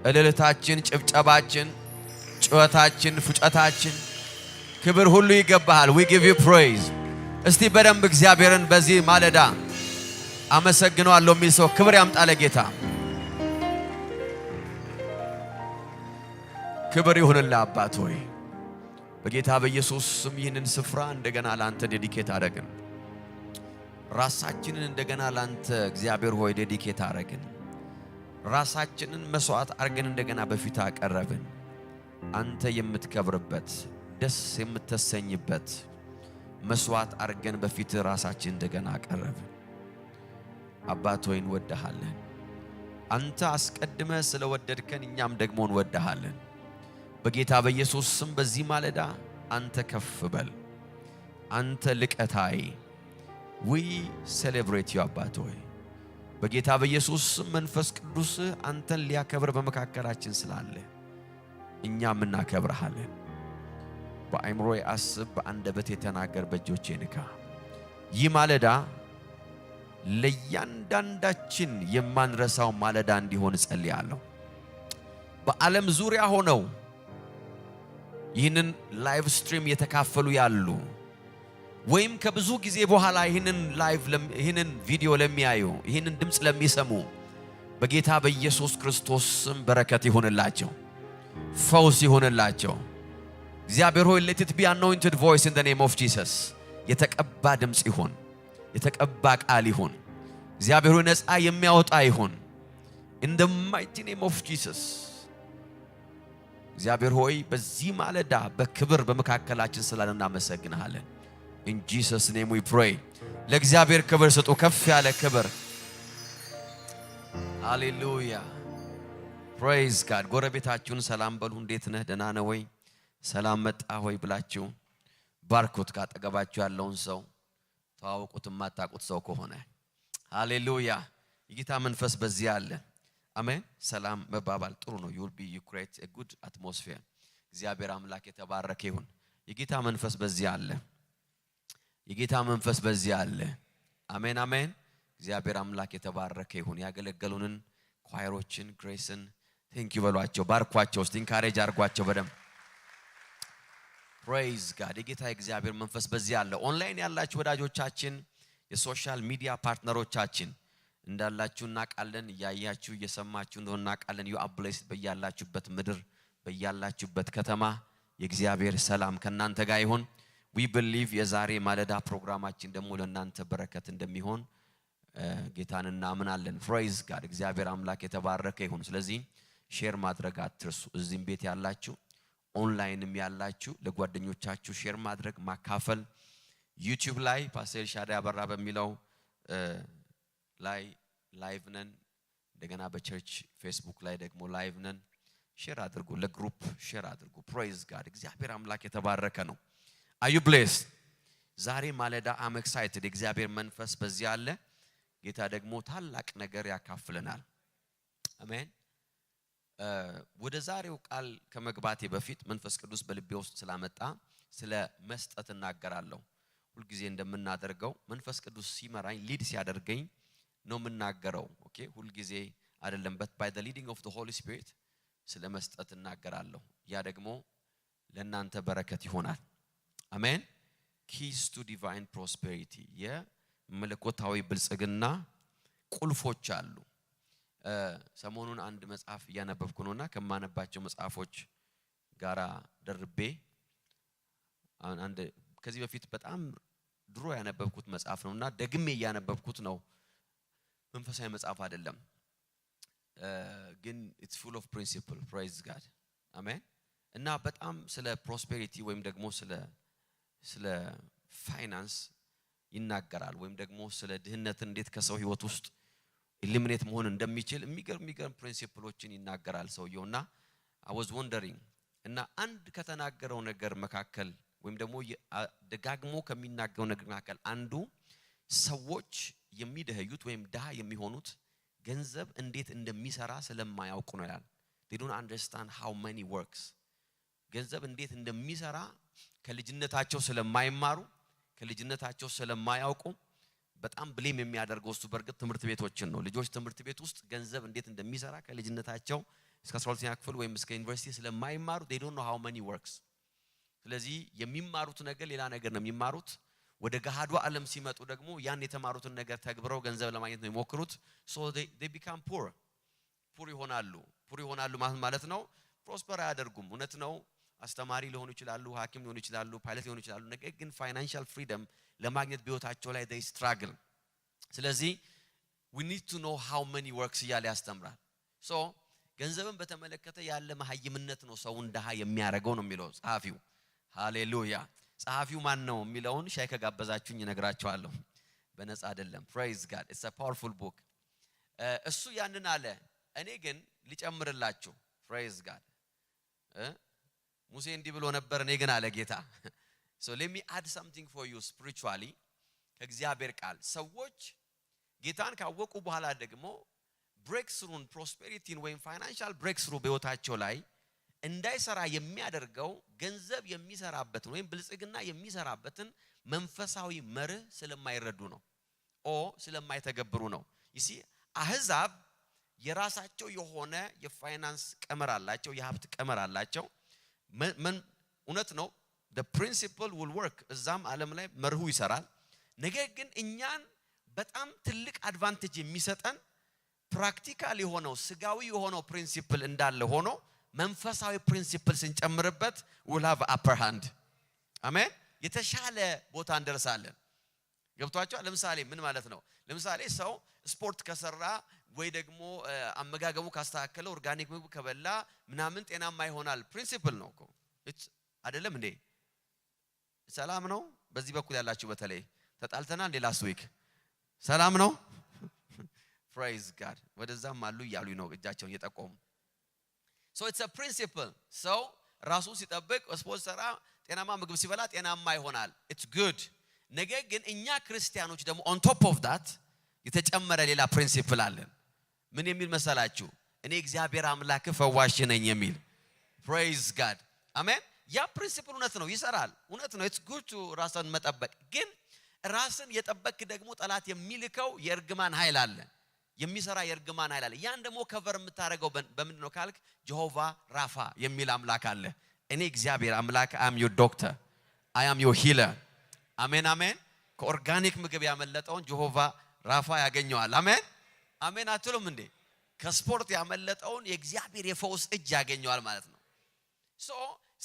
እልልታችን፣ ጭብጨባችን፣ ጩኸታችን፣ ፉጨታችን ክብር ሁሉ ይገባሃል። we give you praise። እስቲ በደንብ እግዚአብሔርን በዚህ ማለዳ አመሰግነዋለሁ የሚል ሰው ክብር ያምጣ ለጌታ። ክብር ይሁንልህ አባት ሆይ በጌታ በኢየሱስ ስም ይህንን ስፍራ እንደገና ላንተ ዴዲኬት አደረግን። ራሳችንን እንደገና ላንተ እግዚአብሔር ሆይ ዴዲኬት አደረግን። ራሳችንን መስዋዕት አድርገን እንደገና በፊት አቀረብን። አንተ የምትከብርበት ደስ የምትሰኝበት መስዋዕት አድርገን በፊት ራሳችን እንደገና አቀረብን። አባት ሆይ እንወድሃለን። አንተ አስቀድመ ስለወደድከን እኛም ደግሞ እንወድሃለን። በጌታ በኢየሱስ ስም በዚህ ማለዳ አንተ ከፍ በል፣ አንተ ልቀታይ። we celebrate you አባት ሆይ በጌታ በኢየሱስ ስም መንፈስ ቅዱስ አንተን ሊያከብር በመካከላችን ስላለ እኛም እናከብርሃለን። በአእምሮዬ አስብ፣ በአንደበቴ ተናገር፣ በእጆቼ ንካ። ይህ ማለዳ ለእያንዳንዳችን የማንረሳው ማለዳ እንዲሆን ጸልያለሁ። በዓለም ዙሪያ ሆነው ይህንን ላይቭ ስትሪም የተካፈሉ ያሉ ወይም ከብዙ ጊዜ በኋላ ይህንን ቪዲዮ ለሚያዩ ይህንን ድምጽ ለሚሰሙ በጌታ በኢየሱስ ክርስቶስ ስም በረከት ይሁንላቸው፣ ፈውስ ይሁንላቸው። እግዚአብሔር ሆይ let it be anointed voice in the name of Jesus። የተቀባ ድምጽ ይሁን፣ የተቀባ ቃል ይሁን። እግዚአብሔር ሆይ ነፃ የሚያወጣ ይሁን in the mighty name of Jesus። እግዚአብሔር ሆይ በዚህ ማለዳ በክብር በመካከላችን ስላለ እናመሰግንሃለን። in Jesus name we pray። ለእግዚአብሔር ክብር ስጡ፣ ከፍ ያለ ክብር። ሃሌሉያ praise God። ጎረቤታችሁን ሰላም በሉ። እንዴት ነህ? ደህና ነህ ወይ? ሰላም መጣ ሆይ ብላችሁ ባርኩት። ካጠገባችሁ ያለውን ሰው ተዋወቁት፣ የማታውቁት ሰው ከሆነ ሃሌሉያ። የጌታ መንፈስ በዚህ አለ። አሜን። ሰላም መባባል ጥሩ ነው። you will be you create a good atmosphere። እግዚአብሔር አምላክ የተባረከ ይሁን። የጌታ መንፈስ በዚህ አለ። የጌታ መንፈስ በዚህ አለ። አሜን አሜን። እግዚአብሔር አምላክ የተባረከ ይሁን። ያገለገሉንን ኳየሮችን ግሬስን ቴንክ ዩ በሏቸው፣ ባርኳቸው፣ እስቲ ኢንካሬጅ አድርጓቸው በደም praise God። የጌታ እግዚአብሔር መንፈስ በዚህ አለ። ኦንላይን ያላችሁ ወዳጆቻችን፣ የሶሻል ሚዲያ ፓርትነሮቻችን እንዳላችሁ እናውቃለን። ያያችሁ እየሰማችሁ እንደሆነ እናውቃለን። you are blessed። በያላችሁበት ምድር በያላችሁበት ከተማ የእግዚአብሔር ሰላም ከናንተ ጋር ይሁን። we believe የዛሬ ማለዳ ፕሮግራማችን ደግሞ ለናንተ በረከት እንደሚሆን ጌታን እናምናለን። praise God። እግዚአብሔር አምላክ የተባረከ ይሁን። ስለዚህ ሼር ማድረግ አትርሱ። እዚህም ቤት ያላችሁ ኦንላይንም ያላችሁ ለጓደኞቻችሁ ሼር ማድረግ ማካፈል። ዩቲዩብ ላይ ፓስተር ሻዳይ አበራ በሚለው ላይ ላይቭ ነን። እንደገና በቸርች ፌስቡክ ላይ ደግሞ ላይቭ ነን። ሼር አድርጉ፣ ለግሩፕ ሼር አድርጉ። praise God። እግዚአብሔር አምላክ የተባረከ ነው። are you blessed? ዛሬ ማለዳ I'm excited። እግዚአብሔር መንፈስ በዚህ አለ። ጌታ ደግሞ ታላቅ ነገር ያካፍለናል። አሜን። ወደ ዛሬው ቃል ከመግባቴ በፊት መንፈስ ቅዱስ በልቤ ውስጥ ስላመጣ ስለ መስጠት እናገራለሁ። ሁሉ ጊዜ እንደምናደርገው መንፈስ ቅዱስ ሲመራኝ ሊድ ሲያደርገኝ ነው የምናገረው። ኦኬ፣ ሁሉ ጊዜ አይደለም but by the leading of the Holy Spirit ስለ መስጠት እናገራለሁ። ያ ደግሞ ለእናንተ በረከት ይሆናል። አሜን። keys to divine prosperity የመለኮታዊ ብልጽግና ቁልፎች አሉ። ሰሞኑን አንድ መጽሐፍ ያነበብኩ ነውና ከማነባቸው መጽሐፎች ጋራ ደርቤ አንድ ከዚህ በፊት በጣም ድሮ ያነበብኩት መጽሐፍ ነውና ደግሜ ያነበብኩት ነው። መንፈሳዊ መጽሐፍ አይደለም ግን it's full of principle praise God አሜን። እና በጣም ስለ ፕሮስፔሪቲ ወይም ደግሞ ስለ ፋይናንስ ይናገራል ወይም ደግሞ ስለ ድህነት እንዴት ከሰው ህይወት ውስጥ ኢሊሚኔት መሆን እንደሚችል የሚገርም ፕሪንሲፕሎችን ይናገራል ሰውየውና I was wondering እና አንድ ከተናገረው ነገር መካከል ወይም ደግሞ ደጋግሞ ከሚናገረው ነገር መካከል አንዱ ሰዎች የሚደህዩት ወይም ዳህ የሚሆኑት ገንዘብ እንዴት እንደሚሰራ ስለማያውቁ ነው ይላል። they don't understand how money works። ገንዘብ እንዴት እንደሚሰራ ከልጅነታቸው ስለማይማሩ ከልጅነታቸው ስለማያውቁ በጣም ብሌም የሚያደርገው እሱ በርግጥ ትምህርት ቤቶችን ነው። ልጆች ትምህርት ቤት ውስጥ ገንዘብ እንዴት እንደሚሰራ ከልጅነታቸው እስከ 12ኛ ክፍል ወይም እስከ ዩኒቨርሲቲ ስለማይማሩ they don't know how money works ስለዚህ የሚማሩት ነገር ሌላ ነገር ነው የሚማሩት ወደ ገሃዱ ዓለም ሲመጡ ደግሞ ያን የተማሩትን ነገር ተግብረው ገንዘብ ለማግኘት ነው የሚሞክሩት so they become poor ይሆናሉ ማለት ነው ፕሮስፐር አያደርጉም እውነት ነው አስተማሪ ሊሆኑ ይችላሉ ሐኪም ሊሆኑ ይችላሉ ፓይለት ሊሆኑ ይችላሉ ነገር ግን ፋይናንሻል ፍሪደም ለማግኘት በህይወታቸው ላይ they struggle ስለዚህ we need to know how money works እያለ ያስተምራል so ገንዘብን በተመለከተ ያለ መሐይምነት ነው ሰው እንደሃ የሚያረጋው ነው የሚለው ጸሐፊው ሃሌሉያ ጸሐፊው ማን ነው የሚለውን ሻይ ከጋበዛችሁኝ እነግራችኋለሁ በነፃ አይደለም praise god it's a powerful book እሱ ያንን አለ እኔ ግን ሊጨምርላችሁ praise god ሙሴ እንዲህ ብሎ ነበር እኔ ግን አለ ጌታ so let me add something for you spiritually ከእግዚአብሔር ቃል ሰዎች ጌታን ካወቁ በኋላ ደግሞ breakthrough prosperity ወይም financial breakthrough በህይወታቸው ላይ እንዳይሰራ የሚያደርገው ገንዘብ የሚሰራበትን ወይም ብልጽግና የሚሰራበትን መንፈሳዊ መርህ ስለማይረዱ ነው ስለማይተገብሩ ነው you see አህዛብ የራሳቸው የሆነ የፋይናንስ ቀመር አላቸው የሀብት ቀመር አላቸው እውነት ነው the principle will work እዛም ዓለም ላይ መርሁ ይሰራል ነገር ግን እኛን በጣም ትልቅ አድቫንቴጅ የሚሰጠን ፕራክቲካል የሆነው ስጋዊ የሆነው ፕሪንሲፕል እንዳለ ሆኖ መንፈሳዊ ፕሪንሲፕል ስንጨምርበት we'll have upper hand አሜን የተሻለ ቦታ እንደርሳለን ገብቷችሁ ለምሳሌ ምን ማለት ነው ለምሳሌ ሰው ስፖርት ከሰራ ወይ ደግሞ አመጋገቡ ካስተካከለ ኦርጋኒክ ምግብ ከበላ ምናምን ጤናማ ይሆናል ፕሪንሲፕል ነው እኮ አይደለም እንዴ ሰላም ነው በዚህ በኩል ያላችሁ በተለይ ተጣልተናል ላስት ዊክ ሰላም ነው praise god ወደዛም አሉ ይያሉ ነው እጃቸውን እየጠቆሙ so it's a principle so ራሱ ሲጠብቅ ስፖርት ሰራ ጤናማ ምግብ ሲበላ ጤናማ ይሆናል it's good ነገር ግን እኛ ክርስቲያኖች ደግሞ on top of that የተጨመረ ሌላ ፕሪንሲፕል አለን ምን የሚል መሰላችሁ እኔ እግዚአብሔር አምላክ ፈዋሽ ነኝ የሚል praise god አሜን ያ ፕሪንሲፕል እውነት ነው ይሰራል እውነት ነው it's good to ራስን መጠበቅ ግን ራስን የጠበቅ ደግሞ ጠላት የሚልከው የእርግማን ኃይል አለ የሚሰራ የእርግማን ኃይል አለ ያን ደግሞ ከቨር የምታረጋው በምንድነው ካልክ ጀሆቫ ራፋ የሚል አምላክ አለ እኔ እግዚአብሔር አምላክ I am your doctor I am your healer አሜን አሜን ከኦርጋኒክ ምግብ ያመለጠውን ጀሆቫ ራፋ ያገኘዋል አሜን አሜን አትሉም እንዴ ከስፖርት ያመለጠውን የእግዚአብሔር የፈውስ እጅ ያገኘዋል ማለት ነው so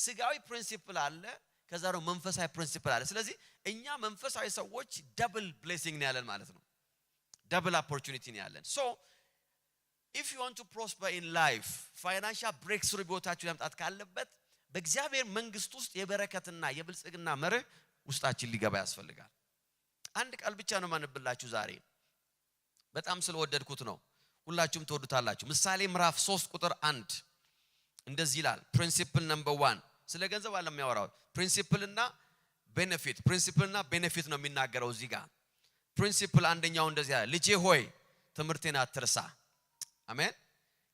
ስጋዊ ፕሪንሲፕል አለ ከዛ ነው መንፈሳዊ ፕሪንሲፕል አለ ስለዚህ እኛ መንፈሳዊ ሰዎች double blessing ነው ያለን ማለት ነው double opportunity ነው ያለን so if you want to prosper in life financial breakthrough ቦታችሁ ለምጣት ካለበት በእግዚአብሔር መንግስት ውስጥ የበረከትና የብልጽግና መርህ ውስጣችን ሊገባ ያስፈልጋል አንድ ቃል ብቻ ነው ማንብላችሁ ዛሬ በጣም ስለወደድኩት ነው ሁላችሁም ተወዱታላችሁ ምሳሌ ምዕራፍ 3 ቁጥር 1 እንደዚህ ይላል principle number 1 ስለ ገንዘብ አለ የሚያወራው principle እና benefit ነው የሚናገረው እዚህ ጋር principle አንደኛው እንደዚህ ያለ ልጄ ሆይ ትምህርቴን አትርሳ አሜን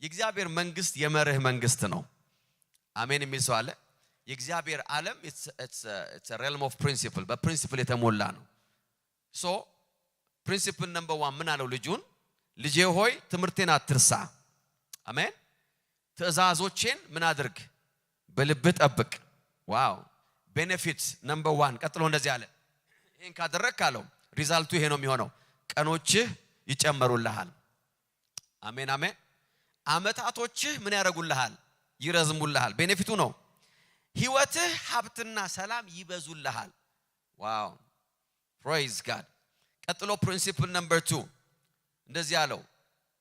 የእግዚአብሔር መንግስት የመርህ መንግስት ነው አሜን የሚል ሰው አለ የእግዚአብሔር ዓለም it's a realm of principle በፕሪንሲፕል የተሞላ ነው so principle number 1 ምን አለው ልጁን ልጄ ሆይ ትምህርቴን አትርሳ አሜን ትእዛዞቼን ምን አድርግ በልብ ጠብቅ ዋው benefit number 1 ቀጥሎ እንደዚህ አለ ይሄን ካደረክ አለው ሪዛልቱ ይሄ ነው የሚሆነው ቀኖችህ ይጨመሩልሃል አሜን አሜን አመታቶችህ ምን ያረጉልሃል ይረዝሙልሃል ቤኔፊቱ ነው ህይወትህ ሀብትና ሰላም ይበዙልሃል ዋው praise god ቀጥሎ principle number 2 እንደዚህ አለው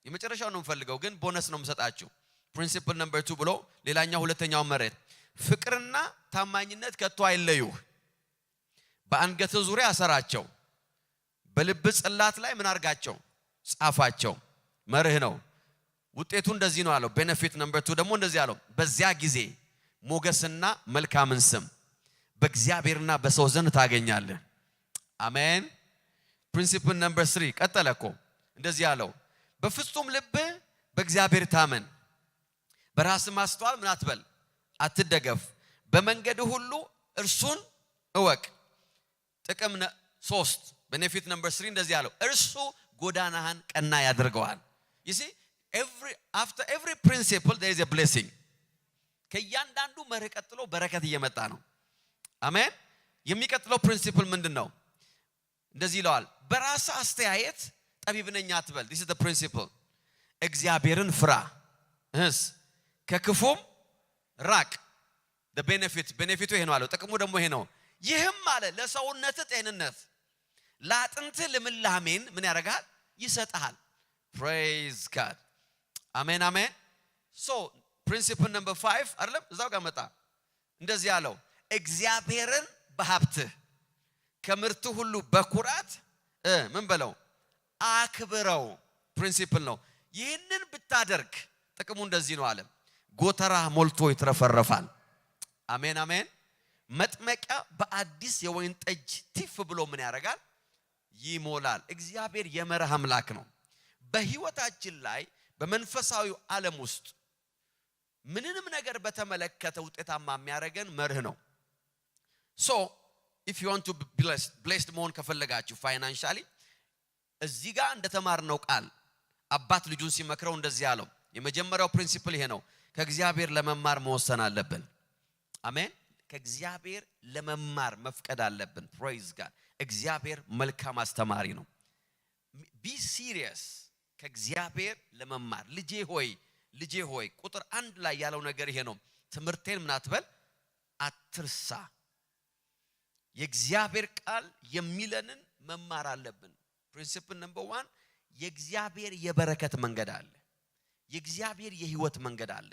የመጨረሻው ነው የምፈልገው ግን ቦነስ ነው የምሰጣችሁ principle number 2 ብሎ ሌላኛው ሁለተኛው መሬት ፍቅርና ታማኝነት ከቶ አይለዩ በአንገት ዙሪያ አሰራቸው በልብ ጽላት ላይ ምን አርጋቸው ጻፋቸው መርህ ነው ውጤቱ እንደዚህ ነው አለው benefit number 2 ደግሞ እንደዚህ አለው በዚያ ጊዜ ሞገስና መልካምን ስም በእግዚአብሔርና በሰው ዘንድ ታገኛለህ አሜን principle number 3 ቀጠለኮ እንደዚህ አለው በፍጹም ልብ በእግዚአብሔር ታመን በራስ ማስተዋል ምን አትበል አትደገፍ በመንገድ ሁሉ እርሱን እወቅ ጥቅም 3 benefit number 3 እንደዚህ አለው እርሱ ጎዳናህን ቀና ያደርገዋል you see after every principle there is a blessing ከያንዳንዱ መርህ ቀጥሎ በረከት እየመጣ ነው አሜን የሚቀጥለው ፕሪንሲፕል ምንድነው እንደዚህ ይላል በራስ አስተያየት ጠቢብ ነኝ አትበል this is the principle እግዚአብሔርን ፍራ ከክፉም ራቅ the benefit ይሄ ነው አለው ጥቅሙ ደግሞ ይሄ ነው ይህም አለ ለሰውነት ጤንነት ለአጥንት ልምላሜን ምን ያደርጋል ይሰጣል praise god amen amen so principle number 5 አይደለም እዛው ጋር መጣ እንደዚህ ያለው እግዚአብሔርን በሀብትህ ከምርቱ ሁሉ በኩራት ምን በለው አክብረው principle ነው ይህንን ብታደርግ ጥቅሙ እንደዚህ ነው አለ ጎተራ ሞልቶ ይትረፈረፋል አሜን አሜን መጥመቂያ በአዲስ የወይን ጠጅ ቲፍ ብሎ ምን ያደርጋል ይሞላል እግዚአብሔር የመርህ አምላክ ነው በህይወታችን ላይ በመንፈሳዊው ዓለም ውስጥ ምንንም ነገር በተመለከተ ውጤታማ የሚያደርገን መርህ ነው so if you want to be blessed መሆን ከፈለጋችሁ financially እዚህ ጋር እንደተማርነው ቃል አባት ልጁን ሲመክረው እንደዚህ ያለው የመጀመሪያው ፕሪንሲፕል ይሄ ነው ከእግዚአብሔር ለመማር መወሰን አለብን አሜን ከእግዚአብሔር ለመማር መፍቀድ አለብን praise god እግዚአብሔር መልካም አስተማሪ ነው be serious ከእግዚአብሔር ለመማር ልጄ ሆይ ቁጥር 1 ላይ ያለው ነገር ይሄ ነው ትምርቴን ምን አትበል አትርሳ የእግዚአብሔር ቃል የሚለንን መማር አለብን principle number 1 የእግዚአብሔር የበረከት መንገድ አለ የእግዚአብሔር የህይወት መንገድ አለ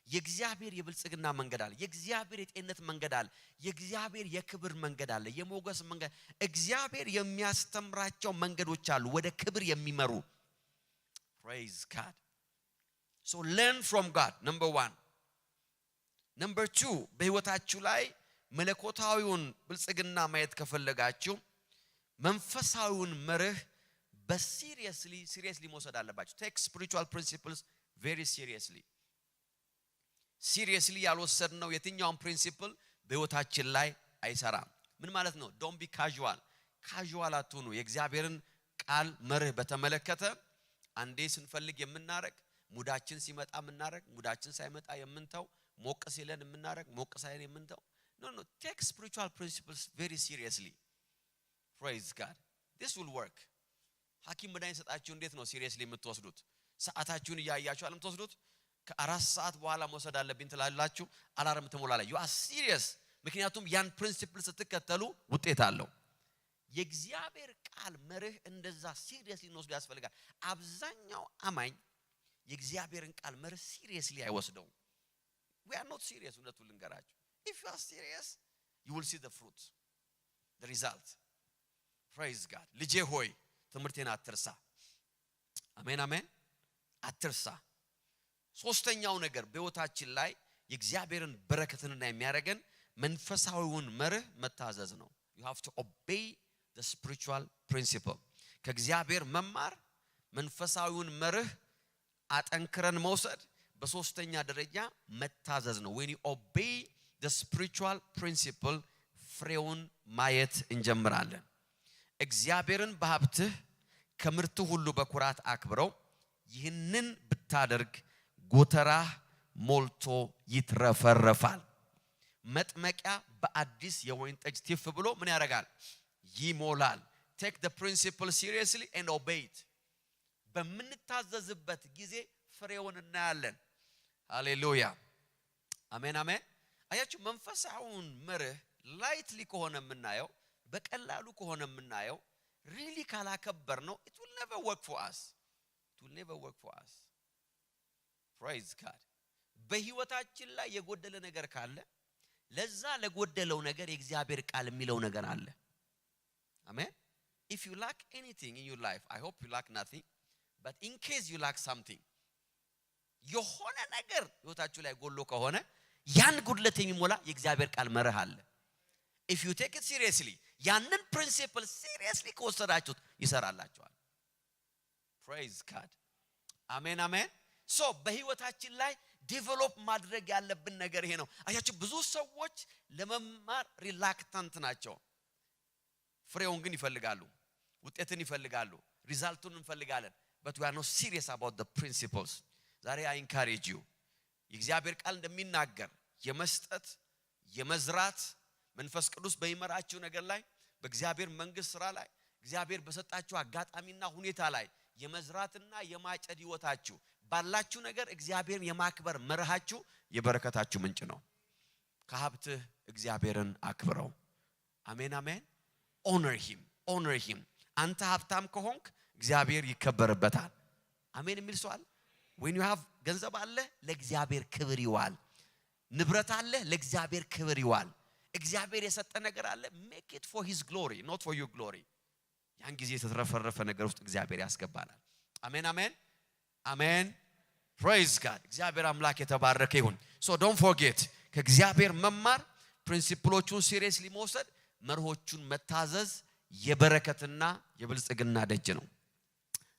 የእግዚአብሔር የብልጽግና መንገድ አለ የእግዚአብሔር የጤንነት መንገድ አለ የእግዚአብሔር የክብር መንገድ አለ የሞገስ መንገድ እግዚአብሔር የሚያስተምራቸው መንገዶች አሉ ወደ ክብር የሚመሩ praise god so learn from god number 1 number 2 በህይወታችሁ ላይ መለኮታዊውን ብልጽግና ማየት ከፈለጋችሁ መንፈሳዊውን መርህ seriously መውሰድ አለባችሁ take spiritual principles very seriously ያልወሰድነው የትኛውን ፕሪንሲፕል በህይወታችን ላይ አይሰራም ምን ማለት ነው don't be casual አትሁኑ የእግዚአብሔርን ቃል መርህ በተመለከተ አንዴ ስንፈልግ የምናረግ ሙዳችን ሲመጣ የምናረግ ሙዳችን ሳይመጣ የምንተው ሞቅ ሲለን የምናረግ ሞቅ ሳይለን የምንተው no take spiritual principles very seriously praise god this will work ሐኪም መድኃኒት ሰጣችሁ እንዴት ነው seriously የምትወስዱት ሰዓታችሁን ያያያችሁ አለም ተወስዱት ከ4 ሰዓት በኋላ መውሰድ አለብኝ ትላላችሁ አላርም ትሞላላ you are serious ምክንያቱም ያን ፕሪንሲፕል ስትከተሉ ውጤት አለው የእግዚአብሔር ቃል መርህ እንደዛ seriously ነው ያስፈልጋል አብዛኛው አማኝ የእግዚአብሔርን ቃል መርህ seriously አይወስደው we are not serious እውነቱን ልንገራችሁ if you are serious you will see the fruit the result praise god ልጄ ሆይ ትምርቴን አትርሳ አሜን አሜን አትርሳ ሶስተኛው ነገር በህይወታችን ላይ የእግዚአብሔርን በረከትና የሚያረገን መንፈሳዊውን መርህ መታዘዝ ነው you have to obey the spiritual principle ከእግዚአብሔር መማር መንፈሳዊውን መርህ አጠንክረን መውሰድ በሶስተኛ ደረጃ መታዘዝ ነው when you obey the spiritual principle ፍሬውን ማየት እንጀምራለን እግዚአብሔርን በሀብትህ ከምርቱ ሁሉ በኩራት አክብረው ይህንን ብታደርግ ጎተራህ ሞልቶ ይትረፈረፋል መጥመቂያ በአዲስ የወይን ጠጅ ቲፍ ብሎ ምን ያደርጋል ይሞላል take the principle seriously and obey it በምንታዘዝበት ጊዜ ፍሬውን እናያለን ሃሌሉያ አሜን አሜን አያችሁ መንፈሳዊውን መርህ ላይትሊ ከሆነ የምናየው በቀላሉ ከሆነ የምናየው really ካላከበር ነው it will never work for us praise god በህይወታችን ላይ የጎደለ ነገር ካለ ለዛ ለጎደለው ነገር የእግዚአብሔር ቃል የሚለው ነገር አለ አሜን if you lack anything in your life I hope you lack nothing but in case you lack something የሆነ ነገር ህይወታችሁ ላይ ጎሎ ከሆነ ያን ጉድለት የሚሞላ የእግዚአብሔር ቃል መርህ አለ if you take it seriously ያንን principle seriously ከወሰዳችሁት ይሰራላችኋል praise god አሜን አሜን so በህይወታችን ላይ ዴቨሎፕ ማድረግ ያለብን ነገር ይሄ ነው አያችሁ ብዙ ሰዎች ለመማር ሪላክታንት ናቸው ፍሬውን ግን ይፈልጋሉ ውጤትን ይፈልጋሉ ሪዛልቱን እንፈልጋለን but we are not serious about the principles ዛሬ አይ ኢንካሬጅ ዩ የእግዚአብሔር ቃል እንደሚናገር የመስጠት የመዝራት መንፈስ ቅዱስ በሚመራችሁ ነገር ላይ በእግዚአብሔር መንግስት ስራ ላይ እግዚአብሔር በሰጣችሁ አጋጣሚና ሁኔታ ላይ የመዝራትና የማጨድ ህይወታችሁ ባላችሁ ነገር እግዚአብሔርን የማክበር መርሃችሁ የበረከታችሁ ምንጭ ነው። ከሀብትህ እግዚአብሔርን አክብረው። አሜን አሜን። honor him አንተ ሀብታም ከሆንክ እግዚአብሔር ይከበርበታል። አሜን የሚል ሰው አለ? when you have ገንዘብ አለ ለእግዚአብሔር ክብር ይዋል። ንብረት አለ ለእግዚአብሔር ክብር ይዋል። እግዚአብሔር የሰጠ ነገር አለ make it for his glory not for your glory። ያን ጊዜ ተትረፈረፈ ነገር ውስጥ እግዚአብሔር ያስገባናል። አሜን አሜን አሜን። praise God። እግዚአብሔር አምላክ የተባረከ ይሁን። so don't forget ከእግዚአብሔር መማር ፕሪንሲፕሎቹን ሲሪየስሊ መውሰድ መርሆቹን መታዘዝ የበረከትና የብልጽግና ደጅ ነው።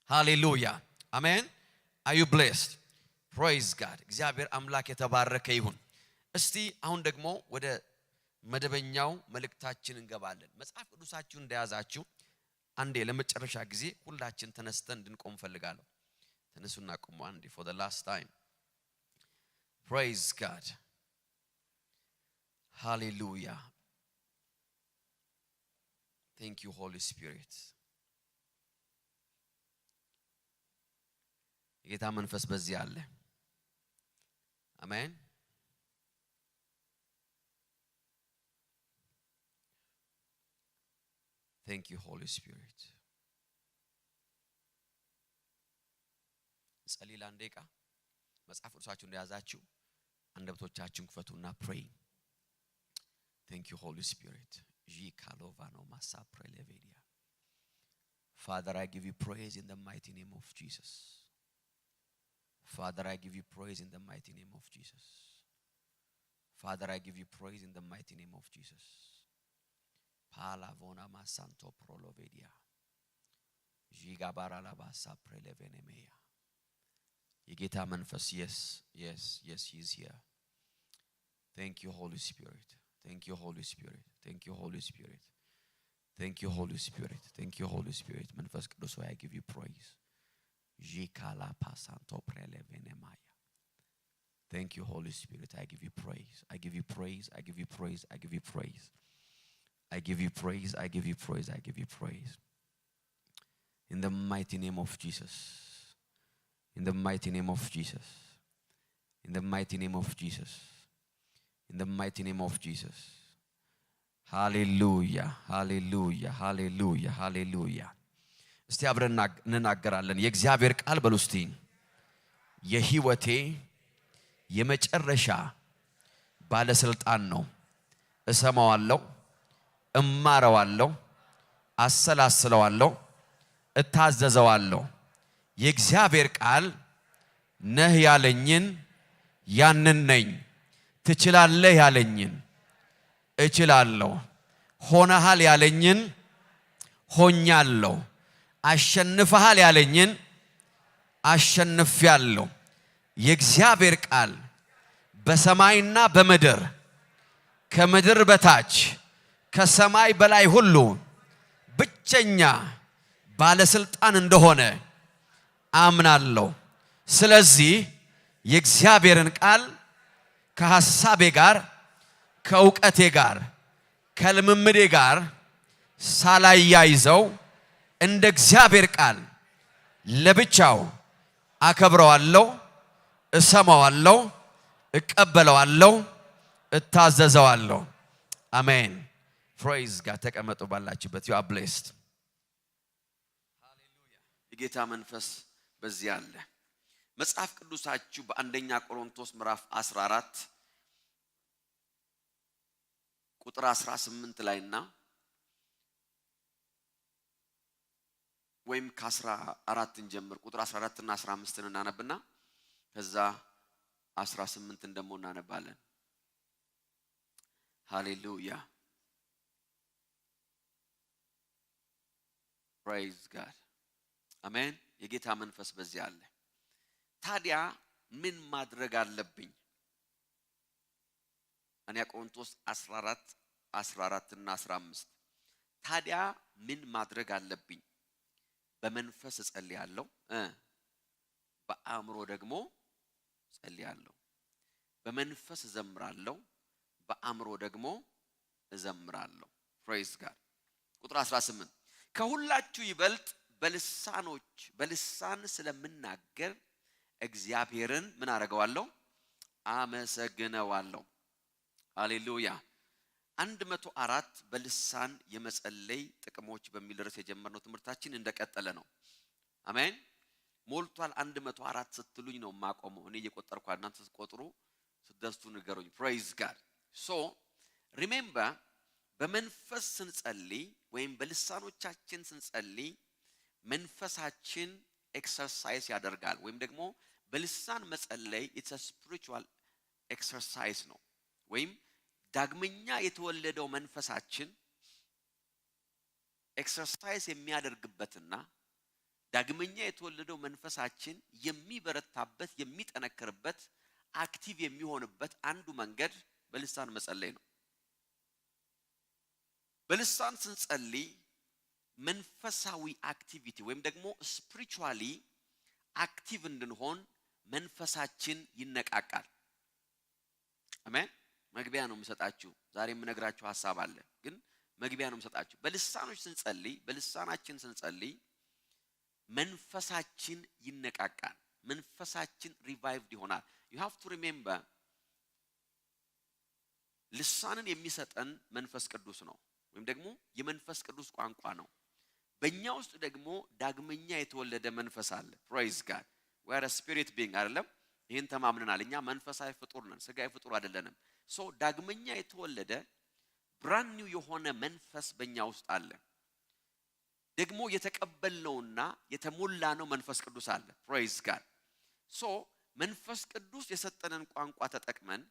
ሃሌሉያ አሜን። are you blessed? praise God። እግዚአብሔር አምላክ የተባረከ ይሁን። እስቲ አሁን ደግሞ ወደ መደበኛው መልእክታችን እንገባለን። መጽሐፍ ቅዱሳችሁ እንደያዛችሁ አንዴ ለመጨረሻ ጊዜ ሁላችን ተነስተን እንድንቆም ፈልጋለሁ። ተነሱና ቆሙ አንዴ for the last time። praise God። hallelujah። thank you Holy Spirit። የጌታ መንፈስ በዚህ አለ። አሜን። thank you Holy Spirit። ጸልይ ላንዴቃ መጽሐፍ ቅዱሳችሁን እንደያዛችሁ አንደበቶቻችሁን ክፈቱና pray። thank you Holy Spirit። ጂካሎቫኖ ማሳፕሬሌቬዲያ Father, I give you praise in the mighty name of Jesus. Father, I give you praise in the mighty name of Jesus. Father, I give you praise in the mighty name of Jesus. Palavona masanto prolovedia. Jigabara la basa prelevenemea. የጌታ መንፈስ yes he is here. thank you Holy Spirit. thank you Holy Spirit. thank you Holy Spirit. thank you Holy Spirit. thank you Holy Spirit. መንፈስ ቅዱስ ሆይ I give you praise. Jikala pasanto prelevenemaya. thank you Holy Spirit. I give you praise. I give you praise. I give you praise. I give you praise. I give you praise. I give you praise. I give you praise. In the mighty name of Jesus. In the mighty name of Jesus. In the mighty name of Jesus. In the mighty name of Jesus. Hallelujah. Hallelujah. Hallelujah. Hallelujah. እስቲ አብረን እንናገራለን። የእግዚአብሔር ቃል በሉ እስቲ የህይወቴ የመጨረሻ ባለስልጣን ነው። እሰማዋለሁ፣ እማረዋለሁ፣ አሰላስለዋለሁ፣ እታዘዘዋለሁ። የእግዚአብሔር ቃል ነህ ያለኝን ያንን ነኝ። ትችላለህ ያለኝን እችላለሁ። ሆነሃል ያለኝን ሆኛለሁ። አሸንፈሃል ያለኝን አሸንፌያለሁ። የእግዚአብሔር ቃል በሰማይና በምድር ከምድር በታች ከሰማይ በላይ ሁሉ ብቸኛ ባለስልጣን እንደሆነ አምናለሁ። ስለዚህ የእግዚአብሔርን ቃል ከሐሳቤ ጋር ከእውቀቴ ጋር ከልምምዴ ጋር ሳላያይዘው እንደ እግዚአብሔር ቃል ለብቻው አከብረዋለሁ፣ እሰማዋለሁ፣ እቀበለዋለሁ፣ እታዘዘዋለሁ። አሜን። praise God። ተቀመጡ ባላችሁበት። you are blessed። ሃሌሉያ። የጌታ መንፈስ በዚህ አለ። መጽሐፍ ቅዱሳችሁ በአንደኛ ቆሮንቶስ ምዕራፍ 14 ቁጥር 18 ላይና ወይም ከ14 እንጀምር። ቁጥር 14 እና 15 እናነብና ከዛ 18 ደግሞ እናነባለን። ሃሌሉያ። praise God። አሜን። የጌታ መንፈስ በዚህ አለ። ታዲያ ምን ማድረግ አለብኝ? አንደኛ ቆሮንቶስ 14 እና 15 ታዲያ ምን ማድረግ አለብኝ? በመንፈስ እጸልያለሁ፣ በአእምሮ ደግሞ ጸልያለሁ፣ በመንፈስ እዘምራለሁ፣ በአእምሮ ደግሞ እዘምራለሁ። ፕሬዝ ጋድ። ቁጥር 18 ከሁላችሁ ይበልጥ በልሳን ስለምናገር እግዚአብሔርን ምን አደርገዋለሁ? አመሰግነዋለሁ። ሃሌሉያ። 104 በልሳን የመጸለይ ጥቅሞች በሚል ርዕስ የጀመርነው ትምህርታችን እንደቀጠለ ነው። አሜን። ሞልቷል 104 ስትሉኝ ነው ማቆመው። እኔ እየቆጠርኩ እናንተ ስትቆጥሩ ስትደርሱ ንገሩኝ። ፕሬዝ ጋድ። ሶ ሪሜምበር በመንፈስ ስንጸልይ ወይም በልሳኖቻችን ስንጸልይ መንፈሳችን ኤክሰርሳይዝ ያደርጋል። ወይም ደግሞ በልሳን መጸለይ ኢትስ አ ስፒሪቹዋል ኤክሰርሳይዝ ነው። ወይም ዳግመኛ የተወለደው መንፈሳችን ኤክሰርሳይዝ የሚያደርግበትና ዳግመኛ የተወለደው መንፈሳችን የሚበረታበት የሚጠነክርበት አክቲቭ የሚሆንበት አንዱ መንገድ በልሳን መጸለይ ነው። በልሳን ስንጸልይ መንፈሳዊ አክቲቪቲ ወይም ደግሞ ስፒሪቹዋሊ አክቲቭ እንድንሆን መንፈሳችን ይነቃቃል። አሜን። መግቢያ ነው የምሰጣችሁ። ዛሬ የምነግራችሁ ሐሳብ አለ፣ ግን መግቢያ ነው የምሰጣችሁ። በልሳኖች ስንጸልይ በልሳናችን ስንጸልይ መንፈሳችን ይነቃቃል። መንፈሳችን ሪቫይቭድ ይሆናል። you have to remember ልሳንን የሚሰጠን መንፈስ ቅዱስ ነው፣ ወይም ደግሞ የመንፈስ ቅዱስ ቋንቋ ነው። በእኛ ውስጥ ደግሞ ዳግመኛ የተወለደ መንፈስ አለ። praise god. we are a spirit being አይደለም? ይሄን ተማምነናል። እኛ መንፈሳዊ ፍጡር ነን፣ ስጋዊ ፍጡር አይደለንም። ሶ ዳግመኛ የተወለደ ብራንድ ኒው የሆነ መንፈስ በእኛ ውስጥ አለ። ደግሞ የተቀበልነውና የተሞላነው መንፈስ ቅዱስ አለ። praise god. ሶ መንፈስ ቅዱስ የሰጠንን ቋንቋ ተጠቅመን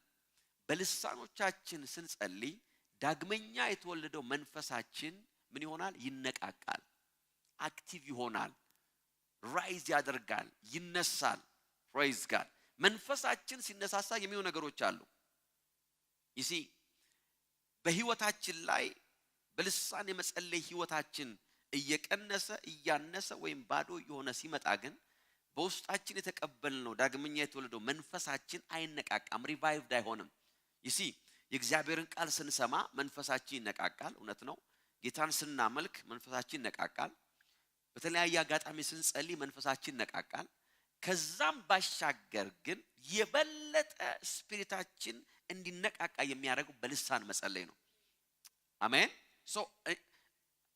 በልሳኖቻችን ስንጸልይ ዳግመኛ የተወለደው መንፈሳችን ምን ይሆናል? ይነቃቃል፣ አክቲቭ ይሆናል፣ ራይዝ ያደርጋል፣ ይነሳል። praise god. መንፈሳችን ሲነሳሳ የሚሆኑ ነገሮች አሉ። you see በህይወታችን ላይ በልሳን የመጸለይ ህይወታችን እየቀነሰ እያነሰ ወይም ባዶ የሆነ ሲመጣ ግን በውስጣችን የተቀበልነው ዳግመኛ የተወለደው መንፈሳችን አይነቃቃም፣ ሪቫይቭድ አይሆንም። you see የእግዚአብሔርን ቃል ስንሰማ መንፈሳችን ይነቃቃል። እውነት ነው። ጌታን ስናመልክ መንፈሳችን ይነቃቃል። በተለያየ አጋጣሚ ስንጸልይ መንፈሳችን ይነቃቃል። ከዛም ባሻገር ግን የበለጠ ስፒሪታችን እንዲነቃቃ የሚያደርገው በልሳን መጸለይ ነው። አሜን። ሶ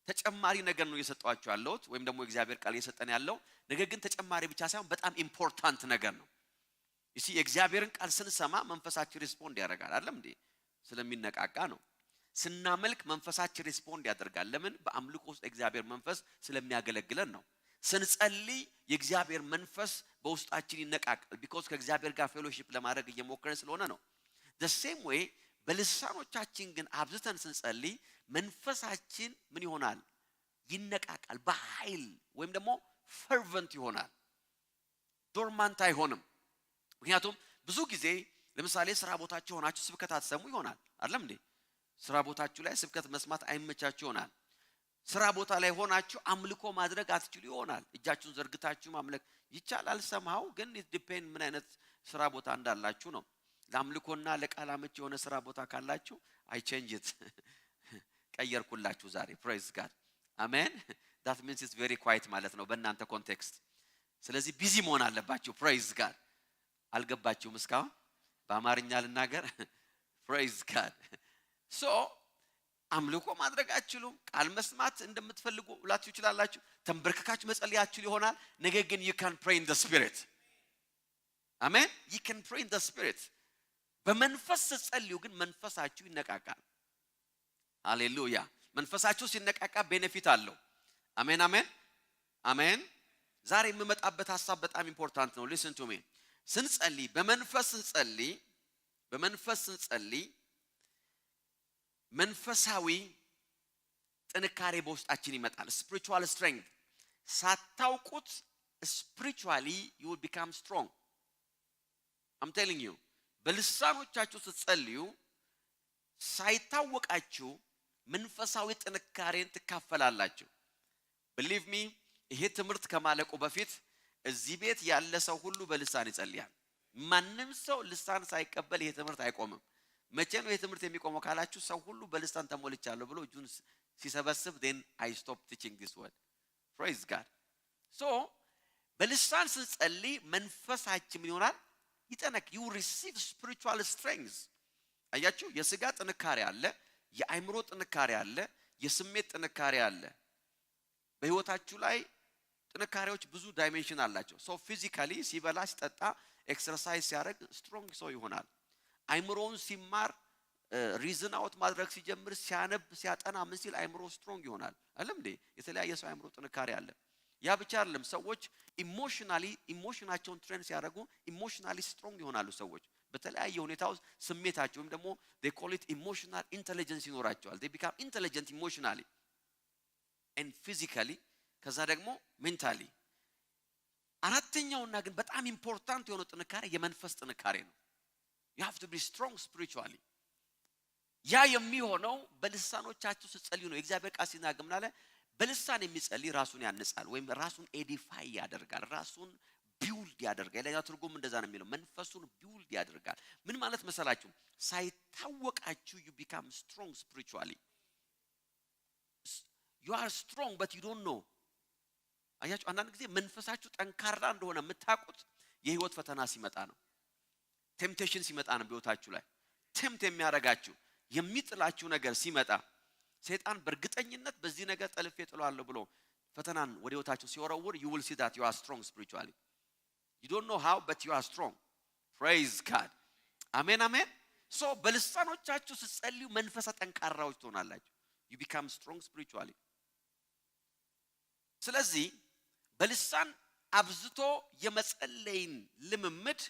ተጨማሪ ነገር ነው እየሰጠኋችሁ ያለሁት፣ ወይም ደግሞ እግዚአብሔር ቃል እየሰጠን ያለው ነገር ግን ተጨማሪ ብቻ ሳይሆን በጣም ኢምፖርታንት ነገር ነው። you see የእግዚአብሔርን ቃል ስንሰማ መንፈሳችን ሪስፖንድ ያደርጋል አይደል እንዴ? ስለሚነቃቃ ነው። ስናመልክ መንፈሳችን ሪስፖንድ ያደርጋል። ለምን? በአምልኮ ውስጥ እግዚአብሔር መንፈስ ስለሚያገለግለን ነው። ስንጸልይ የእግዚአብሔር መንፈስ በውስጣችን ይነቃቃል። ቢኮዝ ከእግዚአብሔር ጋር ፌሎሺፕ ለማድረግ እየሞከረን ስለሆነ ነው። the same way በልሳኖቻችን ግን አብዝተን ስንጸልይ መንፈሳችን ምን ይሆናል? ይነቃቃል በኃይል ወይም ደግሞ ፈርቨንት ይሆናል፣ ዶርማንት አይሆንም። ምክንያቱም ብዙ ጊዜ ለምሳሌ ስራ ቦታችሁ ሆናችሁ ስብከት አትሰሙ ይሆናል አይደለም እንዴ? ስራ ቦታችሁ ላይ ስብከት መስማት አይመቻችሁ ይሆናል። ስራ ቦታ ላይ ሆናችሁ አምልኮ ማድረግ አትችሉ ይሆናል። እጃችሁን ዘርግታችሁ ማምለክ ይቻላል ሰማው፣ ግን it depend ምን አይነት ስራ ቦታ እንዳላችሁ ነው። ለአምልኮና ለቃል አመች የሆነ ስራ ቦታ ካላችሁ I change it ቀየርኩላችሁ ዛሬ። praise god. አሜን። that means it's very quiet ማለት ነው በእናንተ ኮንቴክስት። ስለዚህ ቢዚ መሆን አለባችሁ። praise god. አልገባችሁም እስካሁን? በአማርኛ ልናገር። praise god. so አምልኮ ማድረግ አትችሉም። ቃል መስማት እንደምትፈልጉ ብላችሁ ይችላላችሁ። ተንበርክካችሁ መጸለይ አትችሉ ይሆናል። ነገር ግን you can pray in the spirit. አሜን። you can pray in the spirit. በመንፈስ ስትጸልዩ ግን መንፈሳችሁ ይነቃቃል። ሃሌሉያ። መንፈሳችሁ ሲነቃቃ ቤኔፊት አለው። አሜን አሜን አሜን። ዛሬ የምመጣበት ሐሳብ በጣም ኢምፖርታንት ነው። listen to me. ስንጸልይ በመንፈስ ስንጸልይ መንፈሳዊ ጥንካሬ በውስጣችን ይመጣል። spiritual strength ሳታውቁት spiritually you will become strong. I'm telling you በልሳኖቻችሁ ስትጸልዩ ሳይታወቃችሁ መንፈሳዊ ጥንካሬን ትካፈላላችሁ። believe me ይሄ ትምህርት ከማለቁ በፊት እዚህ ቤት ያለ ሰው ሁሉ በልሳን ይጸልያል። ማንም ሰው ልሳን ሳይቀበል ይሄ ትምህርት አይቆምም። መቼ ነው ይሄ ትምህርት የሚቆመው ካላችሁ ሰው ሁሉ በልሳን ተሞልቻለሁ ብሎ እጁን ሲሰበስብ then I stop teaching this word. Praise God. So በልሳን ስንጸልይ መንፈሳችን ምን ይሆናል? ይጠነክ you receive spiritual strength. አያችሁ የሥጋ ጥንካሬ አለ፣ የአእምሮ ጥንካሬ አለ፣ የስሜት ጥንካሬ አለ። በህይወታችሁ ላይ ጥንካሬዎች ብዙ ዳይሜንሽን አላቸው። ሶ ፊዚካሊ ሲበላ ሲጠጣ ኤክሰርሳይዝ ሲያደርግ ስትሮንግ ሰው ይሆናል። አይምሮውን ሲማር ሪዝን አውት ማድረግ ሲጀምር ሲያነብ ሲያጠና ምን ሲል አይምሮ ስትሮንግ ይሆናል። አይደል እንዴ? የተለያየ ሰው አይምሮ ጥንካሬ አለ። ያ ብቻ አይደለም፣ ሰዎች ኢሞሽናቸውን ትሬን ሲያደርጉ ኢሞሽናሊ ስትሮንግ ይሆናሉ። ሰዎች በተለያየ ሁኔታ ውስጥ ስሜታቸው ወይም ደግሞ they call it emotional intelligence ይኖራቸዋል። they become intelligent emotionally and physically ከዛ ደግሞ mentally። አራተኛውና ግን በጣም ኢምፖርታንት የሆነው ጥንካሬ የመንፈስ ጥንካሬ ነው። you have to be strong spiritually። ያ የሚሆነው በልሳኖቻችሁ ስትጸልዩ ነው። የእግዚአብሔር ቃል ሲናገር ምን አለ? በልሳን የሚጸልይ ራሱን ያንጻል ወይም ራሱን ኤዲፋይ ያደርጋል፣ ራሱን ቢውልድ ያደርጋል። ሌላ ትርጉም እንደዛ ነው የሚለው፣ መንፈሱን ቢውልድ ያደርጋል። ምን ማለት መሰላችሁ? ሳይታወቃችሁ you become strong spiritually. you are strong but you don't know። አያችሁ አንዳንድ ጊዜ መንፈሳችሁ ጠንካራ እንደሆነ የምታውቁት የህይወት ፈተና ሲመጣ ነው። ቴምፕቴሽን ሲመጣ ነው። በህይወታችሁ ላይ ቴምፕት የሚያረጋችሁ የሚጥላችሁ ነገር ሲመጣ ሰይጣን በእርግጠኝነት በዚህ ነገር ጠልፌ ጥሏለሁ ብሎ ፈተናን ወደ ህይወታችሁ ሲወረውር you will see that you are strong spiritually. you don't know how but you are strong. Praise God. አሜን አሜን። ሶ በልሳኖቻችሁ ስትጸልዩ መንፈሰ ጠንካራዎች ትሆናላችሁ። you become strong spiritually። ስለዚህ በልሳን አብዝቶ የመጸለይን ልምምድ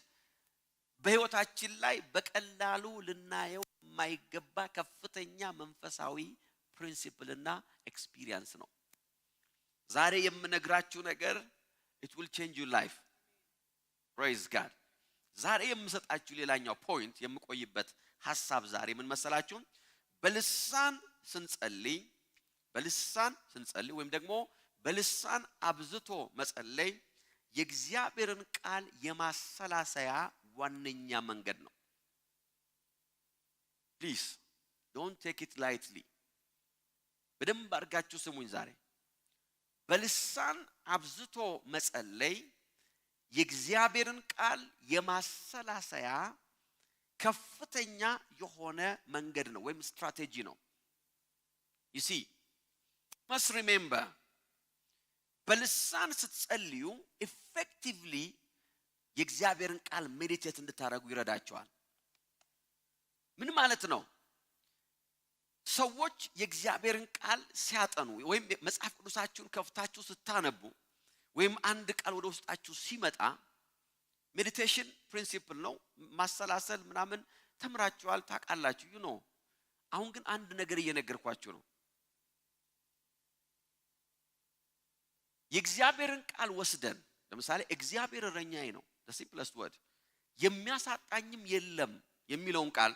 በህይወታችን ላይ በቀላሉ ልናየው የማይገባ ከፍተኛ መንፈሳዊ ፕሪንሲፕልና ኤክስፒሪየንስ ነው። ዛሬ የምነግራችሁ ነገር it will change your life. Praise God. ዛሬ የምሰጣችሁ ሌላኛው ፖይንት የምቆይበት ሐሳብ ዛሬ ምን መሰላችሁ? በልሳን ስንጸልይ ወይም ደግሞ በልሳን አብዝቶ መጸለይ የእግዚአብሔርን ቃል የማሰላሰያ ዋነኛ መንገድ ነው። Please don't take it lightly. በደንብ አድርጋችሁ ስሙኝ ዛሬ። በልሳን አብዝቶ መጸለይ የእግዚአብሔርን ቃል የማሰላሰያ ከፍተኛ የሆነ መንገድ ነው ወይም ስትራቴጂ ነው። you see must remember በልሳን ስትጸልዩ ኢፌክቲቭሊ የእግዚአብሔርን ቃል ሜዲቴት እንድታረጉ ይረዳቸዋል። ምን ማለት ነው? ሰዎች የእግዚአብሔርን ቃል ሲያጠኑ ወይም መጽሐፍ ቅዱሳችሁን ከፍታችሁ ስታነቡ ወይም አንድ ቃል ወደ ውስጣችሁ ሲመጣ ሜዲቴሽን ፕሪንሲፕል ነው። ማሰላሰል ምናምን ተምራችኋል ታውቃላችሁ you know። አሁን ግን አንድ ነገር እየነገርኳችሁ ነው። የእግዚአብሔርን ቃል ወስደን ለምሳሌ እግዚአብሔር እረኛዬ ነው the simplest word የሚያሳጣኝም የለም የሚለውን ቃል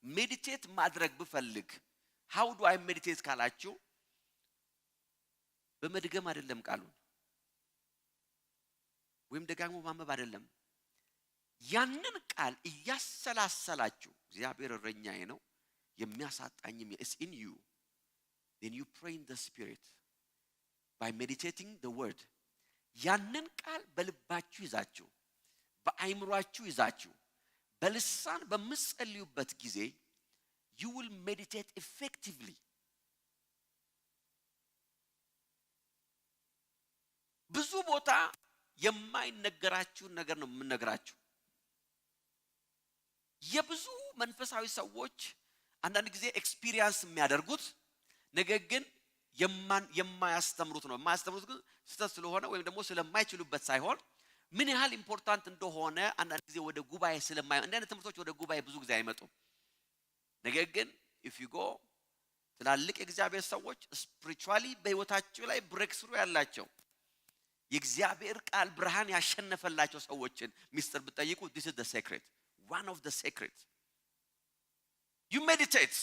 ሜዲቴት ማድረግ ብፈልግ how do I meditate ካላችሁ በመድገም አይደለም ቃሉን ወይም ደጋግሞ ማንበብ አይደለም። ያንን ቃል እያሰላሰላችሁ እግዚአብሔር እረኛዬ ነው የሚያሳጣኝም is in you, then you pray in the spirit by meditating the word። ያንን ቃል በልባችሁ ይዛችሁ በአይምሮአችሁ ይዛችሁ በልሳን በምትጸልዩበት ጊዜ you will meditate effectively። ብዙ ቦታ የማይነገራችሁን ነገር ነው የምነግራችሁ። የብዙ መንፈሳዊ ሰዎች አንዳንድ ጊዜ ኤክስፒሪየንስ የሚያደርጉት ነገር ግን የማያስተምሩት ነው። የማያስተምሩት ግን ስህተት ስለሆነ ወይም ደግሞ ስለማይችሉበት ሳይሆን ምን ያህል ኢምፖርታንት እንደሆነ አንዳንድ ጊዜ ወደ ጉባኤ እንደዚህ ትምህርቶች ወደ ጉባኤ ብዙ ጊዜ አይመጡም። ነገር ግን if you go ትላልቅ የእግዚአብሔር ሰዎች ስፒሪቹዋሊ በህይወታቸው ላይ ብሬክ ስሩ ያላቸው የእግዚአብሔር ቃል ብርሃን ያሸነፈላቸው ሰዎችን ሚስጥር ብትጠይቁ this is the secret, one of the secret. you meditate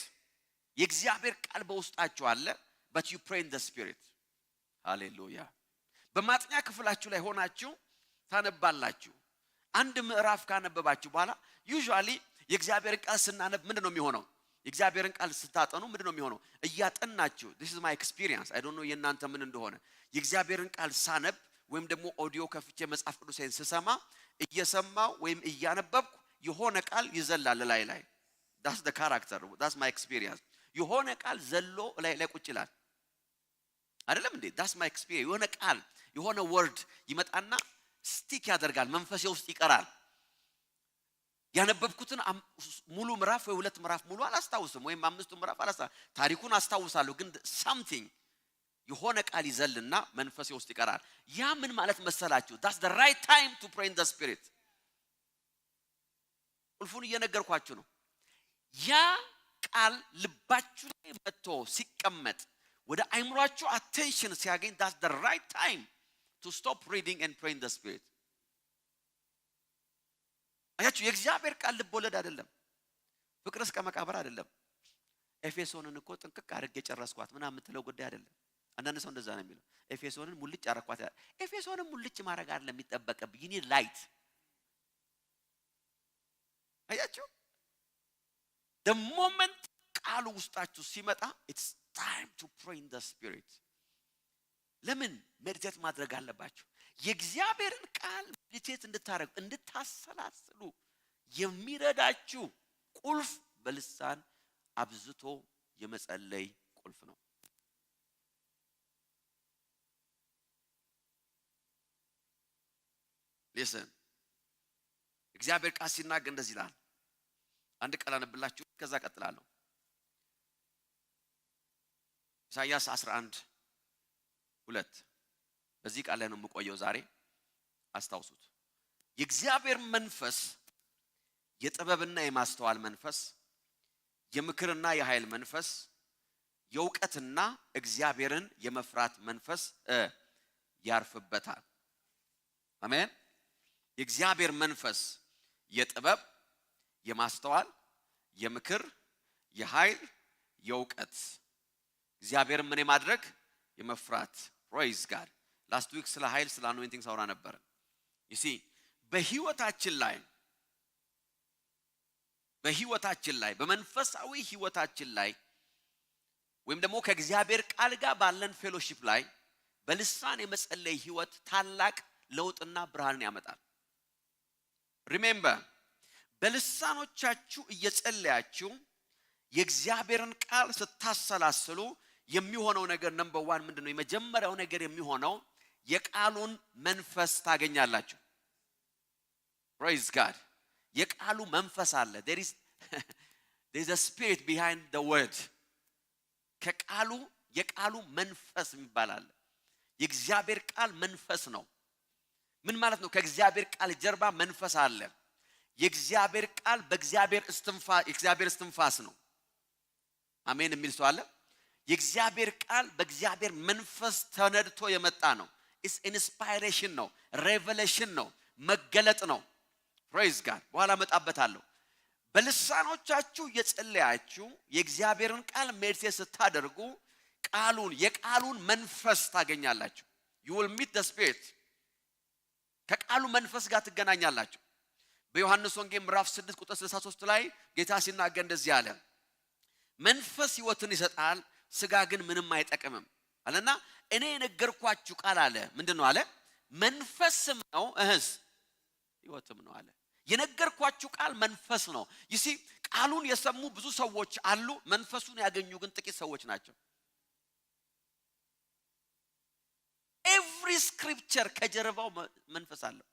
የእግዚአብሔር ቃል በውስጣችሁ አለ but you pray in the spirit. hallelujah። በማጥኛ ክፍላችሁ ላይ ሆናችሁ ታነባላችሁ። አንድ ምዕራፍ ካነበባችሁ በኋላ ዩዥዋሊ የእግዚአብሔርን ቃል ስናነብ ምንድነው የሚሆነው? የእግዚአብሔርን ቃል ስታጠኑ ምንድነው የሚሆነው? እያጠናችሁ this is my experience I don't know የእናንተ ምን እንደሆነ የእግዚአብሔርን ቃል ሳነብ ወይም ደግሞ ኦዲዮ ከፍቼ መጽሐፍ ቅዱሴን ስሰማ እየሰማው ወይም እያነበብኩ የሆነ ቃል ይዘላል ላይ that's the character that's my experience የሆነ ቃል ዘሎ ላይ ቁጭ ይላል አይደለም እንዴ? that's my experience የሆነ ቃል የሆነ ወርድ ይመጣና ስቲክ ያደርጋል መንፈሴ ውስጥ ይቀራል። ያነበብኩትን ሙሉ ምዕራፍ ወይ ሁለት ምዕራፍ ሙሉ አላስታውስም ወይም አምስቱ ምዕራፍ አላስታውስም ታሪኩን አስታውሳለሁ ግን something የሆነ ቃል ይዘልና መንፈሴ ውስጥ ይቀራል። ያ ምን ማለት መሰላችሁ? that's the right time to pray in the spirit ቁልፉን እየነገርኳችሁ ነው። ያ ቃል ልባችሁ ላይ መጥቶ ሲቀመጥ ወደ አይምሯችሁ attention ሲያገኝ that's the right time to stop reading and pray in the spirit አያችሁ የእግዚአብሔር ቃል ልብ ወለድ አይደለም። ፍቅር እስከ መቃብር አይደለም። ኤፌሶንን እኮ ጥንቅቅ አድርጌ ጨረስኳት ምናምን የምትለው ጉዳይ አይደለም። አንዳንድ ሰው እንደዛ ነው የሚለው ኤፌሶንን ሙልጭ አረኳት። ኤፌሶንን ሙልጭ ማድረግ አይደለም የሚጠበቅብህ you need light አያችሁ the moment ቃሉ ውስጣችሁ ሲመጣ it's time to pray in the spirit ለምን ሜዲቴት ማድረግ አለባችሁ? የእግዚአብሔርን ቃል ሜዲቴት እንድታረጉ እንድታሰላስሉ የሚረዳችሁ ቁልፍ በልሳን አብዝቶ የመጸለይ ቁልፍ ነው። listen እግዚአብሔር ቃል ሲናገር እንደዚህ ይላል። አንድ ቃል አነብላችሁ ከዛ ቀጥላለሁ። ኢሳይያስ 11:2 በዚህ ቃል ላይ ነው የምቆየው ዛሬ አስታውሱት። የእግዚአብሔር መንፈስ የጥበብና የማስተዋል መንፈስ የምክርና የኃይል መንፈስ የእውቀትና እግዚአብሔርን የመፍራት መንፈስ ያርፍበታል። አሜን። የእግዚአብሔር መንፈስ የጥበብ የማስተዋል የምክር የኃይል የእውቀት እግዚአብሔርን ምን የማድረግ የመፍራት praise God last week ስለ ኃይል ስለ anointing ሳውራ ነበር። you see በህይወታችን ላይ በመንፈሳዊ ህይወታችን ላይ ወይም ደግሞ ከእግዚአብሔር ቃል ጋር ባለን ፌሎሺፕ ላይ በልሳን የመጸለይ ህይወት ታላቅ ለውጥና ብርሃንን ያመጣል። remember በልሳኖቻችሁ እየጸለያችሁ የእግዚአብሔርን ቃል ስታሰላስሉ የሚሆነው ነገር ነምበር 1 ምንድነው? የመጀመሪያው ነገር የሚሆነው የቃሉን መንፈስ ታገኛላችሁ። praise God የቃሉ መንፈስ አለ there is a spirit behind the word የቃሉ መንፈስ ይባላል። የእግዚአብሔር ቃል መንፈስ ነው። ምን ማለት ነው? ከእግዚአብሔር ቃል ጀርባ መንፈስ አለ። የእግዚአብሔር ቃል በእግዚአብሔር እስትንፋስ ነው። አሜን የሚል ሰው አለ? የእግዚአብሔር ቃል በእግዚአብሔር መንፈስ ተነድቶ የመጣ ነው። is inspiration ነው፣ revelation ነው፣ መገለጥ ነው። praise God በኋላ መጣበታለሁ። በልሳኖቻችሁ የጸለያችሁ የእግዚአብሔርን ቃል ሜዲቴት ስታደርጉ የቃሉን መንፈስ ታገኛላችሁ። you will meet the spirit ከቃሉ መንፈስ ጋር ትገናኛላችሁ። በዮሐንስ ወንጌል ምዕራፍ 6 ቁጥር 63 ላይ ጌታ ሲናገር እንደዚህ አለ መንፈስ ሕይወትን ይሰጣል ስጋ ግን ምንም አይጠቅምም አለና እኔ የነገርኳችሁ ቃል አለ ምንድነው አለ መንፈስም ነው ሕይወትም ነው አለ። የነገርኳችሁ ቃል መንፈስ ነው። you see ቃሉን የሰሙ ብዙ ሰዎች አሉ፣ መንፈሱን ያገኙ ግን ጥቂት ሰዎች ናቸው። every scripture ከጀርባው መንፈስ አለው።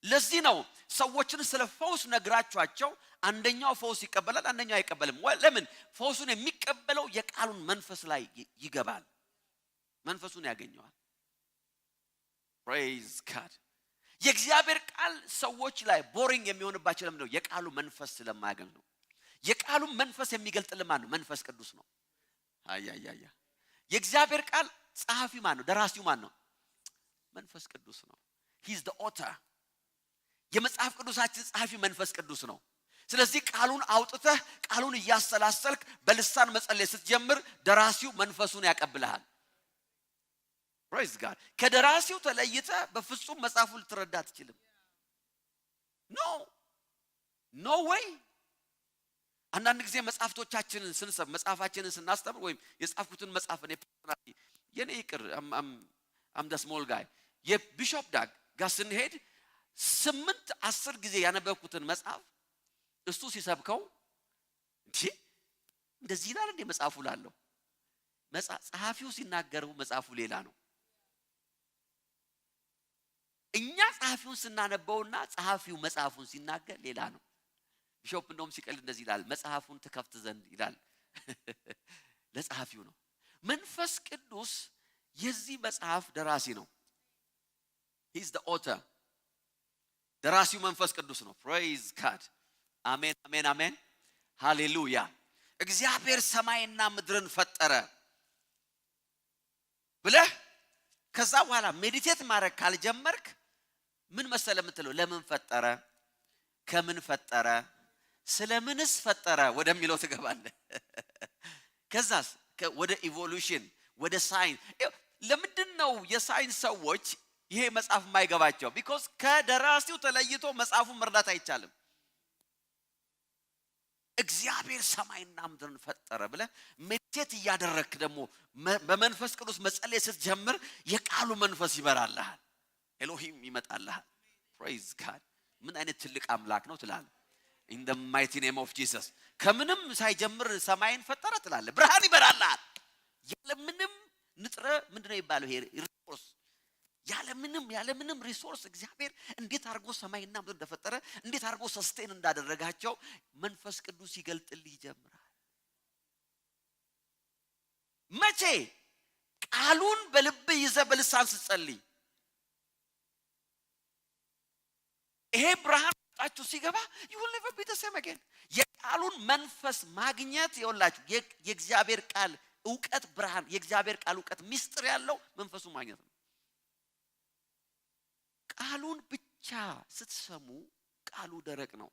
ለዚህ ነው ሰዎችን ስለ ፈውስ ነግራችኋቸው አንደኛው ፈውስ ይቀበላል አንደኛው አይቀበልም። ለምን? ፈውሱን የሚቀበለው የቃሉን መንፈስ ላይ ይገባል፣ መንፈሱን ያገኘዋል። praise God የእግዚአብሔር ቃል ሰዎች ላይ ቦሪንግ የሚሆንባቸው ለምን ነው? የቃሉ መንፈስ ስለማያገኝ ነው። የቃሉ መንፈስ የሚገልጥልን ማን ነው? መንፈስ ቅዱስ ነው። አያያያ የእግዚአብሔር ቃል ጸሐፊ ማን ነው? ደራሲው ማን ነው? መንፈስ ቅዱስ ነው። he is the author የመጽሐፍ ቅዱሳችን ጸሐፊ መንፈስ ቅዱስ ነው። ስለዚህ ቃሉን አውጥተህ ቃሉን እያሰላሰልክ በልሳን መጸለይ ስትጀምር ደራሲው መንፈሱን ያቀብልሃል። praise God ከደራሲው ተለይተህ በፍጹም መጽሐፉን ልትረዳ አትችልም። ኖ ዌይ። አንዳንድ ጊዜ መጽሐፍቶቻችንን ስንሰብ መጽሐፋችንን ስናስተምር ወይም የጻፍኩትን መጽሐፍ እኔ ፐርሰናሊ የኔ ይቅር አም ደ ስሞል ጋይ የቢሾፕ ዳግ ጋር ስንሄድ 8-10 ጊዜ ያነበብኩትን መጽሐፍ እሱ ሲሰብከው እንደዚህ ይላል እንደ መጽሐፉ ላለው ጸሐፊው ሲናገረው መጽሐፉ ሌላ ነው። እኛ ጸሐፊውን ስናነበውና ጸሐፊው መጽሐፉን ሲናገር ሌላ ነው። ቢሾፕ እንደውም ሲቀል እንደዚህ ይላል መጽሐፉን ተከፍት ዘንድ ይላል ለጸሐፊው ነው። መንፈስ ቅዱስ የዚህ መጽሐፍ ደራሲ ነው። he is the author። ደራሲው መንፈስ ቅዱስ ነው። praise God። አሜን አሜን አሜን ሃሌሉያ። እግዚአብሔር ሰማይና ምድርን ፈጠረ ብለህ ከዛ በኋላ ሜዲቴት ማድረግ ካልጀመርክ ምን መሰለ የምትለው ለምን ፈጠረ፣ ከምን ፈጠረ፣ ስለምንስ ፈጠረ ወደሚለው ትገባለህ። ከዛስ ወደ ኢቮሉሽን ወደ ሳይንስ። ለምንድን ነው የሳይንስ ሰዎች ይሄ መጽሐፍ የማይገባቸው? ቢኮዝ ከደራሲው ተለይቶ መጽሐፉን መርዳት አይቻልም። እግዚአብሔር ሰማይና ምድርን ፈጠረ ብለህ ሜዲቴት እያደረግክ ደግሞ በመንፈስ ቅዱስ መጸለይ ስትጀምር የቃሉ መንፈስ ይበራልሃል፣ ኤሎሂም ይመጣልሃል። ፕሬዝ ጋድ። ምን አይነት ትልቅ አምላክ ነው ትላለህ። in the mighty name of Jesus። ከምንም ሳይጀምር ሰማይን ፈጠረ ትላለህ፣ ብርሃን ይበራልሃል። ያለምንም ንጥረ ምንድነው ይባለው ይሄ ሪሶርስ፣ ያለምንም ሪሶርስ እግዚአብሔር እንዴት አድርጎ ሰማይና ምድር እንደፈጠረ እንዴት አድርጎ ሰስቴን እንዳደረጋቸው መንፈስ ቅዱስ ይገልጥልህ ይጀምራል። መቼ? ቃሉን በልብ ይዘህ በልሳን ስትጸልይ ይሄ ብርሃን ወጣችሁ ሲገባ you will never be the same again። የቃሉን መንፈስ ማግኘት ይወላችሁ የእግዚአብሔር ቃል ዕውቀት ብርሃን፣ የእግዚአብሔር ቃል ዕውቀት ሚስጥር ያለው መንፈሱ ማግኘት ነው። ቃሉን ብቻ ስትሰሙ ቃሉ ደረቅ ነው።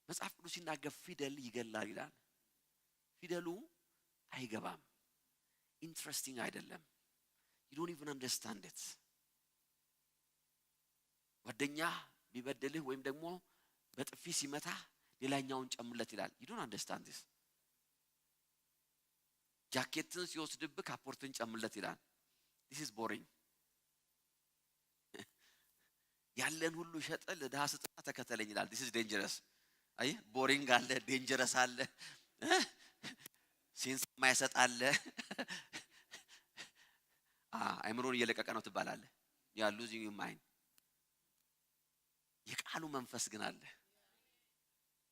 መጽሐፍ ቅዱስ ሲናገር ፊደል ይገላል ይላል። ፊደሉ አይገባም፣ ኢንትረስቲንግ አይደለም። you don't even understand it። ጓደኛ ቢበደልህ ወይም ደግሞ በጥፊ ሲመታ ሌላኛውን ጨምለት ይላል። you don't understand this። ጃኬትን ሲወስድብህ ካፖርትን ጨምለት ይላል። this is boring። ያለን ሁሉ ሸጠ ለድሃ ስጥና ተከተለኝ ይላል። this is dangerous። አይ ቦሪንግ አለ፣ ዴንጀረስ አለ፣ ሴንስ ማይሰጥ አለ። አይምሮን እየለቀቀ ነው ትባላለህ። you are losing your mind። የቃሉ መንፈስ ግን አለ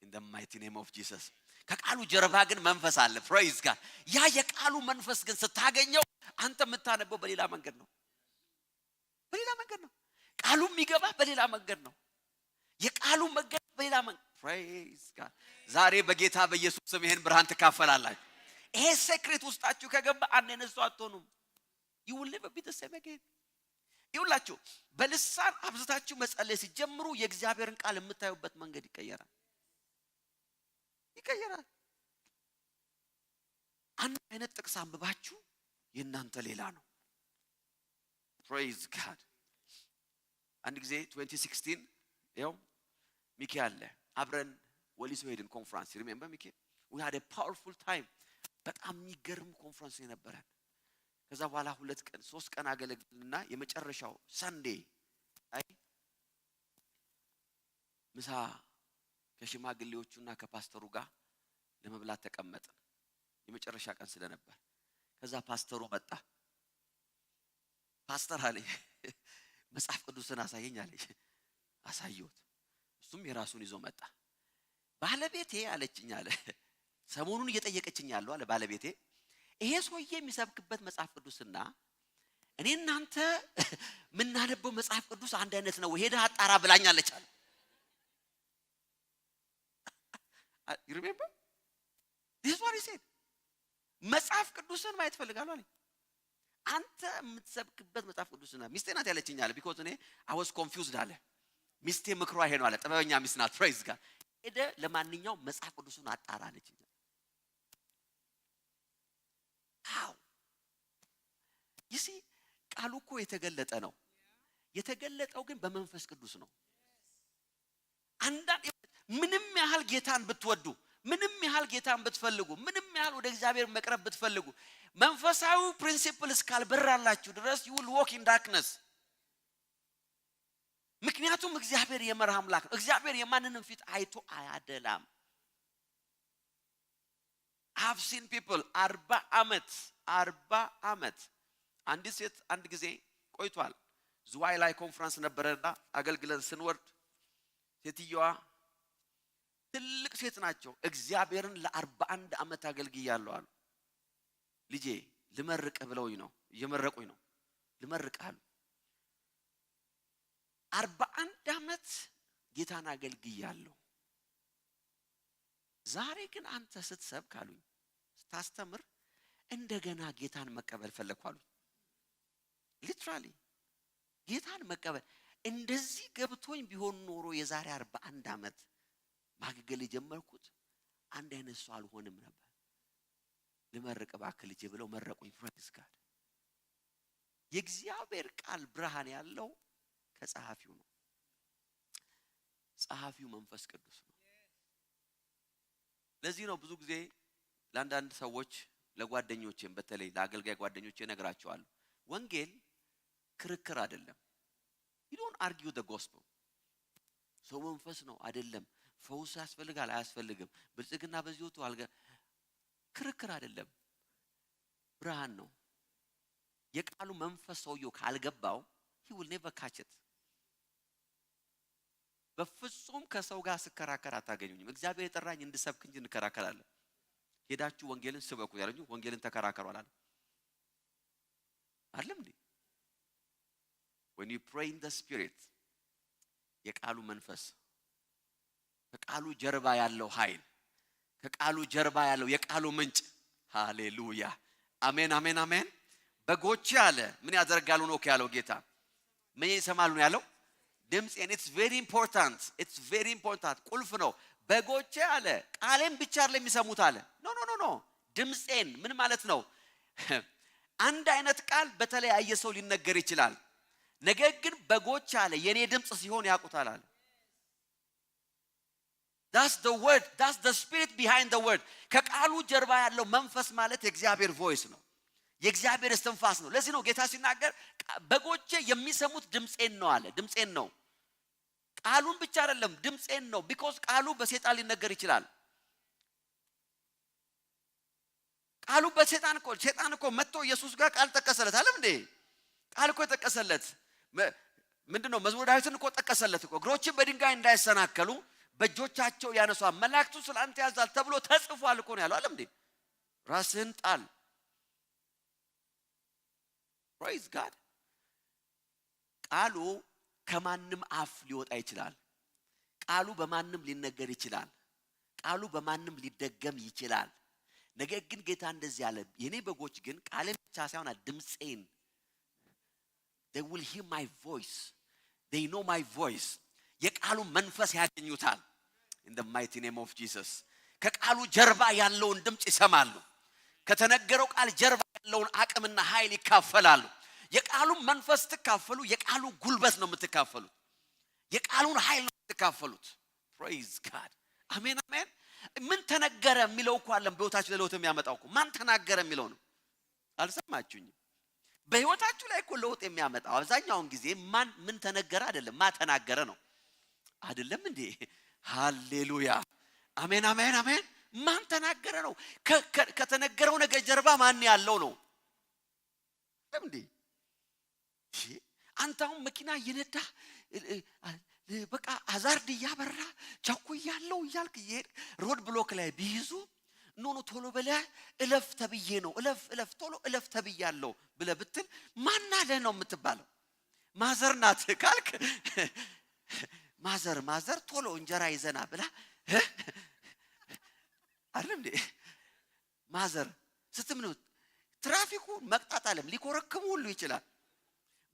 in the mighty name of Jesus። ከቃሉ ጀርባ ግን መንፈስ አለ። praise God። ያ የቃሉ መንፈስ ግን ስታገኘው አንተ የምታነበው በሌላ መንገድ ነው፣ በሌላ መንገድ ነው። ቃሉ የሚገባ በሌላ መንገድ ነው። የቃሉ መንገድ በሌላ መንገድ። praise God። ዛሬ በጌታ በኢየሱስ ስም ይሄን ብርሃን ትካፈላላችሁ። ይሄ ሴክሬት ውስጣችሁ ከገባ አንነሱ አትሆኑም። you will never be the same again። ይውላችሁ በልሳን አብዝታችሁ መጸለይ ሲጀምሩ የእግዚአብሔርን ቃል የምታዩበት መንገድ ይቀየራል። አንድ አይነት ጥቅስ አንብባችሁ የእናንተ ሌላ ነው። praise God። አንድ ጊዜ 2016 ያው ሚኪ አለ አብረን ወሊሶ ሄድን ኮንፈረንስ። ሪሜምበር ሚኪ? we had a powerful time። በጣም የሚገርም ኮንፈረንስ ነበረ። ከዛ በኋላ 3 ቀን አገለግልና የመጨረሻው ሰንዴ አይ ምሳ ከሽማግሌዎቹና ከፓስተሩ ጋር ለመብላት ተቀመጥን። የመጨረሻ ቀን ስለነበር ከዛ ፓስተሩ መጣ። ፓስተር አለኝ መጽሐፍ ቅዱስን አሳየኝ አለኝ። አሳየሁት። እሱም የራሱን ይዞ መጣ። ባለቤቴ አለችኝ አለ ሰሞኑን እየጠየቀችኝ ያለው አለ ባለቤቴ ይሄ ሰውዬ የሚሰብክበት መጽሐፍ ቅዱስና እኔ እናንተ ምናነበው መጽሐፍ ቅዱስ አንድ አይነት ነው፣ ሄደህ አጣራ ብላኛለች አለ። you remember this is what he said። መጽሐፍ ቅዱስን ማየት ፈልጋለሁ አለ። አንተ የምትሰብክበት መጽሐፍ ቅዱስና ሚስቴ ናት ያለችኝ አለ። ቢኮዝ እኔ I was confused አለ። ሚስቴ ምክሯ ይሄ ነው አለ። ጥበበኛ ሚስት ናት። praise God። ሄደህ ለማንኛውም መጽሐፍ ቅዱስን አጣራ አለችኝ። how you see ቃሉ እኮ የተገለጠ ነው። የተገለጠው ግን በመንፈስ ቅዱስ ነው። አንዳንድ ምንም ያህል ጌታን ብትወዱ ምንም ያህል ጌታን ብትፈልጉ ምንም ያህል ወደ እግዚአብሔር መቅረብ ብትፈልጉ መንፈሳዊ ፕሪንሲፕል እስካልበራላችሁ ድረስ you will walk in darkness ምክንያቱም እግዚአብሔር የመርህ አምላክ ነው እግዚአብሔር የማንንም ፊት አይቶ አያደላም I've seen people 40 ዓመት አንዲት ሴት አንድ ጊዜ ቆይቷል ዝዋይ ላይ ኮንፈረንስ ነበረና አገልግለን ስንወርድ ሴትየዋ ትልቅ ሴት ናቸው እግዚአብሔርን ለ41 ዓመት አገልግያለሁ አሉ ልጄ ልመርቅ ብለውኝ ነው እየመረቁኝ ነው ልመርቃሉ 41 ዓመት ጌታን አገልግያለሁ ዛሬ ግን አንተ ስትሰብክ አሉኝ ስታስተምር እንደገና ጌታን መቀበል ፈለኩ አሉኝ literally ጌታን መቀበል እንደዚህ ገብቶኝ ቢሆን ኖሮ የዛሬ 41 ዓመት ማገልገል ጀመርኩት አንድ አይነት ሰው አልሆንም ነበር ለመረቀ ባክ ልጄ ብለው መረቁኝ ፕራይስ ጋድ የእግዚአብሔር ቃል ብርሃን ያለው ከጸሐፊው ነው ጸሐፊው መንፈስ ቅዱስ ነው ለዚህ ነው ብዙ ጊዜ ለአንዳንድ ሰዎች ለጓደኞቼም በተለይ ለአገልጋይ ጓደኞቼ ነግራቸዋለሁ ወንጌል ክርክር አይደለም you don't argue the gospel ሰው መንፈስ ነው አይደለም ፈውስ ያስፈልጋል አያስፈልግም ብልጽግና በዚህ ወጡ አልጋ ክርክር አይደለም ብርሃን ነው የቃሉ መንፈስ ሰውየው ካልገባው he will never catch it በፍጹም ከሰው ጋር ስከራከር አታገኙኝም እግዚአብሔር የጠራኝ እንድሰብክ እንጂ እንከራከራለን ሄዳችሁ ወንጌልን ስበኩ ያለኝ ወንጌልን ተከራከሩ አላለ አይደለም እንዴ when you pray in the spirit የቃሉ መንፈስ ከቃሉ ጀርባ ያለው ኃይል ከቃሉ ጀርባ ያለው የቃሉ ምንጭ ሃሌሉያ አሜን አሜን አሜን በጎቼ አለ ምን ያደርጋሉ ነው ያለው ጌታ ምን ይሰማሉ ነው ያለው ድምጽ and it's very important ቁልፍ ነው በጎቼ አለ ቃሌን ብቻ አይደለም የሚሰሙት አለ ኖ ድምጽን ምን ማለት ነው አንድ አይነት ቃል በተለያየ ሰው ሊነገር ይችላል ነገር ግን በጎቼ አለ የኔ ድምጽ ሲሆን ያቁታል አለ that's the word that's the spirit behind the word ከቃሉ ጀርባ ያለው መንፈስ ማለት የእግዚአብሔር ቮይስ ነው የእግዚአብሔር እስትንፋስ ነው ለዚህ ነው ጌታ ሲናገር በጎቼ የሚሰሙት ድምጽን ነው አለ ድምጽን ነው ቃሉን ብቻ አይደለም ድምጽን ነው because ቃሉ በሰይጣን ሊነገር ይችላል ቃሉ በሰይጣን እኮ መጥቶ ኢየሱስ ጋር ቃል ተቀሰለት አይደል እንዴ ቃል እኮ ተቀሰለት ምንድነው መዝሙረ ዳዊትን እኮ ተቀሰለት እኮ እግሮችን በድንጋይ እንዳይሰናከሉ በእጆቻቸው ያነሷል መላእክቱ ስላንተ ያዛል ተብሎ ተጽፏል እኮ ነው ያለው አይደል እንዴ ራስን ጣል praise god ቃሉ ከማንም አፍ ሊወጣ ይችላል ቃሉ በማንም ሊነገር ይችላል ቃሉ በማንም ሊደገም ይችላል ነገር ግን ጌታ እንደዚህ ያለ የኔ በጎች ግን ቃሌን ብቻ ሳይሆን ድምጼን they will hear my voice they know my voice የቃሉ መንፈስ ያገኙታል in the mighty name of Jesus ከቃሉ ጀርባ ያለውን ድምጽ ይሰማሉ ከተነገረው ቃል ጀርባ ያለውን አቅምና ኃይል ይካፈላሉ የቃሉ መንፈስ ተካፈሉ የቃሉ ጉልበት ነው የምትካፈሉት የቃሉን ኃይል ነው የምትካፈሉት praise god አሜን አሜን ምን ተነገረ የሚለው እኮ አለም በህይወታችሁ ለውጥ የሚያመጣው እኮ ማን ተናገረ የሚለው ነው አልሰማችሁኝም በህይወታችሁ ላይ እኮ ለውጥ የሚያመጣው አብዛኛውን ጊዜ ማን ምን ተነገረ አይደለም ማን ተናገረ ነው አይደለም እንዴ ሃሌሉያ አሜን አሜን አሜን ማን ተናገረ ነው ከተነገረው ነገር ጀርባ ማን ያለው ነው እንዴ አንተው መኪና እየነዳ በቃ አዛርድ ያበራ ቸኩያለው ይያልክ ይሄድ ሮድ ብሎክ ላይ ቢይዙ ኖ ቶሎ በለ እለፍ ተብዬ ነው እለፍ ቶሎ እለፍ ተብያለው ብለ ብትል ማን አለ ነው የምትባለው ማዘር ናት ካልክ ማዘር ቶሎ እንጀራ ይዘና ብላ አይደል እንዴ ማዘር ስትምነው ትራፊኩ መቅጣት አለም ሊኮረክሙ ሁሉ ይችላል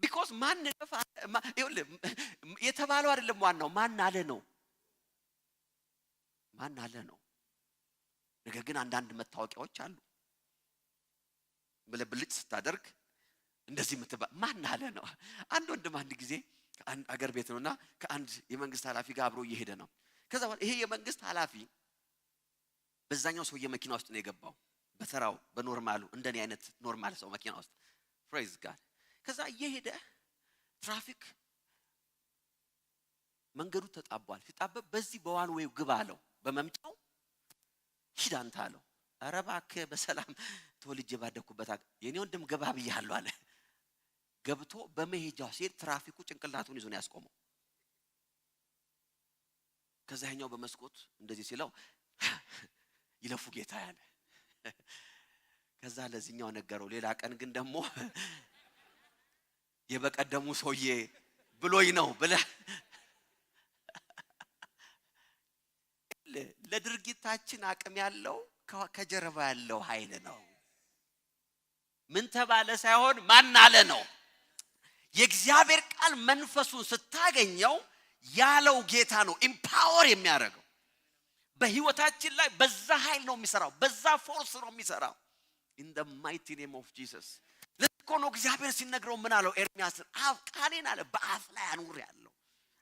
because ማን ነፋ የተባለው አይደለም ዋናው ማን አለ ነው ነገር ግን አንዳንድ መታወቂያዎች አሉ ብለብልጭ ስታደርግ እንደዚህ ምትባ ማን አለ ነው አንድ ወንድም አንድ ጊዜ ከአንድ አገር ቤት ነውና ከአንድ የመንግስት ኃላፊ ጋር አብሮ እየሄደ ነው ከዛ በኋላ ይሄ የመንግስት ኃላፊ በዛኛው ሰውዬ መኪና ውስጥ ነው የገባው በተራው በኖርማሉ እንደኔ አይነት ኖርማል ሰው መኪና ውስጥ ፕሬዝ ጋድ ከዛ እየሄደ ትራፊክ መንገዱ ተጣቧል ሲጣበብ በዚህ በዋን ዌይ ግባ አለው በመምጫው ሂድ አንተ አለው ኧረ እባክህ በሰላም ተወልጄ ባደኩበት የኔ ወንድም ገባ ብያለሁ አለ ገብቶ በመሄጃው ሲል ትራፊኩ ጭንቅላቱን ይዞ ነው ያስቆመው ከዛኛው በመስኮት እንደዚህ ሲለው ይለፉ ጌታ ያለ ከዛ ለዚህኛው ነገረው ሌላ ቀን ግን ደግሞ የበቀደሙ ሰውዬ ብሎኝ ነው ብለ ለድርጊታችን አቅም ያለው ከጀርባ ያለው ኃይል ነው ምን ተባለ ሳይሆን ማን አለ ነው የእግዚአብሔር ቃል መንፈሱን ስታገኘው ያለው ጌታ ነው ኢምፓወር የሚያደርገው በህይወታችን ላይ በዛ ኃይል ነው የሚሰራው በዛ ፎርስ ነው የሚሰራው in the mighty name of Jesus ለኮ ነው እግዚአብሔር ሲነግረው ምን አለው ኤርሚያስ ቃሌን አለ በአፍ ላይ አኑር ያለው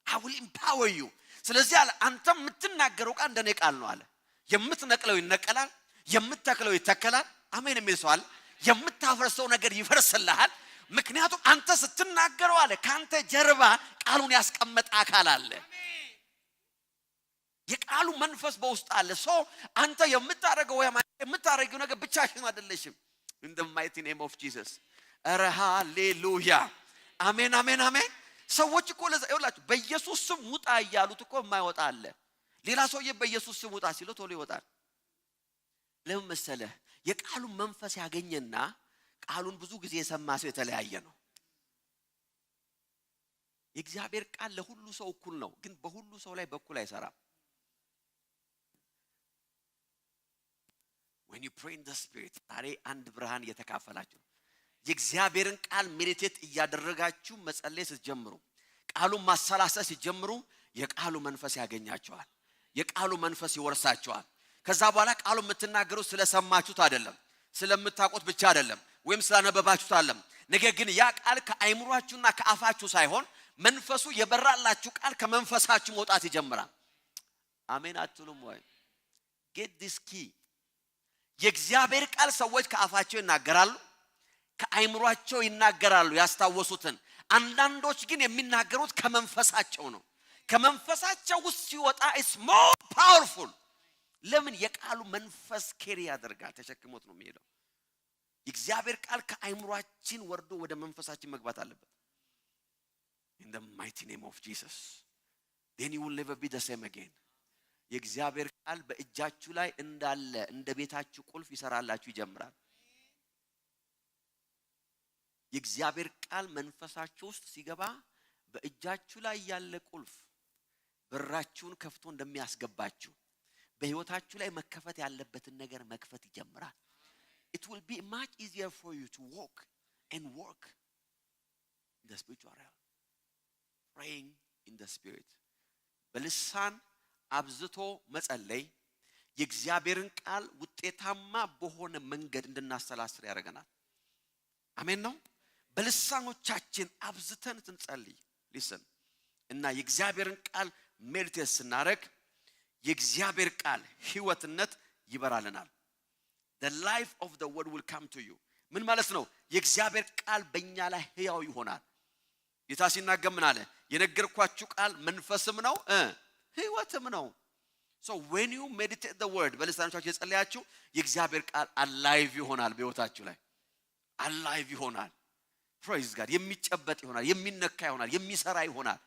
I will empower you ስለዚህ አለ አንተም የምትናገረው ቃል እንደኔ ቃል ነው አለ የምትነቅለው ይነቀላል የምትተክለው ይተከላል አሜን የሚል ሰው አለ የምታፈርሰው ነገር ይፈርስልሃል ምክንያቱም አንተ ስትናገረው አለ ካንተ ጀርባ ቃሉን ያስቀመጠ አካል አለ የቃሉ መንፈስ በውስጥ አለ ሶ አንተ የምታረገው የምታረገው ነገር ብቻሽን አይደለሽም in the mighty name of Jesus ኧረ ሃሌሉያ አሜን አሜን አሜን ሰዎች እኮ ለዛውላችሁ በኢየሱስ ስም ውጣ ይያሉት እኮ የማይወጣ አለ ሌላ ሰውዬ በኢየሱስ ስም ውጣ ሲሉ ቶሎ ይወጣል ለምን መሰለህ የቃሉ መንፈስ ያገኘና ቃሉን ብዙ ጊዜ የሰማ ሰው የተለያየ ነው የእግዚአብሔር ቃል ለሁሉ ሰው እኩል ነው ግን በሁሉ ሰው ላይ በኩል አይሰራም when you pray in the spirit ታሬ አንድ ብርሃን እየተካፈላችሁ የእግዚአብሔርን ቃል ሜዲቴት እያደረጋችሁ መጸለይ ስትጀምሩ ቃሉን ማሰላሰል ስትጀምሩ የቃሉ መንፈስ ያገኛችኋል የቃሉ መንፈስ ይወርሳችኋል ከዛ በኋላ ቃሉ የምትናገሩት ስለሰማችሁት አይደለም ስለምታውቁት ብቻ አይደለም ወይም ስላነበባችሁት አይደለም ነገር ግን ያ ቃል ከአይምሯችሁና ከአፋችሁ ሳይሆን መንፈሱ የበራላችሁ ቃል ከመንፈሳችሁ መውጣት ይጀምራል አሜን አትሉም ወይ get this key የእግዚአብሔር ቃል ሰዎች ከአፋቸው ይናገራሉ ከአይምሯቸው ይናገራሉ ያስታወሱትን አንዳንዶች ግን የሚናገሩት ከመንፈሳቸው ነው ከመንፈሳቸው ውስጥ ሲወጣ is more powerful ለምን የቃሉ መንፈስ ኬሪ ያደርጋል ተሸክሞት ነው የሚሄደው የእግዚአብሔር ቃል ከአይምሯችን ወርዶ ወደ መንፈሳችን መግባት አለበት in the mighty name of Jesus then you will never be the same again የእግዚአብሔር ቃል በእጃችሁ ላይ እንዳለ እንደ ቤታችሁ ቁልፍ ይሰራላችሁ ይጀምራል የእግዚአብሔር ቃል መንፈሳችሁ ውስጥ ሲገባ በእጃችሁ ላይ ያለ ቁልፍ በራችሁን ከፍቶ እንደሚያስገባችሁ በህይወታችሁ ላይ መከፈት ያለበትን ነገር መክፈት ይጀምራል it will be much easier for you to walk and work in the spiritual realm praying in the spirit በልሳን አብዝቶ መጸለይ የእግዚአብሔርን ቃል ውጤታማ በሆነ መንገድ እንድናሰላስል ያደርገናል አሜን ነው በልሳኖቻችን አብዝተን እንጸልይ listen እና የእግዚአብሔርን ቃል ሜዲቴት ስናደርግ የእግዚአብሔር ቃል ህይወትነት ይበራልናል the life of the word will come to you ምን ማለት ነው የእግዚአብሔር ቃል በእኛ ላይ ህያው ይሆናል ጌታ ሲናገር ምን አለ የነገርኳችሁ ቃል መንፈስም ነው ህይወትም ነው so when you meditate the word በልሳኖቻችሁ የጸለያችሁ የእግዚአብሔር ቃል alive ይሆናል በህይወታችሁ ላይ alive ይሆናል praise God የሚጨበጥ ይሆናል የሚነካ ይሆናል የሚሰራ ይሆናል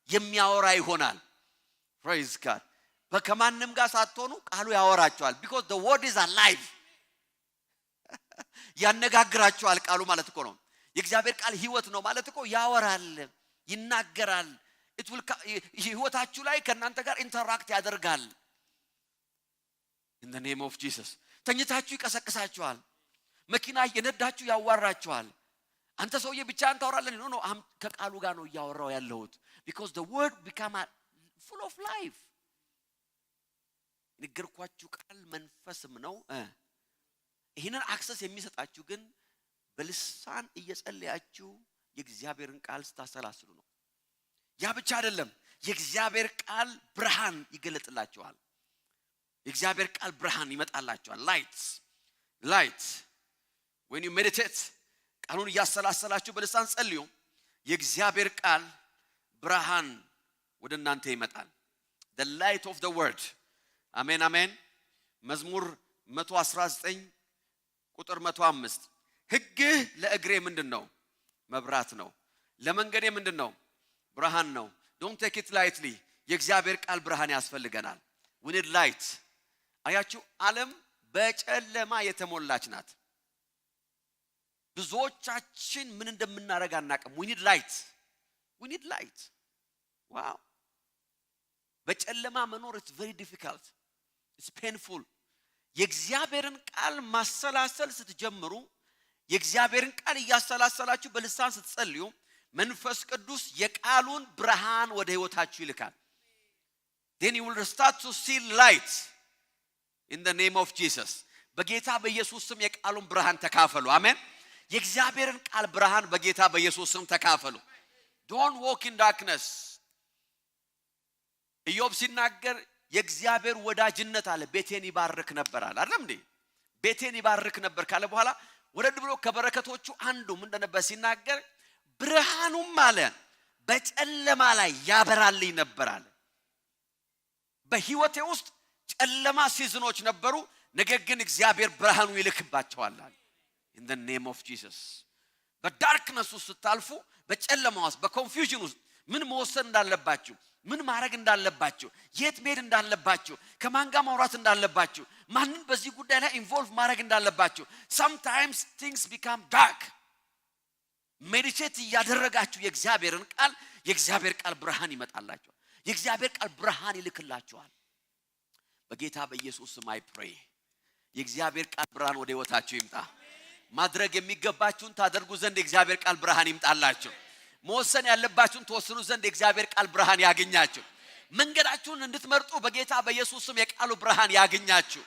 የሚያወራ ይሆናል praise God በከማንም ጋር ሳትሆኑ ቃሉ ያወራችኋል because the word is alive ያነጋግራችኋል ቃሉ ማለት እኮ ነው የእግዚአብሔር ቃል ህይወት ነው ማለት እኮ ያወራል ይናገራል it will ህይወታችሁ ላይ ከናንተ ጋር ኢንተራክት ያደርጋል in the name of Jesus ተኝታችሁ ይቀሰቅሳችኋል መኪና የነዳችሁ ያዋራችኋል አንተ ሰውዬ ብቻ አንተ ታወራለህ ነው ከቃሉ ጋር ነው ያወራው ያለሁት because the word become full of life ንገርኳችሁ ቃል መንፈስም ነው ይሄንን አክሰስ የሚሰጣችሁ ግን በልሳን እየጸለያችሁ የእግዚአብሔርን ቃል ስታሰላስሉ ነው ያ ብቻ አይደለም የእግዚአብሔር ቃል ብርሃን ይገለጥላችኋል። የእግዚአብሔር ቃል ብርሃን ይመጣላችኋል። light when you meditate ቃሉን ያሰላሰላችሁ በልሳን ጸልዩ የእግዚአብሔር ቃል ብርሃን ወደ እናንተ ይመጣል። the light of the word አሜን። መዝሙር 119 ቁጥር 105 ሕግህ ለእግሬ ምንድነው? መብራት ነው። ለመንገዴ ምንድነው? ብርሃን ነው። don't take it lightly የእግዚአብሔር ቃል ብርሃን ያስፈልገናል። we need light አያችሁ ዓለም በጨለማ የተሞላች ናት። ብዙዎቻችን ምን እንደምናረጋ አናቀም። we need light wow በጨለማ መኖር it's very difficult, it's painful። የእግዚአብሔርን ቃል ማሰላሰል ስትጀምሩ የእግዚአብሔርን ቃል ያሰላሰላችሁ በልሳን ስትጸልዩ መንፈስ ቅዱስ የቃሉን ብርሃን ወደ ህይወታችሁ ይልካል። then you will start to see light in the name of Jesus በጌታ በኢየሱስ ስም የቃሉን ብርሃን ተካፈሉ። አሜን። የእግዚአብሔርን ቃል ብርሃን በጌታ በኢየሱስ ስም ተካፈሉ። don't walk in darkness ኢዮብ ሲናገር የእግዚአብሔር ወዳጅነት አለ ቤቴን ይባርክ ነበር አለ አይደል እንዴ? ቤቴን ይባርክ ነበር ካለ በኋላ ወረድ ብሎ ከበረከቶቹ አንዱ ምንድነው ሲናገር ብርሃኑም አለ በጨለማ ላይ ያበራልኝ ነበር አለ። በህይወቴ ውስጥ ጨለማ ሲዝኖች ነበሩ፣ ነገር ግን እግዚአብሔር ብርሃኑ ይልክባቸዋል አለ። in the name of Jesus በዳርክነስ ውስጥ ስታልፉ በጨለማ ውስጥ በኮንፊውዥን ውስጥ ምን መወሰን እንዳለባችሁ ምን ማድረግ እንዳለባችሁ የት መሄድ እንዳለባችሁ ከማን ጋር ማውራት እንዳለባችሁ ማንን በዚህ ጉዳይ ላይ ኢንቮልቭ ማድረግ እንዳለባችሁ sometimes things become dark ሜዲቴት ያደረጋችሁ የእግዚአብሔር ቃል ብርሃን ይመጣላችኋል። የእግዚአብሔር ቃል ብርሃን ይልክላችኋል። በጌታ በኢየሱስ ስም I pray የእግዚአብሔር ቃል ብርሃን ወደ ህይወታችሁ ይምጣ። ማድረግ የሚገባችሁን ታደርጉ ዘንድ የእግዚአብሔር ቃል ብርሃን ይምጣላችሁ። መወሰን ያለባችሁን ተወስኑ ዘንድ የእግዚአብሔር ቃል ብርሃን ያገኛችሁ። መንገዳችሁን እንድትመርጡ በጌታ በኢየሱስ ስም የቃሉ ብርሃን ያገኛችሁ።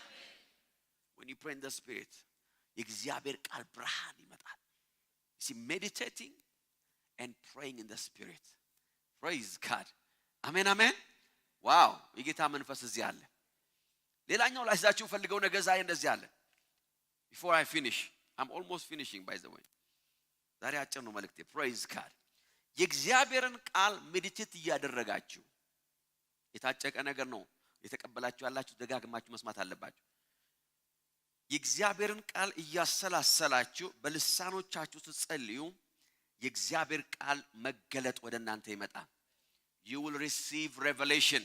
when you pray in the spirit የእግዚአብሔር ቃል ብርሃን ይመጣል። see meditating and praying in the spirit praise God አሜን ዋው የጌታ መንፈስ እዚህ አለ። ሌላኛው ላይዛችሁ ፈልገው ነገር ዛሬ እንደዚህ አለ። before I finish I'm almost finishing by the way ዛሬ አጭር ነው መልእክቴ praise God የእግዚአብሔርን ቃል ሜዲቴት ያደረጋችሁ የታጨቀ ነገር ነው የተቀበላችሁ ያላችሁ ደጋግማችሁ መስማት አለባችሁ። የእግዚአብሔርን ቃል ያሰላሰላችሁ በልሳኖቻችሁ ስትጸልዩ የእግዚአብሔር ቃል መገለጥ ወደ እናንተ ይመጣል። you will receive revelation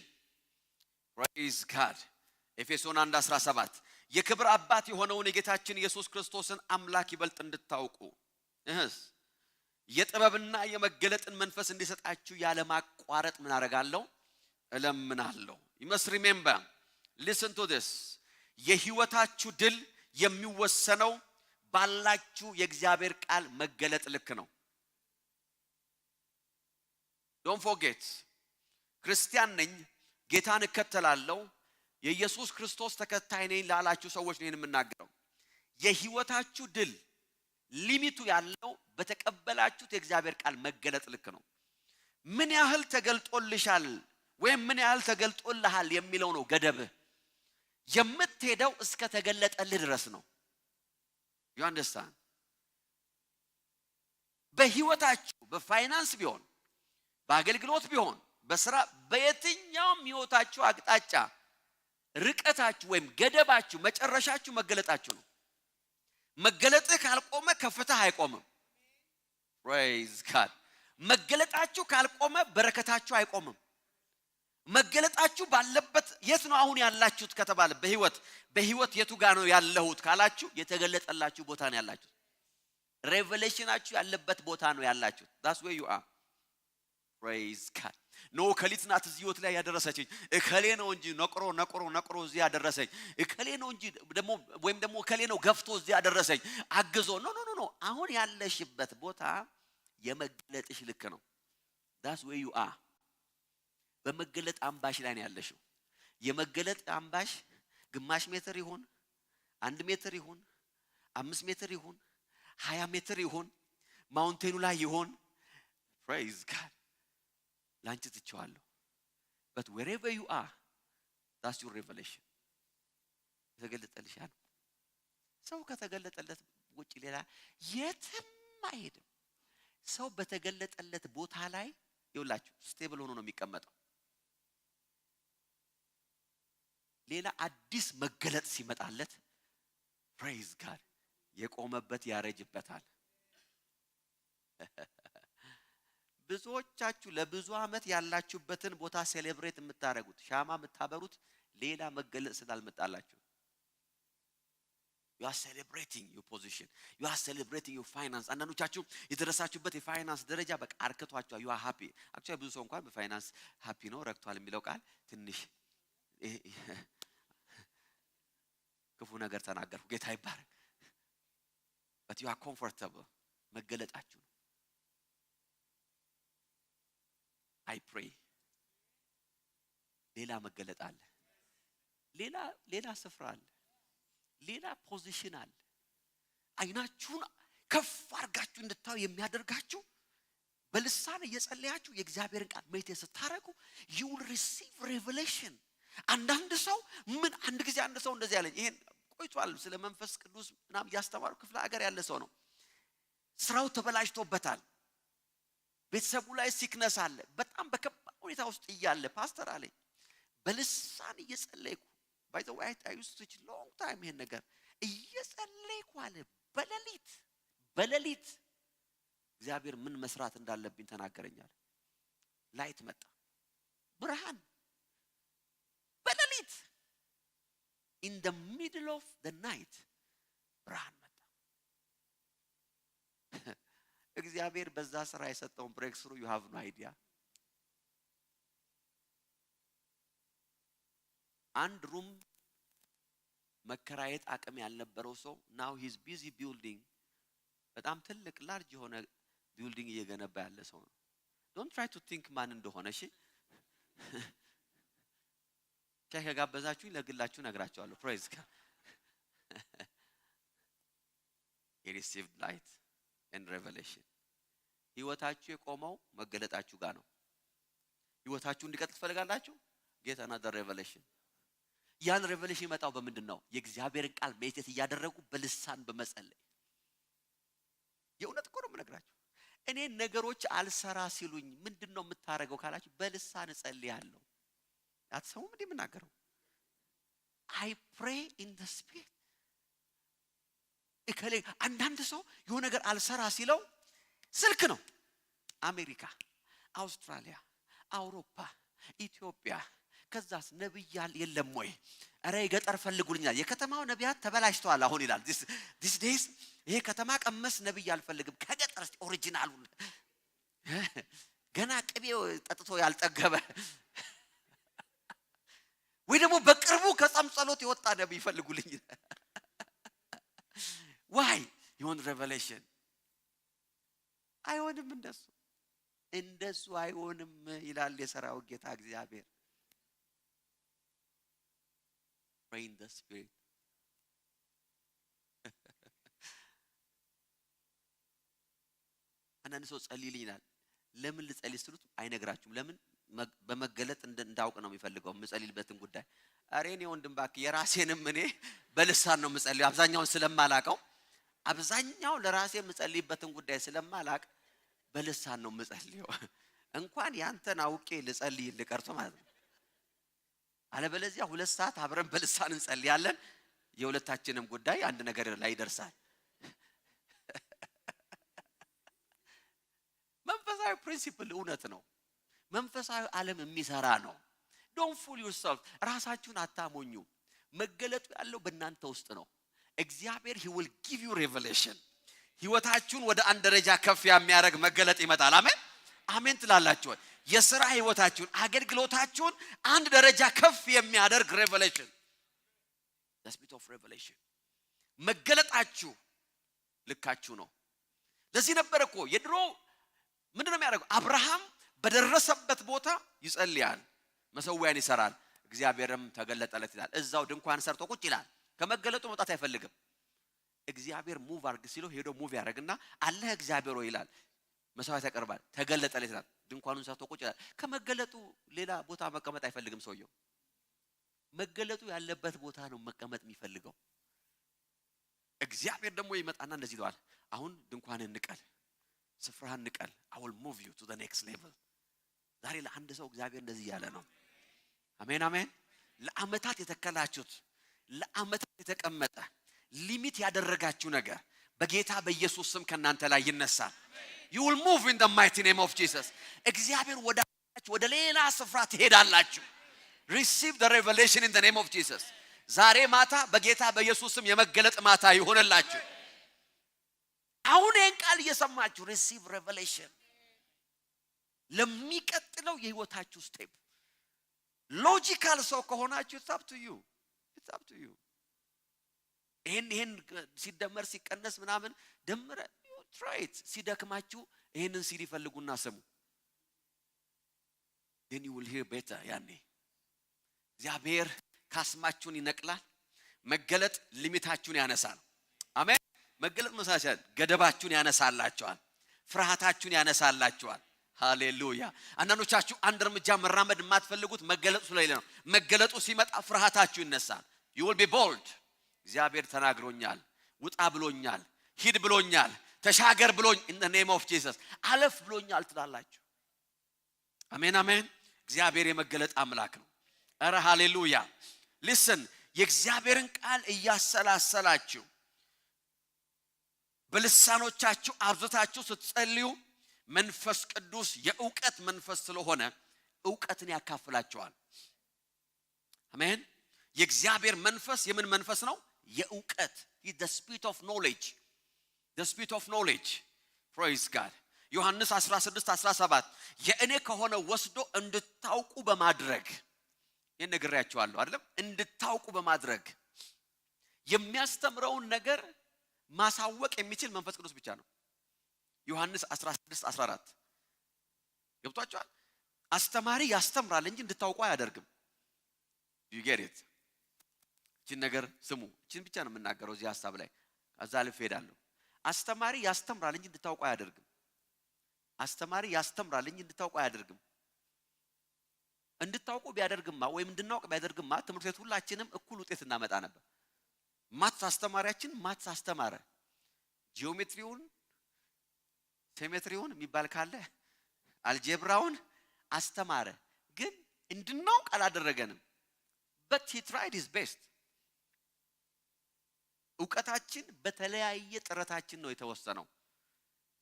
praise God ኤፌሶን 1:17 የክብር አባት የሆነውን የጌታችን ኢየሱስ ክርስቶስን አምላክ ይበልጥ እንድታውቁ የጥበብና የመገለጥን መንፈስ እንዲሰጣችሁ ያለ ማቋረጥ ምን አረጋለሁ እለምናለሁ። you must remember listen to this የህይወታችሁ ድል የሚወሰነው ባላችሁ የእግዚአብሔር ቃል መገለጥ ልክ ነው። don't forget ክርስቲያን ነኝ ጌታን እከተላለሁ የኢየሱስ ክርስቶስ ተከታይ ነኝ ላላችሁ ሰዎች ነው የምናገረው። የህይወታችሁ ድል ሊሚቱ ያለው በተቀበላችሁት የእግዚአብሔር ቃል መገለጥ ልክ ነው። ምን ያህል ተገልጦልሻል ወይም ምን ያህል ተገልጦልሃል የሚለው ነው ገደብህ። የምትሄደው እስከ ተገለጠልህ ድረስ ነው። you understand በህይወታችሁ በፋይናንስ ቢሆን በአገልግሎት ቢሆን በስራ በየትኛውም ህይወታችሁ አቅጣጫ ርቀታችሁ ወይም ገደባችሁ መጨረሻችሁ መገለጣችሁ ነው። መገለጥህ ካልቆመ ከፍታ አይቆምም። praise God መገለጣችሁ ካልቆመ በረከታችሁ አይቆምም። መገለጣችሁ ባለበት የት ነው አሁን ያላችሁት ከተባለ በህይወት የቱ ጋር ነው ያለሁት ካላችሁ የተገለጠላችሁ ቦታ ነው ያላችሁት። ሬቨሌሽናችሁ ያለበት ቦታ ነው ያላችሁት። that's where you are praise God ኖ ከሊት ናት እዚህ ህይወት ላይ ያደረሰችኝ እከሌ ነው እንጂ ነቅሮ እዚህ ያደረሰኝ እከሌ ነው እንጂ ደግሞ እከሌ ነው ገፍቶ እዚህ ያደረሰኝ አግዞ ኖ አሁን ያለሽበት ቦታ የመገለጥሽ ልክ ነው። that's where you are በመገለጥ አምባሽ ላይ ነው ያለሽው። የመገለጥ አምባሽ ግማሽ ሜትር ይሁን 1 ሜትር ይሁን 5 ሜትር ይሁን 20 ሜትር ይሁን ማውንቴኑ ላይ ይሁን praise God ላንቺ ትቼዋለሁ። but wherever you are, that's your revelation. ተገለጠልሻል። ሰው ከተገለጠለት ውጪ ሌላ የትም አይሄድም። ሰው በተገለጠለት ቦታ ላይ ይውላችሁ ስቴብል ሆኖ ነው የሚቀመጠው። ሌላ አዲስ መገለጥ ሲመጣለት praise God የቆመበት ያረጅበታል። ብዙዎቻችሁ ለብዙ አመት ያላችሁበትን ቦታ ሴሌብሬት የምታረጉት ሻማ የምታበሩት ሌላ መገለጥ ስላልመጣላችሁ። you are celebrating your position, you are celebrating your finance. አንዳንዶቻችሁ የደረሳችሁበት የፋይናንስ ደረጃ በቃ አርክቷችሁ you are happy. actually ብዙ ሰው እንኳን በፋይናንስ happy ነው ረክቷል የሚለው ቃል ትንሽ ክፉ ነገር ተናገርኩ ጌታ ይባረክ። but you are comfortable መገለጣችሁ ነው። I pray ሌላ መገለጥ አለ። ሌላ ስፍራ አለ። ሌላ ፖዚሽን አለ። አይናችሁን ከፍ አርጋችሁ እንድታዩ የሚያደርጋችሁ በልሳን እየጸለያችሁ የእግዚአብሔርን ቃል ሜዲቴት ስታረጉ you will receive revelation. አንዳንድ ሰው ምን አንድ ጊዜ አንድ ሰው እንደዚህ ያለኝ ይሄን ቆይቷል ስለ መንፈስ ቅዱስ ምናም ያስተማሩ ክፍለ ሀገር ያለ ሰው ነው። ስራው ተበላሽቶበታል። ቤተሰቡ ላይ ሲክነስ አለ። በጣም በከባድ ሁኔታ ውስጥ እያለ ፓስተር አለኝ በልሳን እየጸለይኩ by the way I used to teach long time ይሄን ነገር እየጸለይኩ አለ በሌሊት እግዚአብሔር ምን መስራት እንዳለብኝ ተናገረኛል። ላይት መጣ ብርሃን በሌሊት in the middle of the night ብርሃን መጣ። እግዚአብሔር በዛ ስራ የሰጠውን breakthrough you have no idea. አንድ ሩም መከራየት አቅም ያልነበረው ሰው now he is busy building በጣም ትልቅ ላርጅ የሆነ ቢልዲንግ እየገነባ ያለ ሰው ነው። don't try to think ማን እንደሆነ እሺ ከጋበዛችሁኝ ለግላችሁ ነግራችኋለሁ። praise God. he received light and revelation. ህይወታችሁ የቆመው መገለጣችሁ ጋር ነው። ህይወታችሁ እንዲቀጥል ትፈልጋላችሁ? get another revelation. ያን revelation መጣው በምንድነው? የእግዚአብሔርን ቃል ሜዲቴት እያደረጉ በልሳን በመጸለይ። የእውነት እኮ ነው የምነግራችሁ። እኔ ነገሮች አልሰራ ሲሉኝ ምንድነው የምታረገው ካላችሁ በልሳን እጸልያለሁ። አትሰሙም እንዴ የምናገረው? I pray in the spirit. እከሌ አንዳንድ ሰው የሆነ ነገር አልሰራ ሲለው ስልክ ነው። አሜሪካ፣ አውስትራሊያ፣ አውሮፓ፣ ኢትዮጵያ ከዛስ ነብያል የለም ወይ? አረ የገጠር ፈልጉልኛል። የከተማው ነብያት ተበላሽተዋል አሁን ይላል። this days ይሄ ከተማ ቀመስ ነብይ አልፈልግም። ከገጠር እስቲ ኦሪጂናሉን ገና ቅቤው ጠጥቶ ያልጠገበ ወይ ደግሞ በቅርቡ ከጻም ጸሎት የወጣ ነብይ ይፈልጉልኝ። why you want revelation? አይሆንም እንደሱ አይሆንም ይላል የሰራዊት ጌታ እግዚአብሔር። pray in the spirit. አንዳንድ ሰው ጸልይልኛል። ለምን ልጸልይ ስሉት አይነግራችሁም። ለምን በመገለጥ እንዳውቅ ነው የሚፈልገው የምጸልይበትን ጉዳይ። አሬ እኔ ወንድም ባክ የራሴንም እኔ በልሳን ነው የምጸልየው አብዛኛውን ስለማላቀው አብዛኛው ለራሴ የምጸልይበትን ጉዳይ ስለማላቅ በልሳን ነው የምጸልየው። እንኳን ያንተን አውቄ ልጸልይ ልቀርቶ ማለት ነው። አለበለዚያ 2 ሰዓት አብረን በልሳን እንጸልያለን። የሁለታችንም ጉዳይ አንድ ነገር ላይ ይደርሳል። መንፈሳዊ ፕሪንሲፕል እውነት ነው። መንፈሳዊ ዓለም የሚሰራ ነው። don't fool yourself. ራሳችሁን አታሞኙ። መገለጡ ያለው በእናንተ ውስጥ ነው። እግዚአብሔር he will give you revelation. ህይወታችሁን ወደ አንድ ደረጃ ከፍ የሚያደርግ መገለጥ ይመጣል። አሜን አሜን ትላላችሁ። የሥራ ህይወታችሁን አገልግሎታችሁን አንድ ደረጃ ከፍ የሚያደርግ revelation. the spirit of revelation. መገለጣችሁ ልካችሁ ነው። ለዚህ ነበር እኮ የድሮ ምንድነው የሚያደርገው? አብርሃም በደረሰበት ቦታ ይጸልያል፣ መሰዊያን ይሰራል፣ እግዚአብሔርም ተገለጠለት ይላል። እዛው ድንኳን ሰርቶ ቁጭ ይላል። ከመገለጡ መውጣት አይፈልግም። እግዚአብሔር ሙቭ አርግ ሲለው ሄዶ ሙቭ ያደርግና አለህ እግዚአብሔር ሆይ ይላል። መስዋዕት ያቀርባል። ተገለጠለት ይላል። ድንኳኑን ሰርቶ ቁጭ ይላል። ከመገለጡ ሌላ ቦታ መቀመጥ አይፈልግም ሰውየው። መገለጡ ያለበት ቦታ ነው መቀመጥ የሚፈልገው። እግዚአብሔር ደግሞ ይመጣና እንደዚህ ይለዋል፣ አሁን ድንኳንን ንቀል፣ ስፍራህን ንቀል። I will move you to the next level። ዛሬ ለአንድ ሰው እግዚአብሔር እንደዚህ ያለ ነው። አሜን አሜን። ለአመታት የተከላችሁት፣ ለአመታት የተቀመጠ ሊሚት ያደረጋችሁ ነገር በጌታ በኢየሱስ ስም ከናንተ ላይ ይነሳል። You will move in the mighty name of Jesus። እግዚአብሔር ወደ ሌላ ስፍራ ትሄዳላችሁ። Receive the revelation in the name of Jesus። ዛሬ ማታ በጌታ በኢየሱስ ስም የመገለጥ ማታ ይሆንላችሁ። አሁን ይህን ቃል እየሰማችሁ receive revelation። ለሚቀጥለው የህይወታችሁ ስቴፕ ሎጂካል ሰው ከሆናችሁ it's up to you። It's up to you። ይሄን ሲደመር ሲቀነስ ምናምን ደምረ try it። ሲደክማችሁ ይሄንን ሲዲ ፈልጉና ስሙ። then you will hear better። ያኔ እግዚአብሔር ካስማችሁን ይነቅላል። መገለጥ ሊሚታችሁን ያነሳል። አሜን። መገለጥ መሳሻል ገደባችሁን ያነሳላችኋል። ፍርሃታችሁን ያነሳላችኋል። ሃሌሉያ። አንዳንዶቻችሁ አንድ እርምጃ መራመድ የማትፈልጉት መገለጡ ስለሌለ ነው። መገለጡ ሲመጣ ፍርሃታችሁ ይነሳል። you will be bold። እግዚአብሔር ተናግሮኛል፣ ውጣ ብሎኛል፣ ሂድ ብሎኛል፣ ተሻገር ብሎኝ in the name of Jesus አለፍ ብሎኛል ትላላችሁ። አሜን አሜን። እግዚአብሔር የመገለጥ አምላክ ነው። አረ ሃሌሉያ። listen የእግዚአብሔርን ቃል እያሰላሰላችሁ በልሳኖቻችሁ አብዝታችሁ ስትጸልዩ መንፈስ ቅዱስ የእውቀት መንፈስ ስለሆነ እውቀትን ያካፍላችኋል። አሜን። የእግዚአብሔር መንፈስ የምን መንፈስ ነው? የእውቀት the spirit of knowledge። the spirit of knowledge። praise God። ዮሐንስ 16:17 የእኔ ከሆነ ወስዶ እንድታውቁ በማድረግ ይነግራችኋለሁ አይደለም? እንድታውቁ በማድረግ የሚያስተምረውን ነገር ማሳወቅ የሚችል መንፈስ ቅዱስ ብቻ ነው። ዮሐንስ 16:14 ገብቷችኋል? አስተማሪ ያስተምራል እንጂ እንድታውቁ አያደርግም። you get it? እቺን ነገር ስሙ። እቺን ብቻ ነው የምናገረው እዚህ ሐሳብ ላይ አዛ ልፍ ሄዳለሁ። አስተማሪ ያስተምራል እንጂ እንድታውቁ አያደርግም። አስተማሪ ያስተምራል እንጂ እንድታውቁ አያደርግም። እንድታውቁ ቢያደርግማ ወይም እንድናውቅ ቢያደርግማ ትምህርት ቤት ሁላችንም እኩል ውጤት እናመጣ ነበር። ማትስ አስተማሪያችን ማትስ አስተማረ፣ ጂኦሜትሪውን ሴሜትሪውን የሚባል ካለ አልጀብራውን አስተማረ፣ ግን እንድናውቅ አላደረገንም። but he tried his best። ዕውቀታችን በተለያየ ጥረታችን ነው የተወሰነው።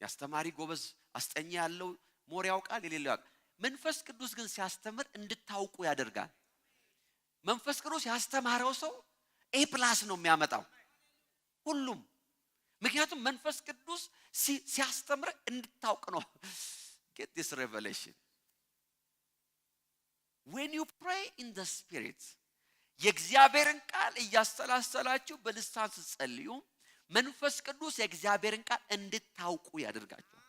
ያስተማሪ ጎበዝ አስጠኛ ያለው ሞር ያውቃል፣ የሌለው ያውቃል። መንፈስ ቅዱስ ግን ሲያስተምር እንድታውቁ ያደርጋል። መንፈስ ቅዱስ ያስተማረው ሰው A+ ነው የሚያመጣው ሁሉም። ምክንያቱም መንፈስ ቅዱስ ሲያስተምር እንድታውቅ ነው። get this revelation when you pray in the spirit። የእግዚአብሔርን ቃል እያሰላሰላችሁ በልሳን ስትጸልዩ መንፈስ ቅዱስ የእግዚአብሔርን ቃል እንድታውቁ ያደርጋችኋል።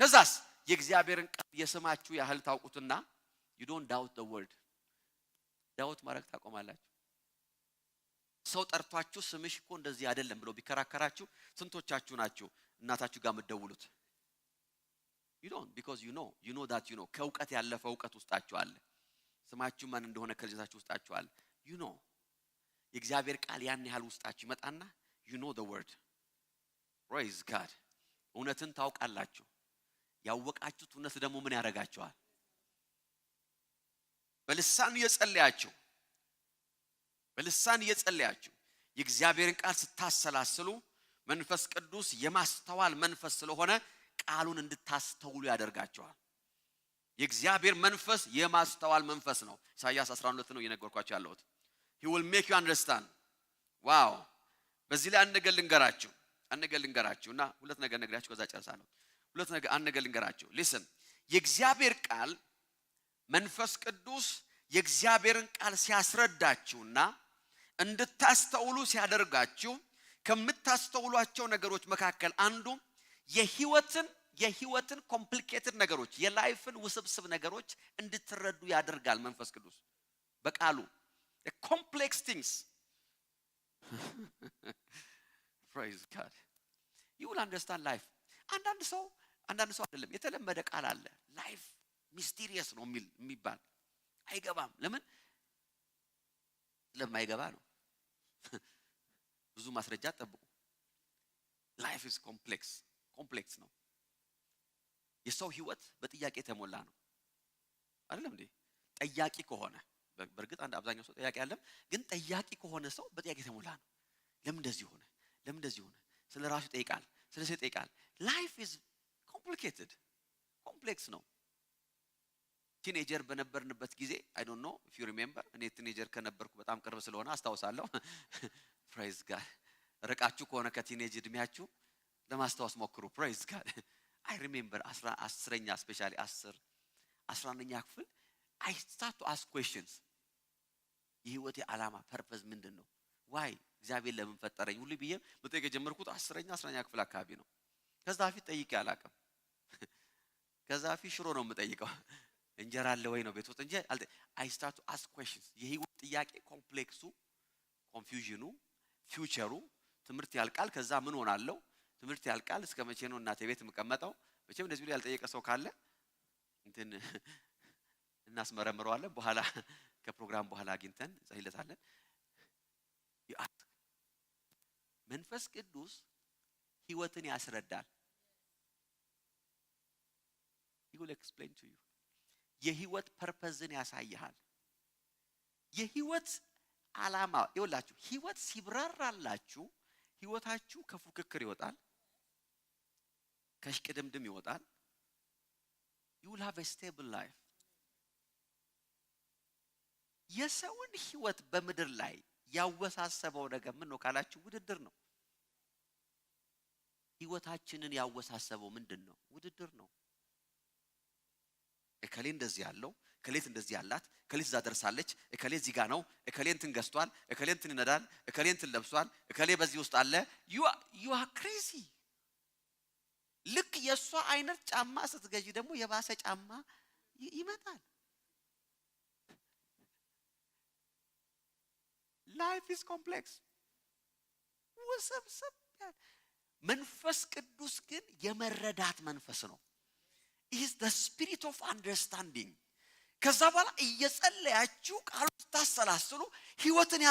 ከዛስ የእግዚአብሔርን ቃል የስማችሁ ያህል ታውቁትና you don't doubt the word። ዳውት ማድረግ ታቆማላችሁ። ሰው ጠርቷችሁ ስምሽ እኮ እንደዚህ አይደለም ብሎ ቢከራከራችሁ ስንቶቻችሁ ናችሁ እናታችሁ ጋር የምትደውሉት? you don't because you know that you know። ከእውቀት ያለፈ እውቀት ውስጣችሁ አለ። ስማችሁ ማን እንደሆነ ከልጅታችሁ ውስጣችሁ አለ። you know የእግዚአብሔር ቃል ያን ያህል ውስጣችሁ ይመጣና you know the word። praise God። እውነትን ታውቃላችሁ። ያወቃችሁት እውነት ደግሞ ምን ያደርጋችኋል? በልሳን እየጸለያችሁ የእግዚአብሔርን ቃል ስታሰላስሉ መንፈስ ቅዱስ የማስተዋል መንፈስ ስለሆነ ቃሉን እንድታስተውሉ ያደርጋችኋል። የእግዚአብሔር መንፈስ የማስተዋል መንፈስ ነው። ኢሳይያስ 12 ነው እየነገርኳችሁ ያለሁት። he will make you understand። ዋው። በዚህ ላይ አንድ ነገር ልንገራችሁና ሁለት ነገር ነግራችሁ ከዛ ጨርሳለሁ። አንድ ነገር ልንገራችሁ። listen የእግዚአብሔር ቃል መንፈስ ቅዱስ የእግዚአብሔርን ቃል ሲያስረዳችሁና እንድታስተውሉ ሲያደርጋችሁ ከምታስተውሏቸው ነገሮች መካከል አንዱ የህይወትን ኮምፕሊኬትድ ነገሮች የላይፍን ውስብስብ ነገሮች እንድትረዱ ያደርጋል መንፈስ ቅዱስ በቃሉ complex things praise God you will understand life አንዳንድ ሰው አይደለም የተለመደ ቃል አለ ላይፍ ሚስቴሪየስ ነው የሚባል አይገባም ለምን ለማይገባ ነው ብዙ ማስረጃ ጠብቁ ላይፍ ኢዝ ኮምፕሌክስ ነው የሰው ህይወት በጥያቄ ተሞላ ነው አይደለም እንዴ ጠያቂ ከሆነ በርግጥ አንድ አብዛኛው ሰው ጠያቂ አይደለም ግን ጠያቂ ከሆነ ሰው በጥያቄ ተሞላ ነው ለምን እንደዚህ ሆነ ስለ ራሱ ይጠይቃል ስለ ሰው ይጠይቃል ላይፍ ኢዝ ኮምፕሌክስ ነው ቲኔጀር በነበርንበት ጊዜ I don't know if you remember እኔ ቲኔጀር ከነበርኩ በጣም ቅርብ ስለሆነ አስታውሳለሁ praise God ረቃችሁ ከሆነ ከቲኔጅ እድሜያችሁ ለማስታወስ ሞክሩ praise God I remember 10ኛ especially 11ኛ ክፍል I start to ask questions የህይወቴ ዓላማ ፐርፐዝ ምንድነው why እግዚአብሔር ለምን ፈጠረኝ ሁሉ ብዬ መጠየቅ ጀመርኩት 10ኛ ክፍል አካባቢ ነው ከዛ ፊት ጠይቄ አላቀም ከዛ ፊት ሽሮ ነው የምጠይቀው እንጀራ አለ ወይ ነው ቤት ውስጥ እንጂ I start to ask questions የህይወት ጥያቄ ኮምፕሌክሱ ኮንፊውዥኑ ፊውቸሩ ትምህርት ያልቃል ከዛ ምን ሆናለሁ ትምህርት ያልቃል እስከ መቼ ነው እናቴ ቤት የምቀመጠው መቼም እንደዚህ ብሎ ያልጠየቀ ሰው ካለ እንትን እናስመረምረዋለን በኋላ ከፕሮግራም በኋላ አግኝተን ጸልይለታለን መንፈስ ቅዱስ ህይወትን ያስረዳል he will explain to you የህይወት ፐርፐዝን ያሳያል የህይወት ዓላማ ይወላችሁ ህይወት ሲብራራላችሁ ህይወታችሁ ከፉክክር ይወጣል ከሽቅድምድም ይወጣል you will have a stable life የሰውን ህይወት በመድር ላይ ያወሳሰበው ነገር ምን ነው ካላችሁ ውድድር ነው ህይወታችንን ያወሳሰበው ምንድነው ውድድር ነው እከሌ እንደዚህ ያለው እከሌት እንደዚህ ያላት እከሌት እዛ ደርሳለች እከሌ እዚህ ጋር ነው እከሌ እንትን ገዝቷል እከሌ እንትን ይነዳል እከሌ እንትን ለብሷል እከሌ በዚህ ውስጥ አለ you are crazy ልክ የሷ አይነት ጫማ ስትገዢ ደግሞ የባሰ ጫማ ይመጣል life is complex ውስብስብ መንፈስ ቅዱስ ግን የመረዳት መንፈስ ነው is the spirit of understanding ከዛ በኋላ እየጸለያችሁ ቃሉ ታሰላስሉ ህይወትን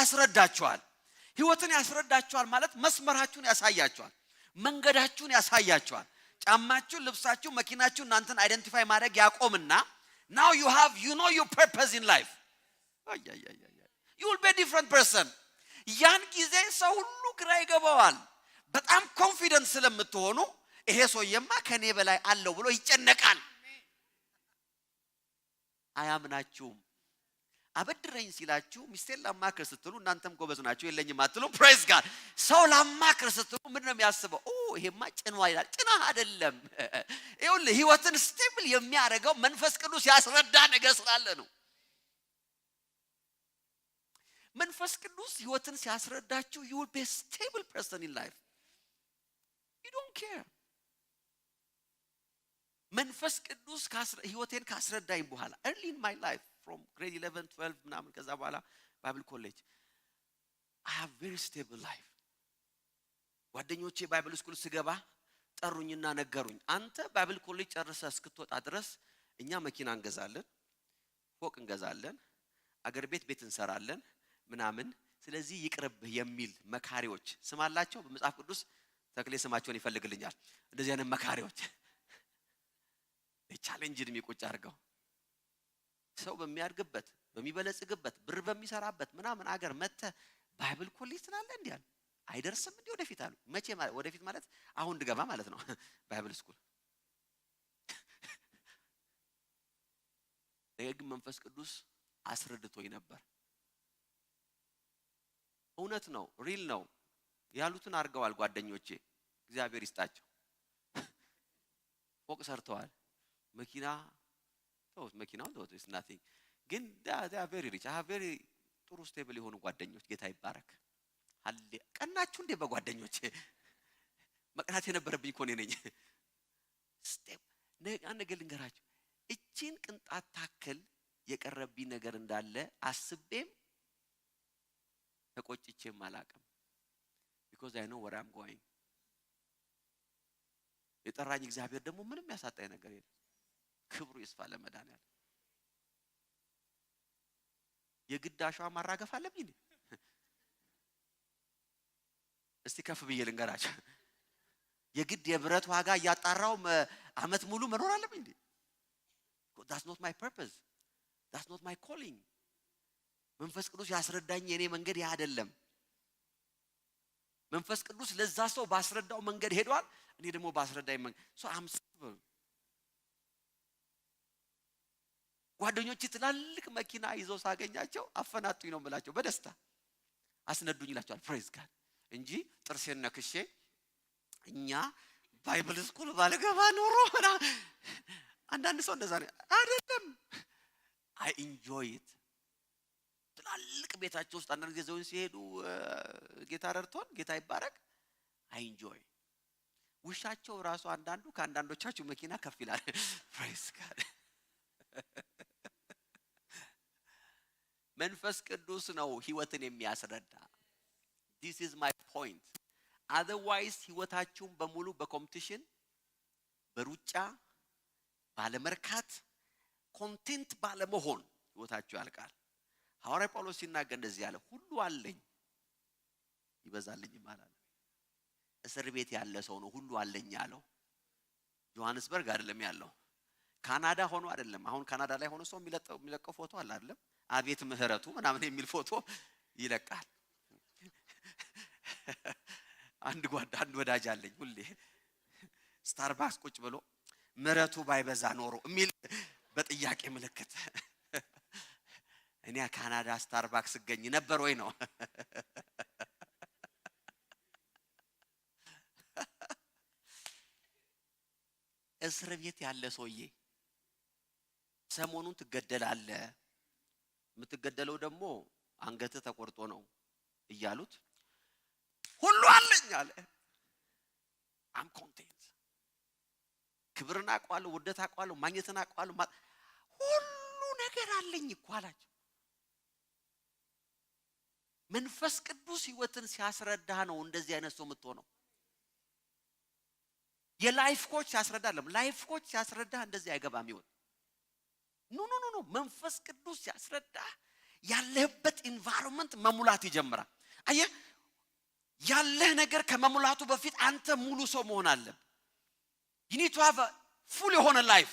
ያስረዳችኋል ማለት መስመራችሁን ያሳያችኋል መንገዳችሁን ያሳያችኋል ጫማችሁን ልብሳችሁ መኪናችሁ እናንተን አይደንቲፋይ ማድረግ ያቆምና now you know your purpose in life you will be a different person ያን ጊዜ ሰው ሁሉ ግራ ይገባዋል በጣም ኮንፊደንስ ስለምትሆኑ ይሄ ሰውየማ ከኔ በላይ አለው ብሎ ይጨነቃል አያምናችሁም አበድረኝ ሲላችሁ ሚስቴን ላማክር ስትሉ እናንተም ጎበዝ ናችሁ የለኝም አትሉ praise God ሰው ላማክር ስትሉ ምን ነው የሚያስበው ይሄማ ጭኗ ይላል ጭና አይደለም ይኸውልህ ህይወትን ስቴብል የሚያደርገው መንፈስ ቅዱስ ያስረዳ ነገር ስላለ ነው መንፈስ ቅዱስ ህይወትን ሲያስረዳችሁ you will be a stable person in life you don't care መንፈስ ቅዱስ ህይወቴን ካስረዳኝ በኋላ early in my life from grade 11 12 ምናምን ከዛ በኋላ ባይብል ኮሌጅ I have very stable life ጓደኞቼ ባይብል ስኩል ስገባ ጠሩኝና ነገሩኝ አንተ ባይብል ኮሌጅ ጨርሰህ እስክትወጣ ድረስ እኛ መኪና እንገዛለን ፎቅ እንገዛለን አገር ቤት እንሰራለን ምናምን ስለዚህ ይቅርብህ የሚል መካሪዎች ስማላቸው በመጽሐፍ ቅዱስ ተክሌ ስማቸውን ይፈልግልኛል እንደዚህ አይነት መካሪዎች ቻሌንጅን የሚቆጭ አርገው ሰው በሚያርግበት በሚበለጽግበት ብር በሚሰራበት ምናምን አገር መተ ባይብል ኮሌጅ ስላለ እንዲያል አይደርስም እንዴ ወደፊት አሉ መቼ ወደፊት ማለት አሁን ድገባ ማለት ነው ባይብል ስኩል የግም መንፈስ ቅዱስ አስረድቶኝ ነበር እውነት ነው ሪል ነው ያሉትን አርገዋል ጓደኞቼ እግዚአብሔር ይስጣቸው ፎቅ ሰርተዋል መኪናው is nothing ግን they are very rich I have very ጥሩ ስቴብል የሆኑ ጓደኞች ጌታ ይባረክ አለ ቀናችሁ እንደ በጓደኞቼ መቅናት የነበረብኝ እኮ ነኝ ስቴፕ ነገር ልንገራችሁ እቺን ቅንጣት ታክል የቀረብኝ ነገር እንዳለ አስቤም ተቆጭቼም አላቀም because I know where I'm going የጠራኝ እግዚአብሔር ደግሞ ምንም ያሳጣኝ ነገር የለም። ክብሩ ይስፋ ለመድኃኒዓለም። የግድ አሸዋ ማራገፍ አለብኝ? እስቲ ከፍ ብዬ ልንገራችሁ። የግድ የብረት ዋጋ እያጣራው አመት ሙሉ መኖር አለብኝ? That's not my purpose. That's not my calling. መንፈስ ቅዱስ ያስረዳኝ የኔ መንገድ ያ አይደለም። መንፈስ ቅዱስ ለዛ ሰው ባስረዳው መንገድ ሄዷል። እኔ ደግሞ ባስረዳኝ መንገድ I'm simple. ጓደኞቼ ትላልቅ መኪና ይዘው ሳገኛቸው አፈናጡኝ ነው የምላቸው። በደስታ አስነዱኝ ይላቸዋል። ፕሬዝ ጋድ እንጂ ጥርሴን ነክሼ እኛ ባይብል ስኩል ባለገባ ኖሮ አንዳንድ ሰው እንደዛ ነው አይደለም። I enjoy it. ትላልቅ ቤታቸው ውስጥ አንዳንድ ጊዜ ዘውን ሲሄዱ ጌታ ረድቶን ጌታ ይባረክ I enjoy. ውሻቸው ራሱ አንዳንዱ ከአንዳንዶቻችሁ መኪና ከፍ ይላል። ፕሬዝ ጋድ። መንፈስ ቅዱስ ነው ህይወትን የሚያስረዳ። This is my point. Otherwise ህይወታችሁን በሙሉ በኮምፒቲሽን በሩጫ ባለመርካት ኮንቴንት ባለመሆን ህይወታችሁ ያልቃል። ሐዋርያ ጳውሎስ ሲናገር እንደዚህ ያለ ሁሉ አለኝ ይበዛልኝ ማለት ነው። እስር ቤት ያለ ሰው ነው ሁሉ አለኝ ያለው። ጆሐንስበርግ አይደለም ያለው፣ ካናዳ ሆኖ አይደለም። አሁን ካናዳ ላይ ሆኖ ሰው የሚለቀው ፎቶ አለ አይደለም? አቤት ምህረቱ ምናምን የሚል ፎቶ ይለቃል። አንድ ወዳጅ አለኝ ሁሌ ስታርባክስ ቁጭ ብሎ ምህረቱ ባይበዛ ኖሮ የሚል በጥያቄ ምልክት። እኔ ካናዳ ስታርባክስ ገኝ ነበር ወይ ነው። እስር ቤት ያለ ሰውዬ ሰሞኑን ትገደላለህ፣ የምትገደለው ደግሞ አንገት ተቆርጦ ነው እያሉት ሁሉ አለኝ አለ። I'm content. ክብርን አውቀዋለሁ፣ ውርደት አውቀዋለሁ፣ ማግኘትን አውቀዋለሁ፣ ሁሉ ነገር አለኝ እኮ አላቸው። መንፈስ ቅዱስ ህይወትን ሲያስረዳ ነው እንደዚህ አይነት ሰው የምትሆነው። የላይፍ ኮች ያስረዳለም። ላይፍ ኮች ሲያስረዳ እንደዚህ አይገባም ይወጥ ኖ መንፈስ ቅዱስ ሲያስረዳ ያለህበት ኢንቫይሮንመንት መሙላት ይጀምራል። አየህ ያለህ ነገር ከመሙላቱ በፊት አንተ ሙሉ ሰው መሆን አለብህ። you need to have a full የሆነ ላይፍ።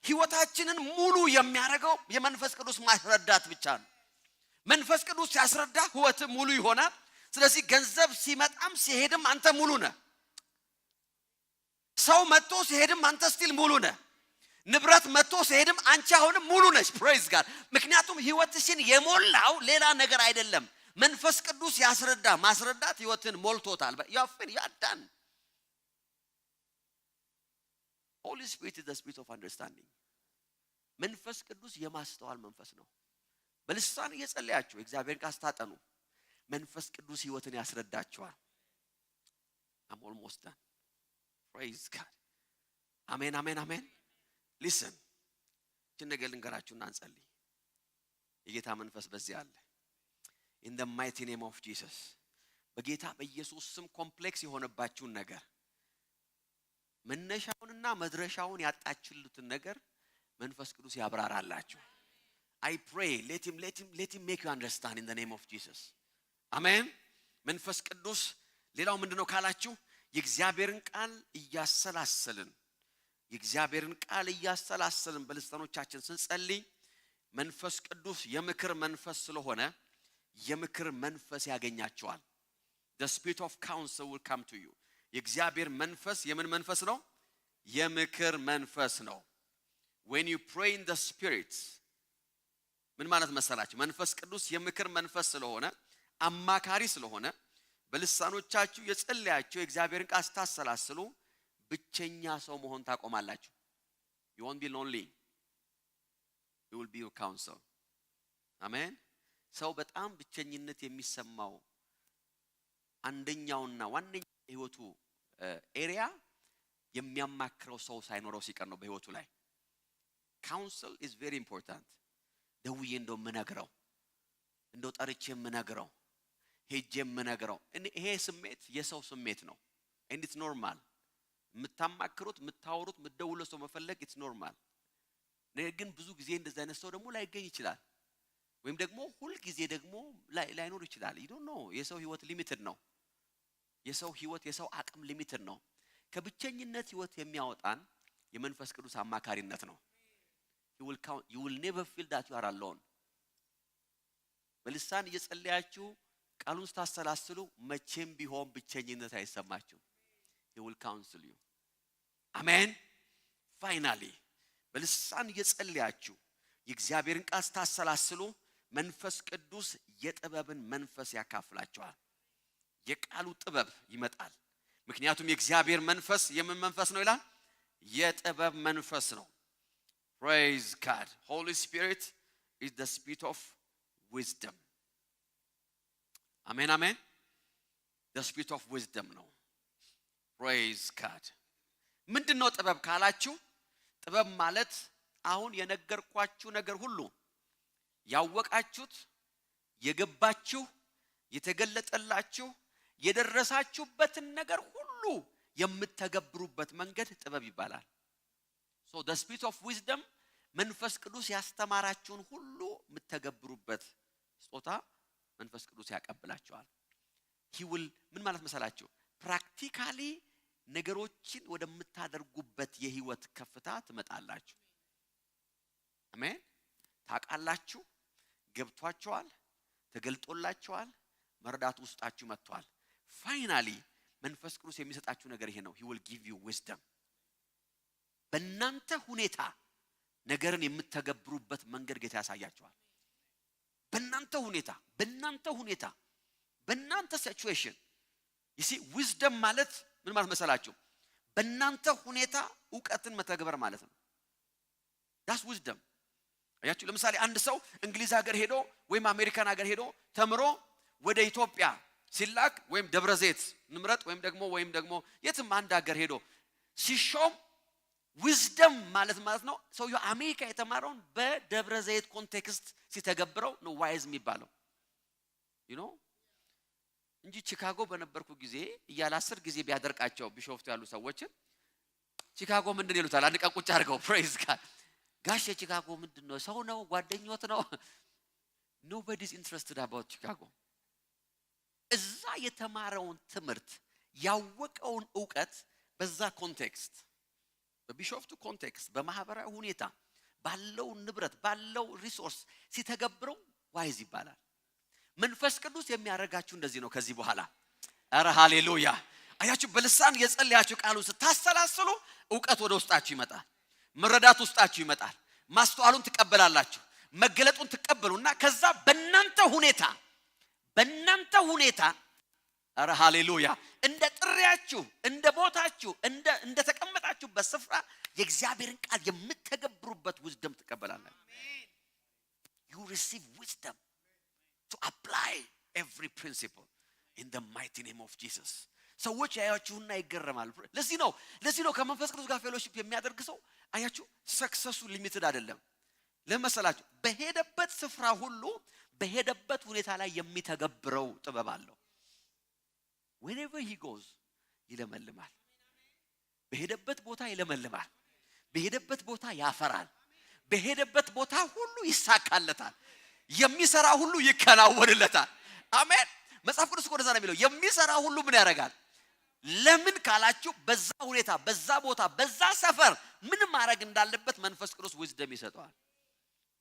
ህይወታችንን ሙሉ የሚያደርገው የመንፈስ ቅዱስ ማስረዳት ብቻ ነው። መንፈስ ቅዱስ ሲያስረዳ ህይወት ሙሉ ይሆናል። ስለዚህ ገንዘብ ሲመጣም ሲሄድም አንተ ሙሉ ነህ። ሰው መጥቶ ሲሄድም አንተ ስቲል ሙሉ ነህ። ንብረት መጥቶ ሲሄድም አንቺ አሁንም ሙሉ ነሽ። ፕሬዝ ጋድ። ምክንያቱም ህይወትሽን የሞላው ሌላ ነገር አይደለም። መንፈስ ቅዱስ ያስረዳ ማስረዳት ህይወትን ሞልቶታል። ያዳን Holy Spirit is the spirit of understanding. መንፈስ ቅዱስ የማስተዋል መንፈስ ነው። በልሳን እየጸለያችሁ እግዚአብሔርን ቃል ታጠኑ መንፈስ ቅዱስ ህይወትን ያስረዳችኋል። I'm almost done. Praise God. Amen, amen, amen. Listen. ችነገ ልንገራችሁና እንጸልይ። የጌታ መንፈስ በዚህ አለ። In the mighty name of Jesus. በጌታ በኢየሱስ ስም ኮምፕሌክስ የሆነባችሁን ነገር መነሻውንና መድረሻውን ያጣችሁትን ነገር መንፈስ ቅዱስ ያብራራላችሁ። I pray let him make you understand in the name of Jesus. Amen. መንፈስ ቅዱስ ሌላው ምንድነው ካላችሁ የእግዚአብሔርን ቃል እያሰላሰልን በልሳኖቻችን ስንጸልይ መንፈስ ቅዱስ የምክር መንፈስ ስለሆነ የምክር መንፈስ ያገኛችኋል። The spirit of counsel will come to you. የእግዚአብሔር መንፈስ የምን መንፈስ ነው? የምክር መንፈስ ነው። When you pray in the spirit ምን ማለት መሰላችሁ? መንፈስ ቅዱስ የምክር መንፈስ ስለሆነ አማካሪ ስለሆነ በልሳኖቻችሁ የጸለያችሁ የእግዚአብሔርን ቃል ስታሰላስሉ ብቸኛ ሰው መሆን ታቆማላችሁ። You won't be lonely. You will be your counsel. Amen. ሰው በጣም ብቸኝነት የሚሰማው አንደኛውና ዋነኛው ህይወቱ ኤሪያ የሚያማክረው ሰው ሳይኖረው ሲቀር ነው በህይወቱ ላይ። Counsel is very important. ደውዬ እንደው ምነግረው እንደው ጠርቼ ምነግረው ሄጄ ምነግረው ይሄ ስሜት የሰው ስሜት ነው። And it's normal. የምታማክሩት የምታወሩት የምትደውሉት ሰው መፈለግ it's normal ነገር ግን ብዙ ጊዜ እንደዛ አይነት ሰው ደግሞ ላይገኝ ይችላል ወይም ደግሞ ሁሉ ጊዜ ደግሞ ላይኖር ይችላል you don't know የሰው ህይወት ሊሚትድ ነው የሰው ህይወት የሰው አቅም ሊሚትድ ነው ከብቸኝነት ህይወት የሚያወጣን የመንፈስ ቅዱስ አማካሪነት ነው you will never feel that you are alone በልሳን እየጸለያችሁ ቃሉን ስታሰላስሉ መቼም ቢሆን ብቸኝነት አይሰማችሁ he will counsel you amen finally በልሳን እየጸለያችሁ የእግዚአብሔርን ቃል ስታሰላስሉ መንፈስ ቅዱስ የጥበብን መንፈስ ያካፍላችኋል የቃሉ ጥበብ ይመጣል ምክንያቱም የእግዚአብሔር መንፈስ የምን መንፈስ ነው ይላል የጥበብ መንፈስ ነው praise God holy spirit is the spirit of wisdom amen amen the spirit of wisdom ነው praise God ምንድነው ጥበብ ካላችሁ ጥበብ ማለት አሁን የነገርኳችሁ ነገር ሁሉ ያወቃችሁት የገባችሁ የተገለጠላችሁ የደረሳችሁበትን ነገር ሁሉ የምትተገብሩበት መንገድ ጥበብ ይባላል so the spirit of wisdom መንፈስ ቅዱስ ያስተማራችሁን ሁሉ የምትተገብሩበት ስጦታ መንፈስ ቅዱስ ያቀብላችኋል he will ምን ማለት መሰላችሁ practically ነገሮችን ወደምታደርጉበት የህይወት ከፍታ ትመጣላችሁ አሜን ታቃላችሁ ገብቷችኋል ተገልጦላችኋል መርዳት ውስጣችሁ መጥቷል finally መንፈስ ቅዱስ የሚሰጣችሁ ነገር ይሄ ነው he will give you wisdom በእናንተ ሁኔታ ነገርን የምትተገብሩበት መንገድ ጌታ ያሳያችኋል በእናንተ ሁኔታ በእናንተ ሲቹዌሽን you see wisdom ማለት ምን ማለት መሰላችሁ በእናንተ ሁኔታ ዕውቀትን መተግበር ማለት ነው that's wisdom አያችሁ ለምሳሌ አንድ ሰው እንግሊዝ ሀገር ሄዶ ወይም አሜሪካን ሀገር ሄዶ ተምሮ ወደ ኢትዮጵያ ሲላክ ወይም ደብረዘይት ንምረጥ ወይም ደግሞ የትም አንድ ሀገር ሄዶ ሲሾም wisdom ማለት ነው ሰው አሜሪካ የተማረውን በደብረዘይት ኮንቴክስት ሲተገብረው ነው ዋይዝ የሚባለው you know እንጂ ቺካጎ በነበርኩ ጊዜ እያለ 10 ጊዜ ቢያደርቃቸው ቢሾፍቱ ያሉ ሰዎችን ቺካጎ ምንድነው ይሉታል አንድ ቀን ቁጭ አድርገው praise God ጋሽ ቺካጎ ምንድነው ሰው ነው ጓደኞት ነው nobody is interested about Chicago እዛ የተማረውን ትምህርት ያወቀውን ዕውቀት በዛ ኮንቴክስት በቢሾፍቱ ኮንቴክስት በማህበራዊ ሁኔታ ባለው ንብረት ባለው ሪሶርስ ሲተገብረው ዋይዝ ይባላል መንፈስ ቅዱስ የሚያረጋችሁ እንደዚህ ነው ከዚህ በኋላ አረ ሃሌሉያ አያችሁ በልሳን የጸለያችሁ ቃሉን ስታሰላስሉ ዕውቀት ወደ ውስጣችሁ ይመጣል መረዳት ውስጣችሁ ይመጣል ማስተዋሉን ትቀበላላችሁ መገለጡን ትቀበሉና ከዛ በእናንተ ሁኔታ አረ ሃሌሉያ እንደ ጥሪያችሁ እንደ ቦታችሁ እንደ ተቀመጣችሁበት ስፍራ የእግዚአብሔርን ቃል የምትተገብሩበት wisdom ትቀበላላችሁ you receive wisdom to apply every principle in the mighty name of Jesus ሰዎች ያያችሁና ይገረማሉ ለዚህ ነው ከመንፈስ ቅዱስ ጋር ፌሎሺፕ የሚያደርግ ሰው አያችሁ ሰክሰሱ ሊሚትድ አይደለም ለመሰላችሁ በሄደበት ስፍራ ሁሉ በሄደበት ሁኔታ ላይ የሚተገብረው ጥበብ አለው wherever he goes ይለመልማል በሄደበት ቦታ ይለመልማል በሄደበት ቦታ ያፈራል በሄደበት ቦታ ሁሉ ይሳካለታል የሚሰራ ሁሉ ይከናወንለታል አሜን መጽሐፍ ቅዱስ ወደዛ ነው የሚለው የሚሰራ ሁሉ ምን ያደርጋል ለምን ካላችሁ በዛ ሁኔታ በዛ ቦታ በዛ ሰፈር ምን ማድረግ እንዳለበት መንፈስ ቅዱስ wisdom ይሰጣል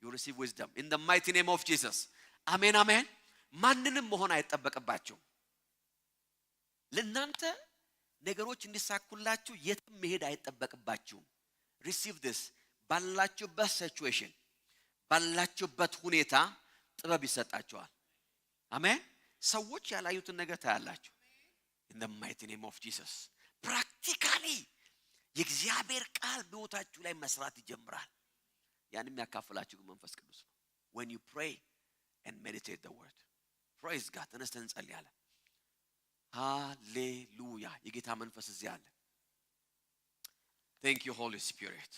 you receive wisdom in the mighty name of Jesus አሜን አሜን ማንንም መሆን አይተበቀባችሁ ለእናንተ ነገሮች እንዲሳኩላችሁ የትም መሄድ አይተበቀባችሁ receive this ባላችሁበት ሲቹዌሽን ባላችሁበት ሁኔታ ጥበብ ይሰጣችኋል አሜን ሰዎች ያላዩትን ነገር ታያላችሁ in the mighty name of Jesus practically የእግዚአብሔር ቃል በሕይወታችሁ ላይ መስራት ይጀምራል ያንም ያካፍላችሁ መንፈስ ቅዱስ ነው when you pray and meditate the word praise God ተነስተን እንጸልያለን ሃሌሉያ የጌታ መንፈስ እዚህ አለ thank you holy spirit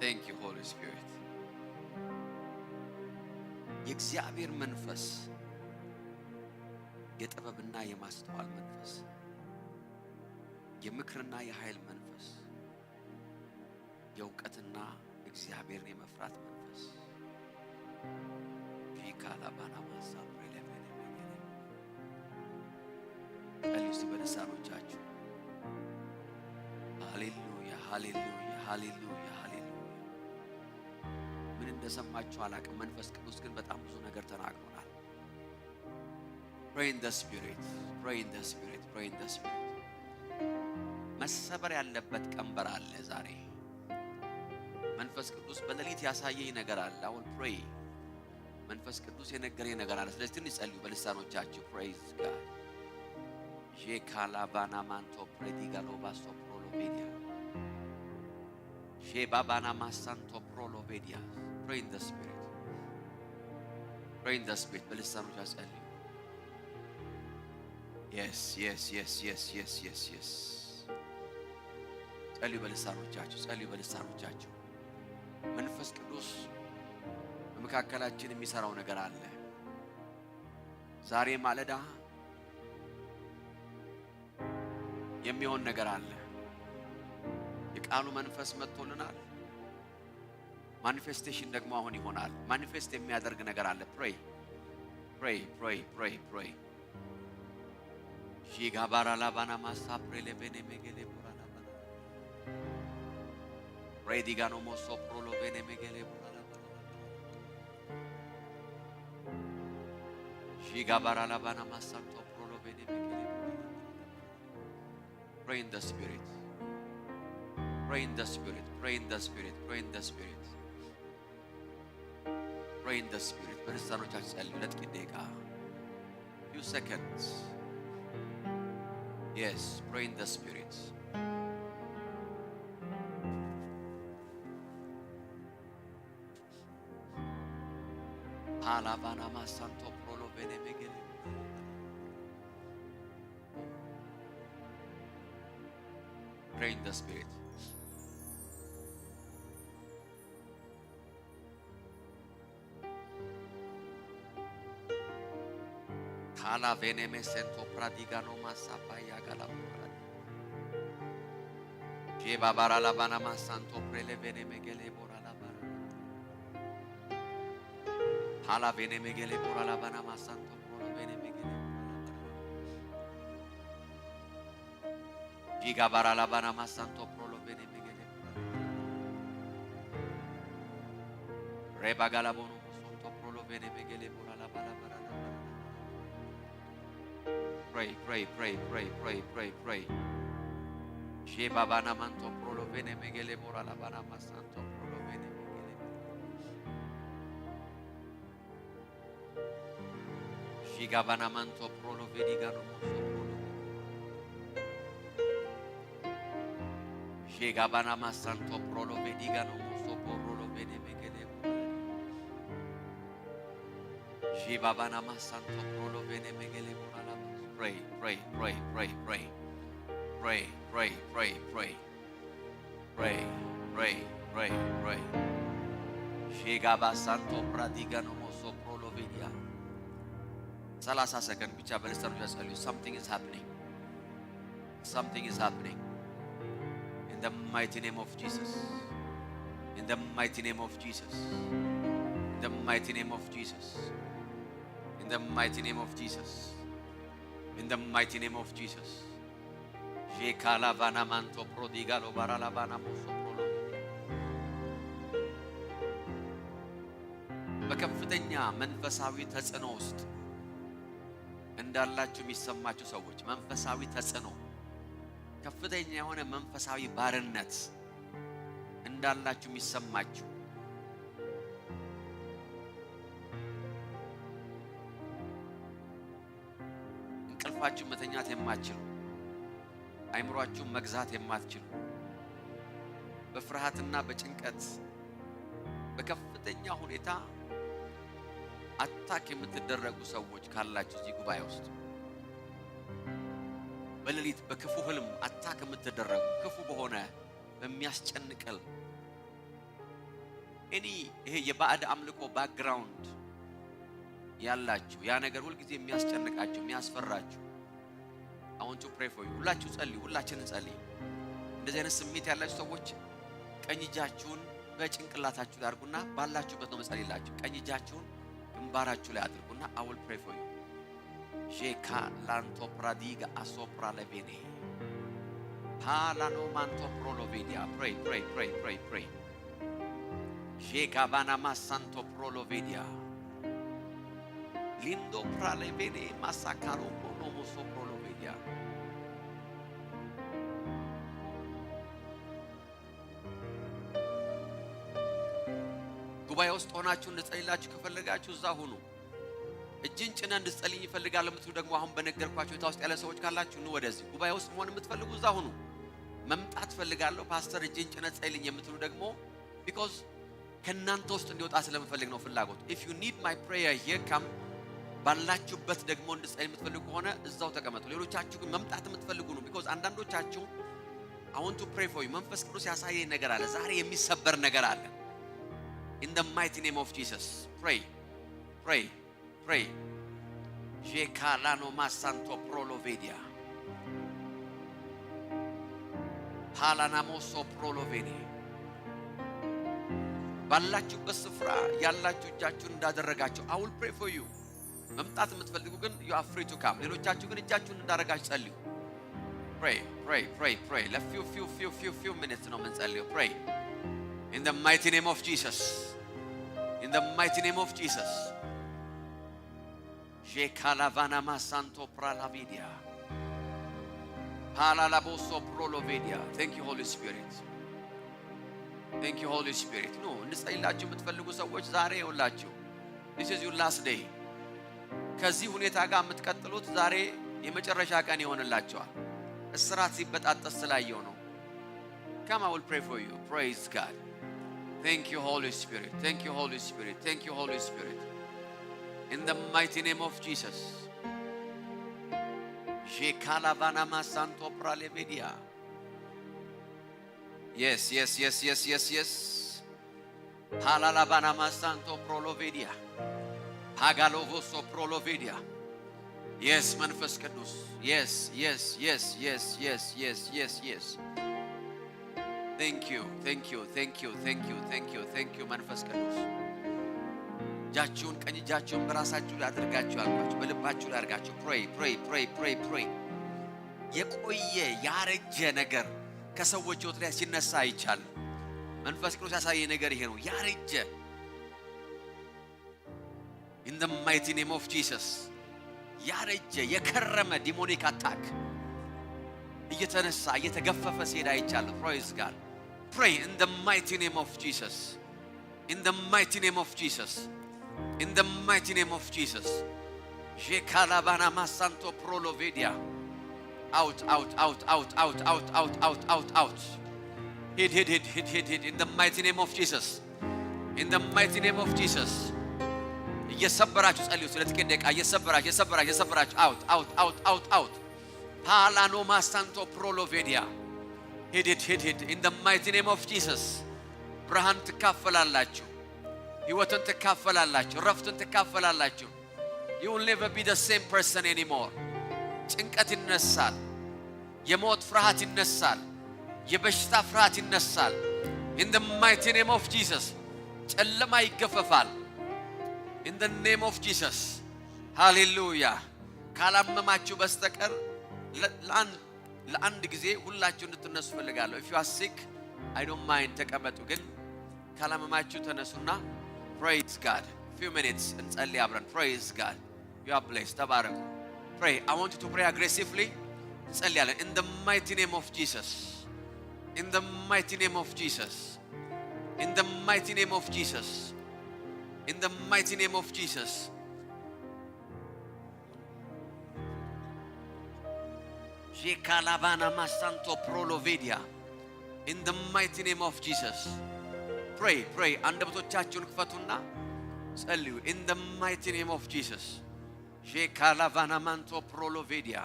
Thank you, Holy Spirit. የእግዚአብሔር መንፈስ የጥበብና የማስተዋል መንፈስ፣ የምክርና የኃይል መንፈስ፣ የእውቀትና እግዚአብሔርን የመፍራት መንፈስ ፊካላባና ማሳብሬ ለፈለፈለ ቀልስ በልሳኖቻችሁ ሃሌሉያ ሃሌሉያ ሃሌሉያ ሃሌሉያ። ምን እንደሰማችሁ አላቅም። መንፈስ ቅዱስ ግን በጣም ብዙ ነገር ተናግሮናል። Pray in the Spirit, pray in the Spirit, pray in the Spirit. መሰበር ያለበት ቀንበር አለ ዛሬ። መንፈስ ቅዱስ በሌሊት ያሳየኝ ነገር አለ። አሁን pray መንፈስ ቅዱስ የነገረኝ ነገር አለ። ስለዚህ ትንሽ ጸልዩ በልሳኖቻችሁ። praise God. ጄካላባና ማንቶ ፕሬዲጋሎ ባሶ ፕሮሎቬዲያ ሼባባና ማሳንቶ ፕሮሎቬዲያ pray in the Spirit, pray in the Spirit በልሳኖቻችሁ ጸልዩ። Yes, yes, yes, yes, yes, yes, yes. ጸልዩ በልሳኖቻችሁ፣ ጸልዩ በልሳኖቻችሁ። መንፈስ ቅዱስ በመካከላችን የሚሰራው ነገር አለ። ዛሬ ማለዳ የሚሆን ነገር አለ። የቃሉ መንፈስ መጥቶልናል። ማኒፌስቴሽን ደግሞ አሁን ይሆናል። ማኒፌስት የሚያደርግ ነገር አለ። pray, pray, pray, pray, pray. Shigabara labana masapre lebene megele burala bana. Redigano moso prolo bene megele burala bana. Shigabara labana masanto prolo bene megele burala bana. Pray in the Spirit. Pray in the Spirit. Pray in the Spirit. Pray in the Spirit. Pray in the Spirit. በልሳኖቻችሁ ጸልዩ ለጥቂት ደቂቃ. Few seconds. Yes, pray in the Spirit. Palavana masanto prolo bene megele. Pray in the Spirit. Kala vene me sento pradigano masapaya galapura. Jeba barala bana masanto prele vene megele borala bara. Kala vene megele borala bana masanto prolo vene megele borala bara. Jiga barala bana masanto prolo vene megele borala. Reba galabono masanto prolo vene megele borala bara bara. Pray, pray, pray, pray, pray, pray, pray. Sheba bana manto prolo vene megele borala bana masanto prolo vene megele. Shiga bana manto prolo vedigano moso prolo. Shiga bana masanto prolo vedigano moso prolo vene megele. Shiba bana masanto prolo vene megele borala. Pray, pray, pray, pray, pray. Pray, pray, pray, pray. Pray, pray, pray, pray. Shegaba santo pradigano moso prolovidia. 30 ሰከንድ ብቻ በልሳኖች ጸልዩ። Something is happening. Something is happening. In the mighty name of Jesus. In the mighty name of Jesus. In the mighty name of Jesus. In the mighty name of Jesus. In the mighty name of Jesus. Jekala vana manto prodigalo barala vana moso prolo. በከፍተኛ መንፈሳዊ ተጽዕኖ ውስጥ እንዳላችሁ የሚሰማችሁ ሰዎች መንፈሳዊ ተጽዕኖ ከፍተኛ የሆነ መንፈሳዊ ባርነት እንዳላችሁ የሚሰማችሁ እንቅልፋችሁ መተኛት የማትችሉ አይምሮአችሁ መግዛት የማትችሉ በፍርሃትና በጭንቀት በከፍተኛ ሁኔታ አታክ የምትደረጉ ሰዎች ካላችሁ እዚህ ጉባኤ ውስጥ በሌሊት በክፉ ህልም አታክ የምትደረጉ ክፉ በሆነ በሚያስጨንቀል ኤኒ ይሄ የባዕድ አምልኮ ባክግራውንድ ያላችሁ ያ ነገር ሁሉ ጊዜ የሚያስጨንቃችሁ የሚያስፈራችሁ I want to pray for you ሁላችሁ ጸልዩ ሁላችንን ጸልይ እንደዚህ አይነት ስሜት ያላችሁ ሰዎች ቀኝ እጃችሁን በጭንቅላታችሁ ላይ አድርጉና ባላችሁበት ነው መጸልይላችሁ ቀኝ እጃችሁን ግንባራችሁ ላይ አድርጉና I will pray for you Jeka lanto pradiga asopra levene Halano manto prolovedia pray Jeka vana masanto prolovedia Lindo pralevene masakaro nomo so prolovedia ጉባኤ ውስጥ ሆናችሁ እንድጸልይላችሁ ከፈለጋችሁ እዛ ሁኑ እጅን ጭነን እንድጸልይ ይፈልጋል የምትሉ ደግሞ አሁን በነገርኳችሁ ታውስጥ ያለ ሰዎች ካላችሁ ነው ወደዚህ ጉባኤ ውስጥ መሆን የምትፈልጉ እዛ ሁኑ መምጣት ፈልጋለሁ ፓስተር እጅን ጭነን ጸልይኝ የምትሉ ደግሞ because ከናንተ ውስጥ እንዲወጣ ስለምፈልግ ነው ፍላጎት if you need my prayer here come ባላችሁበት ደግሞ እንድጸልይ የምትፈልጉ ሆነ እዛው ተቀመጡ ሌሎቻችሁ ግን መምጣት የምትፈልጉ ነው because አንዳንዶቻችሁ I want to pray for you መንፈስ ቅዱስ ያሳየኝ ነገር አለ ዛሬ የሚሰበር ነገር አለ in the mighty name of Jesus pray Jekalano masanto prolovedia Halanamoso proloveni ባላችሁበት ስፍራ ያላችሁ እጃችሁን እንዳደረጋችሁ I will pray for you መምጣት የምትፈልጉ ግን you are free to come ሌሎቻችሁ ግን እጃችሁን እንዳደረጋችሁ ጸልዩ pray let few minutes ነው የምንጸልየው pray in the mighty name of Jesus in the mighty name of Jesus Jekalavana masanto pralavidia Halalaboso prolovedia thank you Holy Spirit no እንድጸልይላችሁ የምትፈልጉ ሰዎች ዛሬ ይውላችሁ this is your last day ከዚህ ሁኔታ ጋር የምትቀጥሉት ዛሬ የመጨረሻ ቀን ይሆንላችኋል እስራት ሲበጣጠስ ስላየው ነው come I will pray for you praise God thank you Holy Spirit in the mighty name of Jesus Jekalavana masanto pralevedia yes Halalavana masanto prolovedia Hagalovoso prolovedia yes manifest ቅዱስ yes thank you manifest ቅዱስ ጃችሁን ቀኝ ጃችሁን በራሳችሁ ላይ አድርጋችሁ አልኳችሁ በልባችሁ ላይ አድርጋችሁ pray የቆየ ያረጀ ነገር ከሰዎች ህይወት ላይ ሲነሳ ይቻል መንፈስ ቅዱስ ያሳየ ነገር ይሄ ነው ያረጀ in the mighty name of Jesus ያረጀ የከረመ ዲሞኒክ አታክ እየተነሳ እየተገፈፈ ሲሄድ አይቻል praise God pray in the mighty name of Jesus in the mighty name of Jesus Jekalavana masanto prolovedia out hit in the mighty name of Jesus እየሰበራችሁ ጸልዩ ስለጥቂት ደቂቃ እየሰበራችሁ out Halano masanto prolovedia hit in the mighty name of Jesus ብርሃን ትካፈላላችሁ ህይወትን ትካፈላላችሁ ረፍትን ትካፈላላችሁ you will never be the same person anymore ጭንቀት ይነሳል የሞት ፍርሃት ይነሳል የበሽታ ፍርሃት ይነሳል in the mighty name of Jesus ጨለማ ይገፈፋል in the name of Jesus hallelujah ካላመማችሁ በስተቀር ለአንድ ጊዜ ሁላችሁ እንድትነሱ ፈልጋለሁ if you are sick I don't mind ተቀመጡ ግን ካላመማችሁ ተነሱና praise God few minutes እንጸልይ አብረን praise God you are blessed ተባረኩ pray I want you to pray aggressively እንጸልያለን in the mighty name of Jesus in the mighty name of Jesus in the mighty name of Jesus in the mighty name of Jesus Jekalavana masanto prolovedia in the mighty name of Jesus pray አንደበቶቻችሁን ክፈቱና ጸልዩ in the mighty name of Jesus Jekalavana manto prolovedia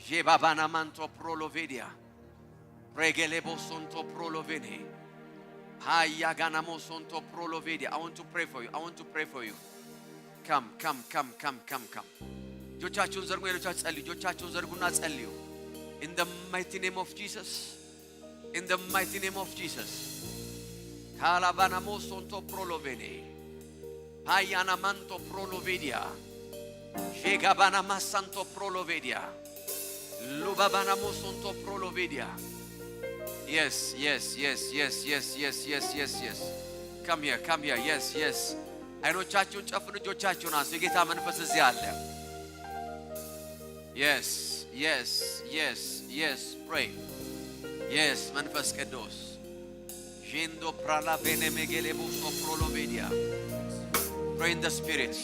Jebabana manto prolovedia Regelebo sonto prolovene Haya ganamo sonto prolovedia. I want to pray for you. I want to pray for you. Come. ጆቻችሁን ዘርጉ የሎቻችሁ ጸልዩ ጆቻችሁን ዘርጉና ጸልዩ in the mighty name of Jesus in the mighty name of Jesus ካላባናሞ ሶንቶ ፕሮሎቬኔ ሃያና ማንቶ ፕሮሎቬዲያ ሼጋባና ማሳንቶ ፕሮሎቬዲያ ሉባባናሞ ሶንቶ ፕሮሎቬዲያ yes come here yes አይኖቻችሁን ጨፍኑ ጆቻችሁን አንሱ የጌታ መንፈስ እዚህ አለ yes pray yes መንፈስ ቅዱስ ጂንዶ ፕራላ ቤኔሜጌሌቦ ሶፕሮሎቬዲያ pray in the spirit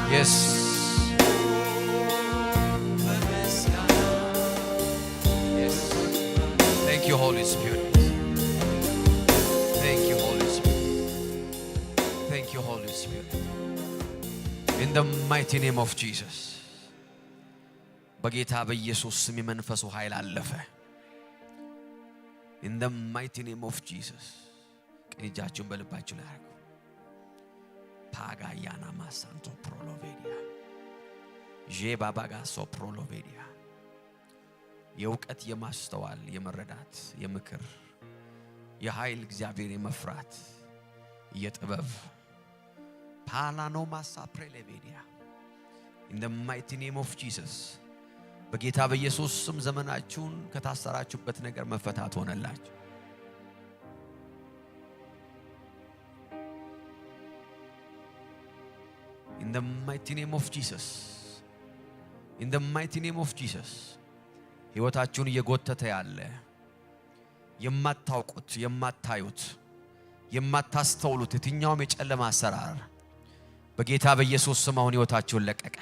Yes. Yes. Thank you, Holy Spirit. Thank you, Holy Spirit. Thank you, Holy Spirit. In the mighty name of Jesus. በጌታ በኢየሱስ ስም የመንፈሱ ኃይል አለፈ። In the mighty name of Jesus. ቀኝጃችሁን በልባችሁ ላይ አድርጉ። ፓጋያና ማሳንቶ ፕሮሎቬዲያ ጄባባጋ ሶ ፕሮሎቬዲያ የእውቀት የማስተዋል የመረዳት የምክር የኃይል እግዚአብሔር የመፍራት የጥበብ ፓላኖ ማሳ ፕሬሌቬዲያ in the mighty name of Jesus በጌታ በኢየሱስ ስም ዘመናችሁን ከታሰራችሁበት ነገር መፈታት ሆነላችሁ። In the mighty name of Jesus. In the mighty name of Jesus. ሕይወታችሁን እየጎተተ ያለ የማታውቁት የማታዩት የማታስተውሉት የትኛውም የጨለማ አሰራር በጌታ በኢየሱስ ስም አሁን ሕይወታችሁን ለቀቀ።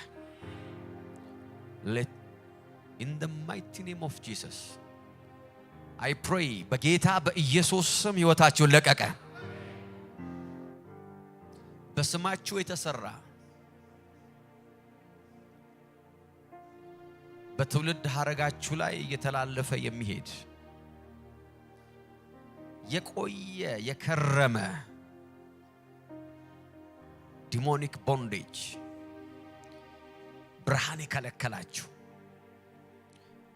In the mighty name of Jesus. I pray በጌታ በኢየሱስ ስም ሕይወታችሁን ለቀቀ። በስማችሁ የተሰራ በትውልድ ሐረጋችሁ ላይ እየተላለፈ የሚሄድ የቆየ የከረመ ዲሞኒክ ቦንዴጅ ብርሃን የከለከላችሁ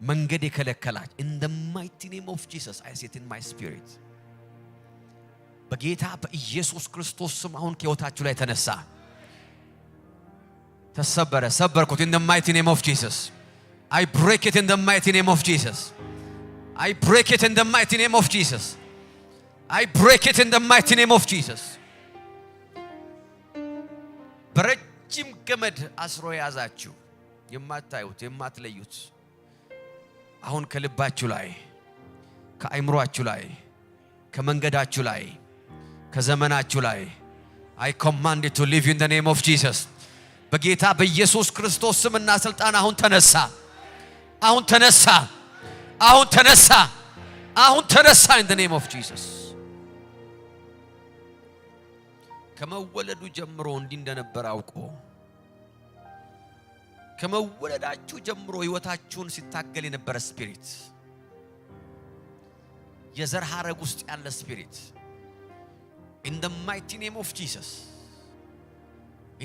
መንገድ የከለከላችሁ in the mighty name of Jesus I see it in my spirit በጌታ በኢየሱስ ክርስቶስ ስም አሁን ከሕይወታችሁ ላይ ተነሳ ተሰበረ ሰበርኩት in the mighty name of Jesus I break it in the mighty name of Jesus I break it in the mighty name of Jesus I break it in the mighty name of Jesus በረጅም ገመድ አስሮ ያዛችሁ የማታዩት የማትለዩት አሁን ከልባችሁ ላይ ከአይምሮአችሁ ላይ ከመንገዳችሁ ላይ ከዘመናችሁ ላይ I command it to leave in the name of Jesus በጌታ በኢየሱስ ክርስቶስ ስምና ስልጣን አሁን ተነሳ አሁን ተነሳ አሁን ተነሳ አሁን ተነሳ in the name of Jesus ከመወለዱ ጀምሮ እንዲህ እንደነበር አውቆ ከመወለዳችሁ ጀምሮ ህይወታችሁን ሲታገል የነበረ ስፒሪት የዘር ሐረግ ውስጥ ያለ ስፒሪት in the mighty name of Jesus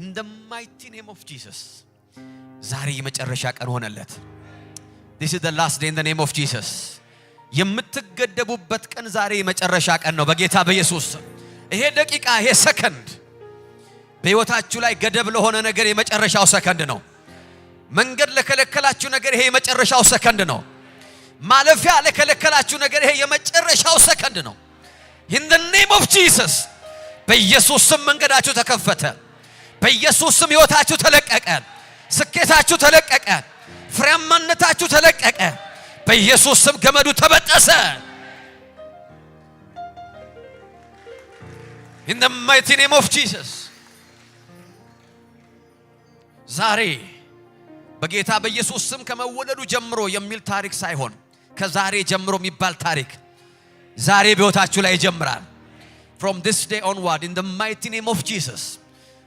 in the mighty name of Jesus ዛሬ የመጨረሻ ቀን ሆነለት this is the last day in the name of Jesus የምትገደቡበት ቀን ዛሬ የመጨረሻ ቀን ነው በጌታ በኢየሱስ ይሄ ደቂቃ ይሄ ሰከንድ በህይወታችሁ ላይ ገደብ ለሆነ ነገር የመጨረሻው ሰከንድ ነው መንገድ ለከለከላችሁ ነገር ይሄ የመጨረሻው ሰከንድ ነው ማለፊያ ለከለከላችሁ ነገር ይሄ የመጨረሻው ሰከንድ ነው in the name of Jesus በኢየሱስ ስም መንገዳችሁ ተከፈተ በኢየሱስ ስም ህይወታችሁ ተለቀቀ ስኬታችሁ ተለቀቀ ፍሬያማነታችሁ ተለቀቀ በኢየሱስ ስም ገመዱ ተበጠሰ in the mighty name of Jesus ዛሬ በጌታ በኢየሱስ ስም ከመወለዱ ጀምሮ የሚል ታሪክ ሳይሆን ከዛሬ ጀምሮ የሚባል ታሪክ ዛሬ በህይወታችሁ ላይ ይጀምራል from this day onward in the mighty name of Jesus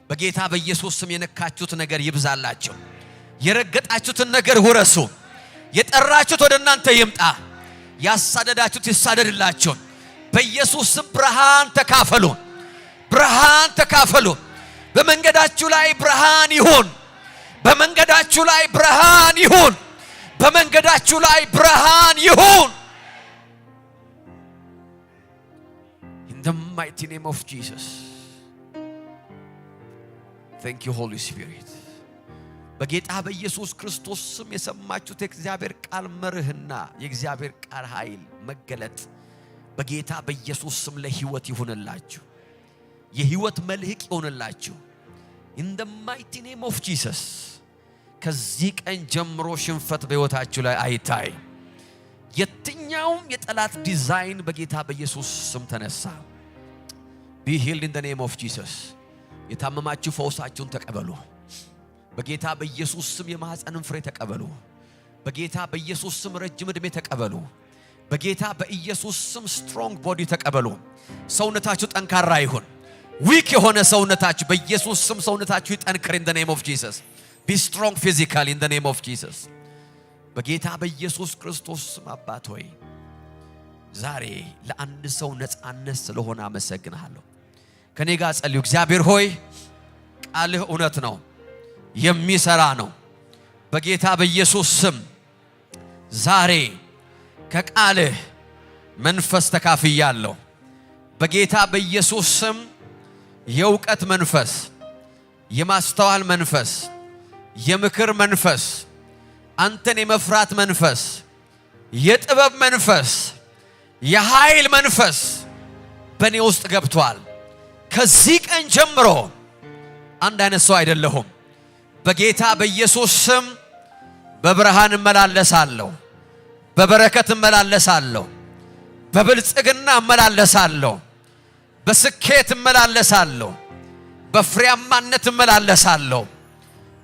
በጌታ በኢየሱስ ስም የነካችሁት ነገር ይብዛላችሁ የረገጣችሁትን ነገር ውረሱ የጠራችሁት ወደ እናንተ ይምጣ ያሳደዳችሁት ይሳደድላችሁ በኢየሱስ ስም ብርሃን ተካፈሉ በመንገዳችሁ ላይ ብርሃን ይሁን በመንገዳችሁ ላይ ብርሃን ይሁን በመንገዳችሁ ላይ ብርሃን ይሁን in the mighty name of Jesus thank you Holy Spirit በጌታ በኢየሱስ ክርስቶስ ስም የሰማችሁት የእግዚአብሔር ቃል መርህና የእግዚአብሔር ቃል ኃይል መገለጥ በጌታ በኢየሱስ ስም ለህይወት ይሁንላችሁ የህይወት መልህቅ ይሁንላችሁ in the mighty name of Jesus ከዚህ ቀን ጀምሮ ሽንፈት በህይወታችሁ ላይ አይታይ የትኛውም የጠላት ዲዛይን በጌታ በኢየሱስ ስም ተነሳ be healed in the name of Jesus የታመማችሁ ፈውሳችሁን ተቀበሉ በጌታ በኢየሱስ ስም የማህፀንን ፍሬ ተቀበሉ በጌታ በኢየሱስ ስም ረጅም ዕድሜ ተቀበሉ በጌታ በኢየሱስ ስም strong body ተቀበሉ ሰውነታችሁ ጠንካራ ይሁን ዊክ የሆነ ሰውነታችሁ በኢየሱስ ስም ሰውነታችሁ ይጠንክር in the name of Jesus be strong physically in the name of Jesus በጌታ በኢየሱስ ክርስቶስ ስም አባት ሆይ ዛሬ ለአንድ ሰው ነፃነት ስለሆነ አመሰግናለሁ ከኔ ጋር ጸልዩ እግዚአብሔር ሆይ ቃልህ እውነት ነው የሚሰራ ነው በጌታ በኢየሱስ ስም ዛሬ ከቃልህ መንፈስ ተካፍያለሁ በጌታ በኢየሱስ ስም የእውቀት መንፈስ የማስተዋል መንፈስ የምክር መንፈስ አንተን የመፍራት መንፈስ የጥበብ መንፈስ የኃይል መንፈስ በኔ ውስጥ ገብቷል ከዚህ ቀን ጀምሮ አንድ አይነት ሰው አይደለሁም በጌታ በኢየሱስ ስም በብርሃን እመላለሳለሁ በበረከት እመላለሳለሁ በብልጽግና እመላለሳለሁ በስኬት እመላለሳለሁ በፍሬያማነት እመላለሳለሁ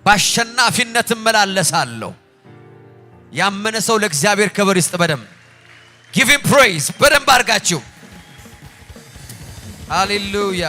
በአሸናፊነት እመላለሳለሁ ያመነ ሰው ለእግዚአብሔር ክብር ይስጥ በደም give him praise በደም ባርጋችሁ ሃሌሉያ